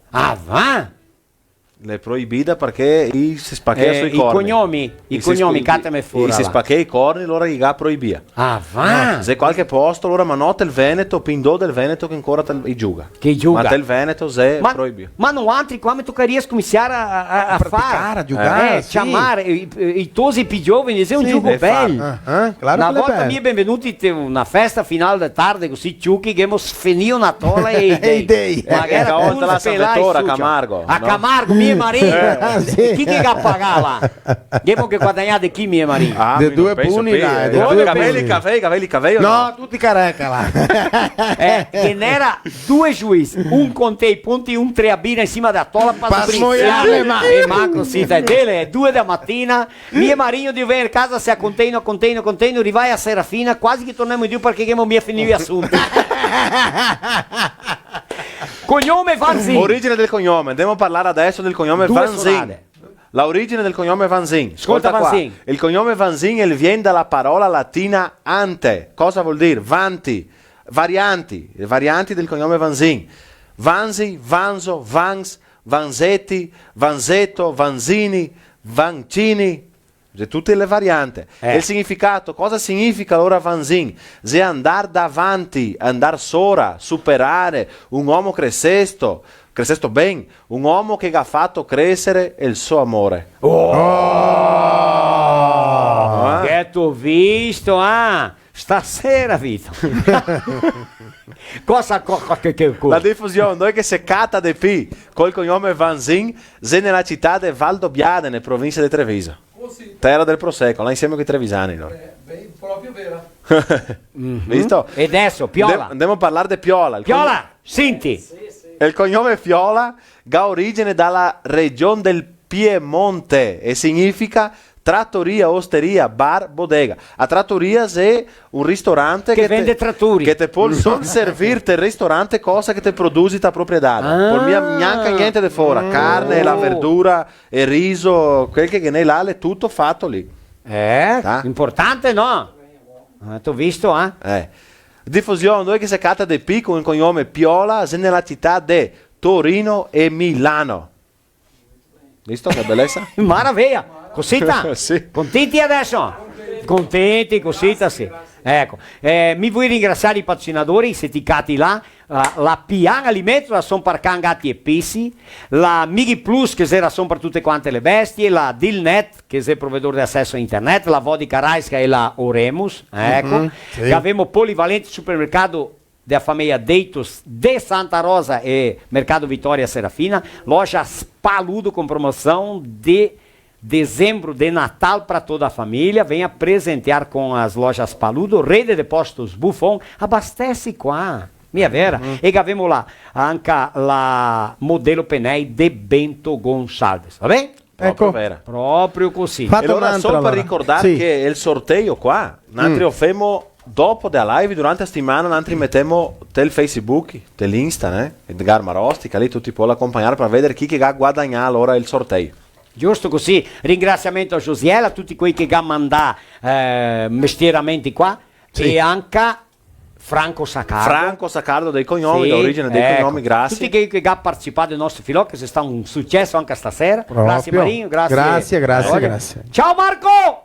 Ah, va? Le proibita perché si spacchea sui corni. I cognomi cateme fuori. Si spacchea i corni, allora gli proibia. Ah, va? Se qualche posto, allora ma notte il Veneto, Pindò del Veneto che ancora i giuga. Che giuga. Ma del Veneto se proibia. Ma non altri come toccarias cominciare a fare, a giocare, sì. chiamare i tosi più giovani, è un gioco bello. Una volta mi è benvenuti una festa finale da tarde così ciucchi che abbiamo finito una tola e idei. Magari una la Salvatore a Camargo. A Camargo, mio marito. Chi che ha pagato là? Devo che guadagnate chi mio marito? De due puni là. Capelli, no, tutti careca là. Che n'era due giuizi, un con te i punti, un treabina insieme da tola per sbriziare. E manco sì, delle 2 da mattina, mio marito di venire a casa se a container, rivai a Serafina, quasi che torniamo in giù perché che mi è finito assunto. Cognome Vanzin. Origine del cognome, andiamo a parlare adesso del cognome Vanzin. L'origine del cognome Vanzin. Ascolta Vanzin. Il cognome Vanzin viene dalla parola latina ante. Cosa vuol dire? Vanti, varianti, le varianti del cognome Vanzin. Vanzi, Vanzo, Vans, Vanzetti, Vanzetto, Vanzini, Vancini. Tutte le varianti. E il significato, cosa significa allora Vanzin? Se andare davanti, andare sopra, superare, un uomo crescesto ben, un uomo che ha fatto crescere il suo amore. Che t'ho visto, stasera Vito. Cosa? La diffusione, noi che si cata di P col cognome Vanzin, se nella città di Valdobbiadene, nella provincia di Treviso. Terra del Prosecco, là insieme con i trevisani. No? Proprio vera. Visto? E adesso Piola. Andiamo a parlare di Piola. Piola, senti. Il cognome Piola ha origine dalla regione del Piemonte e significa trattoria, osteria, bar, bodega. A trattoria è un ristorante che vende tratturi. Che te può solo servirti il ristorante cosa che te produci ta proprietà. Per me neanche niente di fuori. Carne, la verdura, il riso, quel che ne là, è tutto fatto lì. Importante no? T'ho visto, Diffusione, noi che si cata di P con il cognome Piola, è nella città di Torino e Milano. Visto che bellezza? Maraviglia! Cosita? Sì. Contenti adesso? Contenti, cosita sì. Ecco, mi vuoi ringraziare i patrocinatori, i seticati là, la Pian Alimento, la son per cangati e pissi, la Migi Plus che era son per tutte quante le bestie, la Dilnet che è provvedore di accesso a internet, la Vodka Raiska e la Oremus, ecco, che abbiamo polivalente supermercato della famiglia Deitos de Santa Rosa e Mercado Vitória Serafina, loja Spaludo com promoção de dezembro de Natal para toda a família. Venha presentear com as lojas Paludo, Rede de Postos Buffon, abastece qua. Mia vera. E abbiamo là anche la Modelo Penei de Bento Gonçalves, va bene? Ecco, vera. Proprio così. E allora solo per ricordare che il sorteio qua, noi offriamo dopo della live durante la settimana, noi mettiamo del Facebook, dell'Insta, Edgar Marostica, lì tutti puoi accompagnare per vedere chi che ha guadagnato allora il sorteio. Giusto così, ringraziamento a Josiela, a tutti quelli che hanno mandato mestieramenti qua e anche Franco Saccardo. Franco Saccardo dei cognomi, Sì, l'origine dei ecco. cognomi, grazie. Tutti che hanno partecipato al nostro filò, che sia stato un successo anche stasera. Proprio. Grazie Marino, grazie. Grazie. Ciao Marco!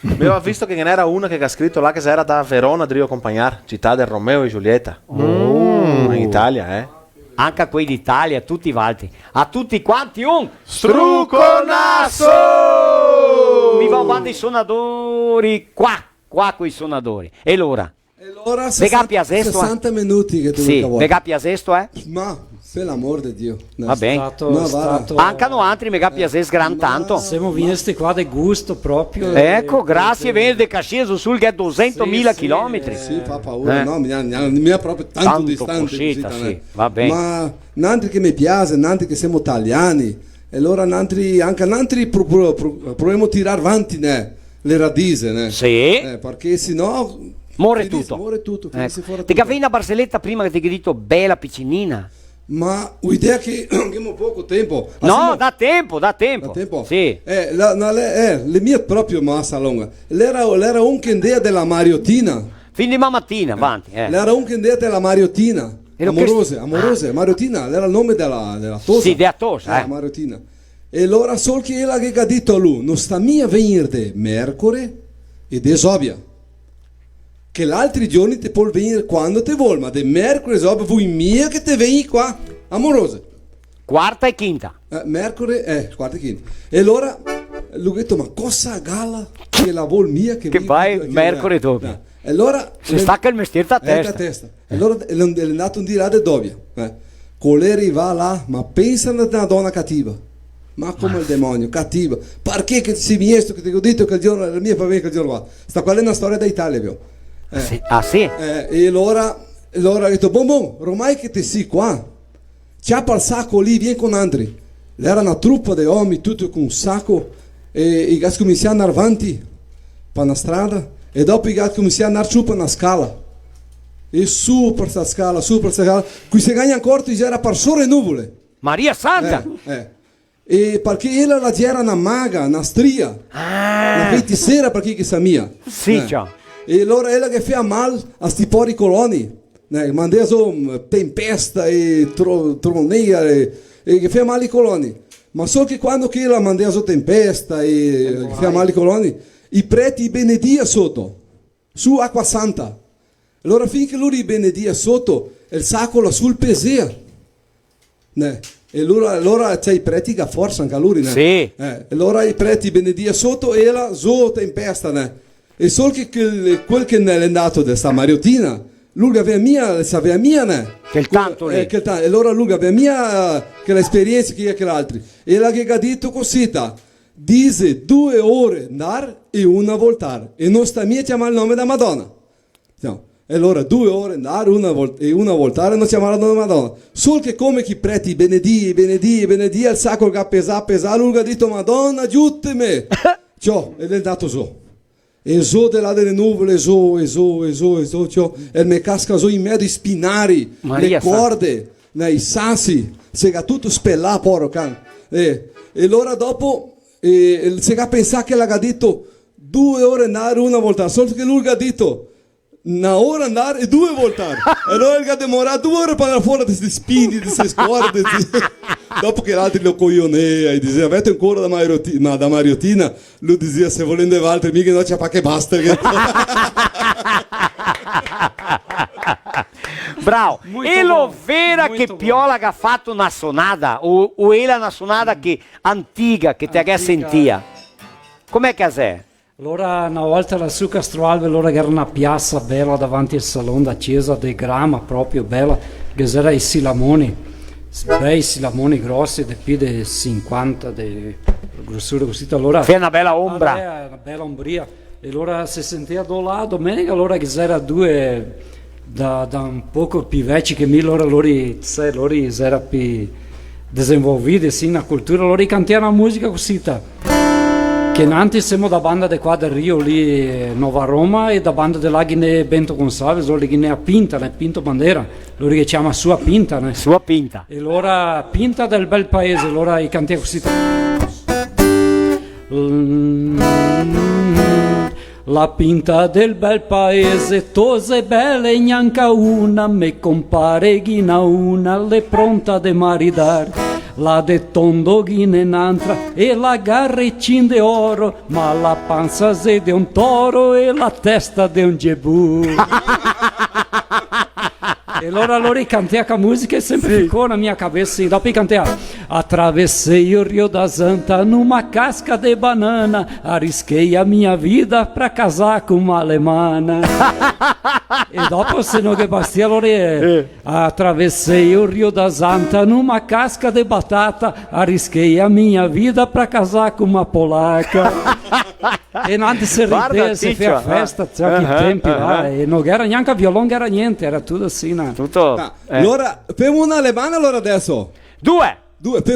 Abbiamo visto che n'era una che ha scritto là che era da Verona, Drio Compagnar, città del Romeo e Giulietta. In Italia, Anche a quelli d'Italia, a tutti i valti. A tutti quanti un Struconasso! Mi va bando i suonatori qua con i suonatori. E l'ora? Ora Vega piasesto, 60 minuti che tu Sì, vuoi. vega piasesto, Ma per l'amor di Dio. Va bene. Stato... Anche no altri mega piases gran tanto. Siamo visti qua di gusto proprio. Ecco, grazie verde Casceso sul che è 200.000 chilometri. Sì, fa paura, no, mi ha proprio tanto distante. Cosita, sì. Va bene. Ma nanti che mi piace, nanti che siamo italiani, e allora anche nanti proviamo a tirare avanti le radici, ne? Sì. Perché sennò muore tutto. Ecco. Ti cavi una barzelletta prima che ti ho detto bella piccinina. Ma l'idea che abbiamo poco tempo. No, da tempo. Sì. Le mie proprio massa lunga. L'era un che idea della Mariotina. Fin di mattina, avanti. L'era un che idea della Mariotina. Amorose. Mariotina era il nome della tosa. Sì, della tosa. Mariotina. E allora solo che ella che ha detto a lui, non sta mia venire mercoledì ed esobia. Che l'altri giorni ti può venire quando ti vuoi, ma di mercoledì esobia vuoi mia che ti vieni qua, amorose. Quarta e quinta. Mercoledì, quarta e quinta. E allora lui ha detto, ma cosa gala che la vuol mia che vai mercoledì dopo. E allora si stacca il mestiere da testa. E allora è andato un di là di dove. Coleri va là, ma pensa a una donna cattiva. Ma come il demonio, cattiva. Perché che si mi che ti ho detto che il giorno la mia famiglia che il giorno va. Sta quella è una storia d'Italia, vio. Sì. E allora ha detto, ormai che ti sei qua, ciappa il sacco lì, vieni con altri. Era una truppa di uomini, tutti con un sacco, e i gatti cominciano ad andare avanti per una strada, e dopo i gatti cominciano ad andare giù per una scala. E su per questa scala, qui si gagna ancora, già era per sole e nuvole. Maria Santa! E perché ella la era una maga, una stria, una feiticeira perché che sa mia. Sì, ciao. E allora ella che fa mal a sti pori coloni, mandava tempesta e troneia e che fa mal ai coloni. Ma solo che quando che ella mandava tempesta e che fa mal ai coloni, i preti benedia sotto, su acqua santa. Allora finché lui benedia sotto, il sacco sul pesea. E allora c'è i preti che forza anche lui, Sì. Allora i preti benedia sotto e la zo tempesta, e solo che quel che è andato da sta Mariotina, lui aveva mia, che il tanto lì. E allora lui aveva mia che l'esperienza che l'altro. E la che ha detto così, dice 2 ore andare e una voltare, e non sta mia chiamare il nome da Madonna. No. E allora 2 ore andare e una voltare non chiamare la Madonna. Solo che come chi preti benedì, il sacro che ha pesato, lui ha detto Madonna aiutami. Ciò, ed è andato su. E su delle nuvole, ciò, e mi casca su in mezzo ai spinari, le corde, i sassi, si è tutto spellato, porco can. E allora dopo, si è pensato che l'ha detto 2 ore andare una voltare, solo che lui ha detto 1 ora andare e 2 voltare. E allora ha demorato 2 ore per andare fuori da questi spini, da queste corde. Dopo che l'altro lo coglionea e diceva avete ancora da Mariotina, lui diceva se volendo altri mica non c'è pa' che basta. Bravo. E lo vera che Piola ha fatto una sonata o è una sonata che antica che ti ha sentita? Com'è che è? Allora una volta la su Castroalve, allora era una piazza bella davanti al salone da chiesa di Grama, proprio bella, che c'era i silamoni, bei silamoni grossi, di più di 50 di grossura così. Allora c'è una bella ombra. Una bella ombria. E allora si sentiva da là, domenica allora che c'era 2 da un poco più vecchi che me, loro era più desenvolviti, sì, una cultura, allora cantiamo musica così. Che antes siamo da banda di qua del Rio lì Nova Roma e da banda della Guinea Bento Gonçalves, loro che ne ha Pinta, ne Pinto Bandera, loro che chiama Sua Pinta, ne? Sua Pinta. E allora Pinta del bel paese, allora i cantiamo così. La pinta del bel paese, tose belle e gnanca una, me compare ghina una, le pronta de maridar. La de tondo ghina un'altra e la garrecin de oro, ma la panza se de un toro e la testa de un gebù. E allora cantei a música e sempre ficou na minha cabeça assim. Dopo cantei: atravessei o Rio da Santa numa casca de banana, arrisquei a minha vida pra casar com uma alemana. E dopo se non che bastia allora atravessei o Rio da Santa numa casca de batata, arrisquei a minha vida pra casar com uma polaca. E antes se rideva, si fece festa, c'era che tempi là, e non era neanche violone, era niente, era tutto assim, né? Tutto. Allora, femo una alemana allora adesso. Due.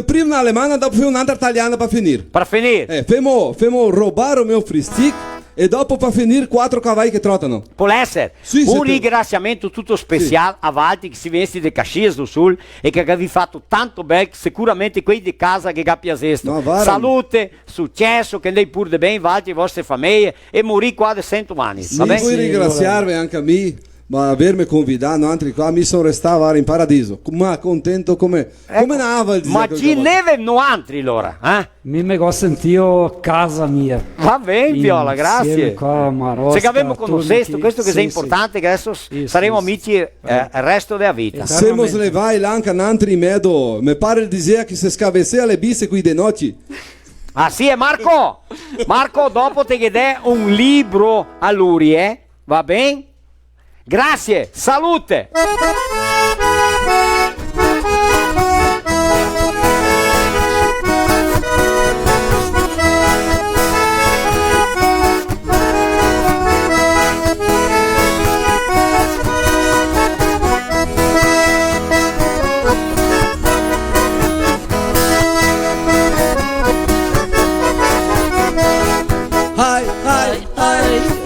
Prima una alemana, dopo femo un'altra italiana per finire. Per finire. Femo rubare o meu free stick e dopo per finire 4 cavalli che trottano. Può essere. Un ringraziamento tutto speciale a Valti che si vesti di Caxias do Sul e che vi fatto tanto bene, sicuramente quelli di casa che capiasesto. Salute, successo, che andei pure bene Valti e vostre famiglie e morì quasi 100 anni. Sì, vuoi ringraziarvi anche a me. Ma avermi convidato altri qua mi sono restato in paradiso, ma contento come nava il ma ci neve no altri allora, mi ho sentito casa mia. Va bene Viola, grazie. Se che abbiamo conosciuto questo che è importante, che adesso saremo amici il resto della vita. Se mos levai l'anche altri medo, mi pare di dire che se scavessea le bisse qui de notti. Ah sì, è Marco, dopo te chiede un libro a Luri, va bene? Grazie, salute!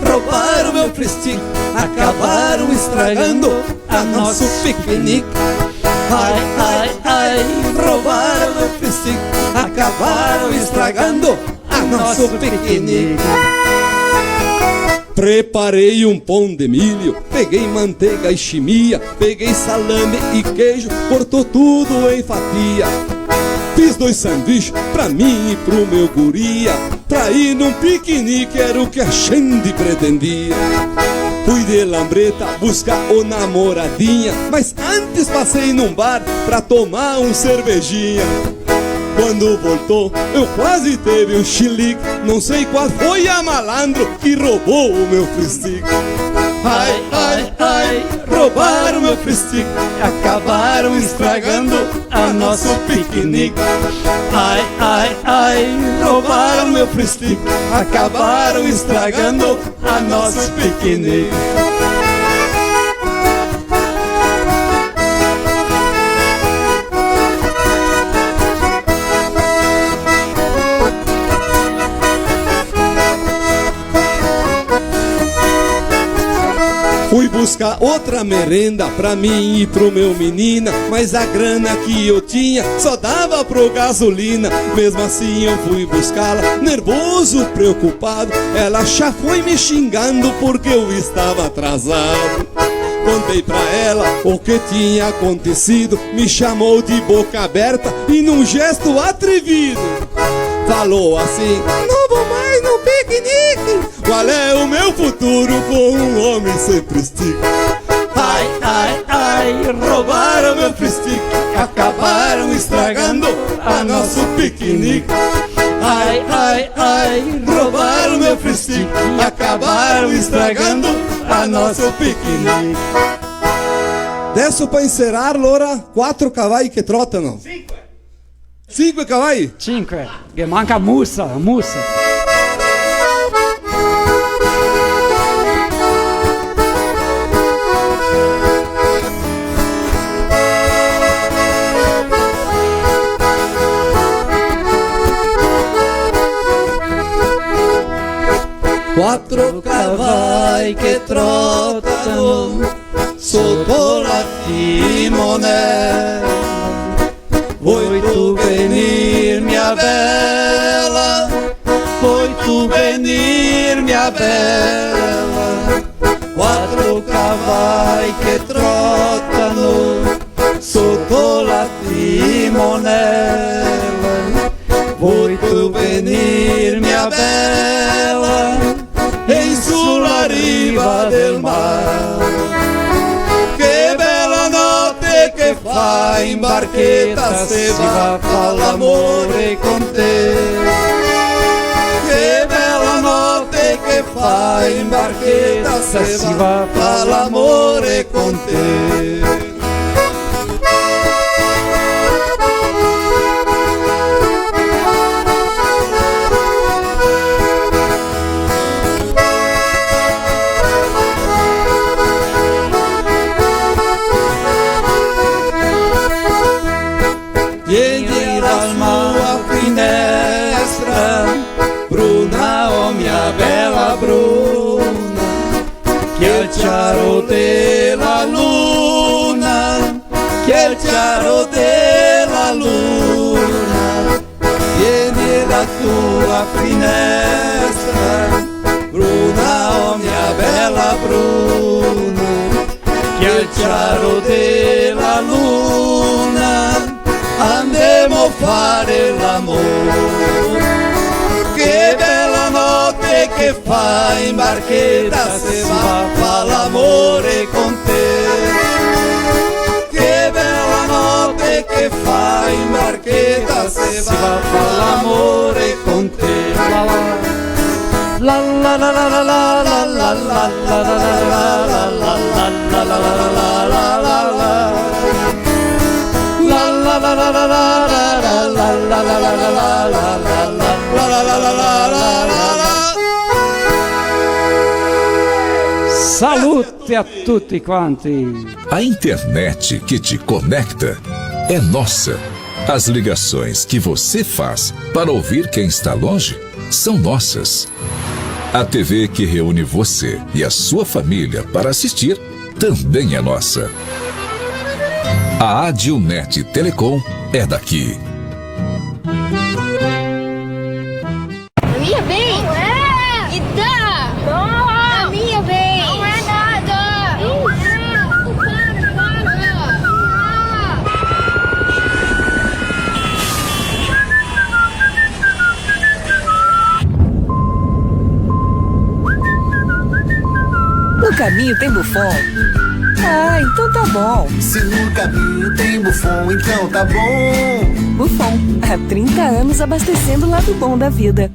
Roubaram meu prestígio, acabaram estragando a nosso piquenique. Ai, ai, ai, roubaram meu prestígio, acabaram estragando a nosso piquenique. Preparei um pão de milho, peguei manteiga e chimia, peguei salame e queijo, cortou tudo em fatia. Fiz 2 sanduíches pra mim e pro meu guria, pra ir num piquenique era o que a Xande pretendia. Fui de lambreta buscar o namoradinha, mas antes passei num bar pra tomar um cervejinha. Quando voltou eu quase teve um chilique, não sei qual foi a malandro que roubou o meu fristic. Ai, ai, ai, roubaram meu fristic, acabaram estragando a nosso piquenique. Ai, ai, ai, roubaram meu fristic, acabaram estragando a nosso piquenique. Fui buscar outra merenda pra mim e pro meu menina, mas a grana que eu tinha só dava pro gasolina. Mesmo assim eu fui buscá-la, nervoso, preocupado. Ela já foi me xingando porque eu estava atrasado. Contei pra ela o que tinha acontecido, me chamou de boca aberta e num gesto atrevido falou assim: não vou mais no piquenique. Qual é o meu futuro com um homem sem prestígio? Ai, ai, ai, roubaram meu prestígio, acabaram estragando a nosso piquenique. Ai, ai, ai, roubaram meu prestígio, acabaram estragando a nosso piquenique. Adesso pra encerrar, Lora, 4 cavalli che trottano. 5 cavalli? 5, che manca mussa. 4 cavalli che trottano sotto la timonella. Vuoi tu venir mia bella? Vuoi tu venir mia bella? bella, quattro cavalli che trottano sotto la timonella. Vuoi tu venir, mia bella, e sulla riva del mare? Che bella notte che fa in barchetta se va a far l'amore con te. Che bella notte che fa in barchetta se va a far l'amore con te. Vieni dal tua finestra, bruna, oh mia bella bruna, che è il chiaro della luna, che è il chiaro della luna. Vieni da tua finestra, bruna, oh mia bella bruna, che è il chiaro della luna. Andiamo a fare l'amore. Che bella notte che fa in barchetta se va a fare l'amore con te. Che bella notte che fa in barchetta se va a fare l'amore con te. La la la la la la la la la la la la la la la. Salute a tutti quanti! A internet que te conecta é nossa. As ligações que você faz para ouvir quem está longe são nossas. A TV que reúne você e a sua família para assistir também é nossa. A Adilnet Telecom é daqui. A minha bem? Não é! E dá! Não! A minha bem! Não é nada! Não é! No caminho tem Buffon. Ah, então tá bom. Se no caminho tem Buffon, então tá bom. Buffon, há 30 anos abastecendo o lado bom da vida.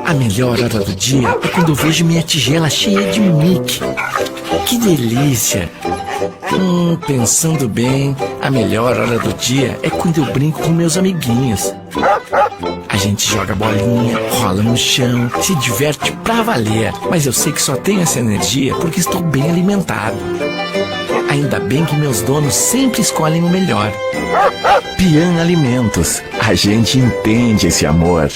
A melhor hora do dia é quando eu vejo minha tigela cheia de Mickey. Que delícia! Pensando bem, a melhor hora do dia é quando eu brinco com meus amiguinhos. A gente joga bolinha, rola no chão, se diverte pra valer. Mas eu sei que só tenho essa energia porque estou bem alimentado. Ainda bem que meus donos sempre escolhem o melhor. Pian Alimentos. A gente entende esse amor.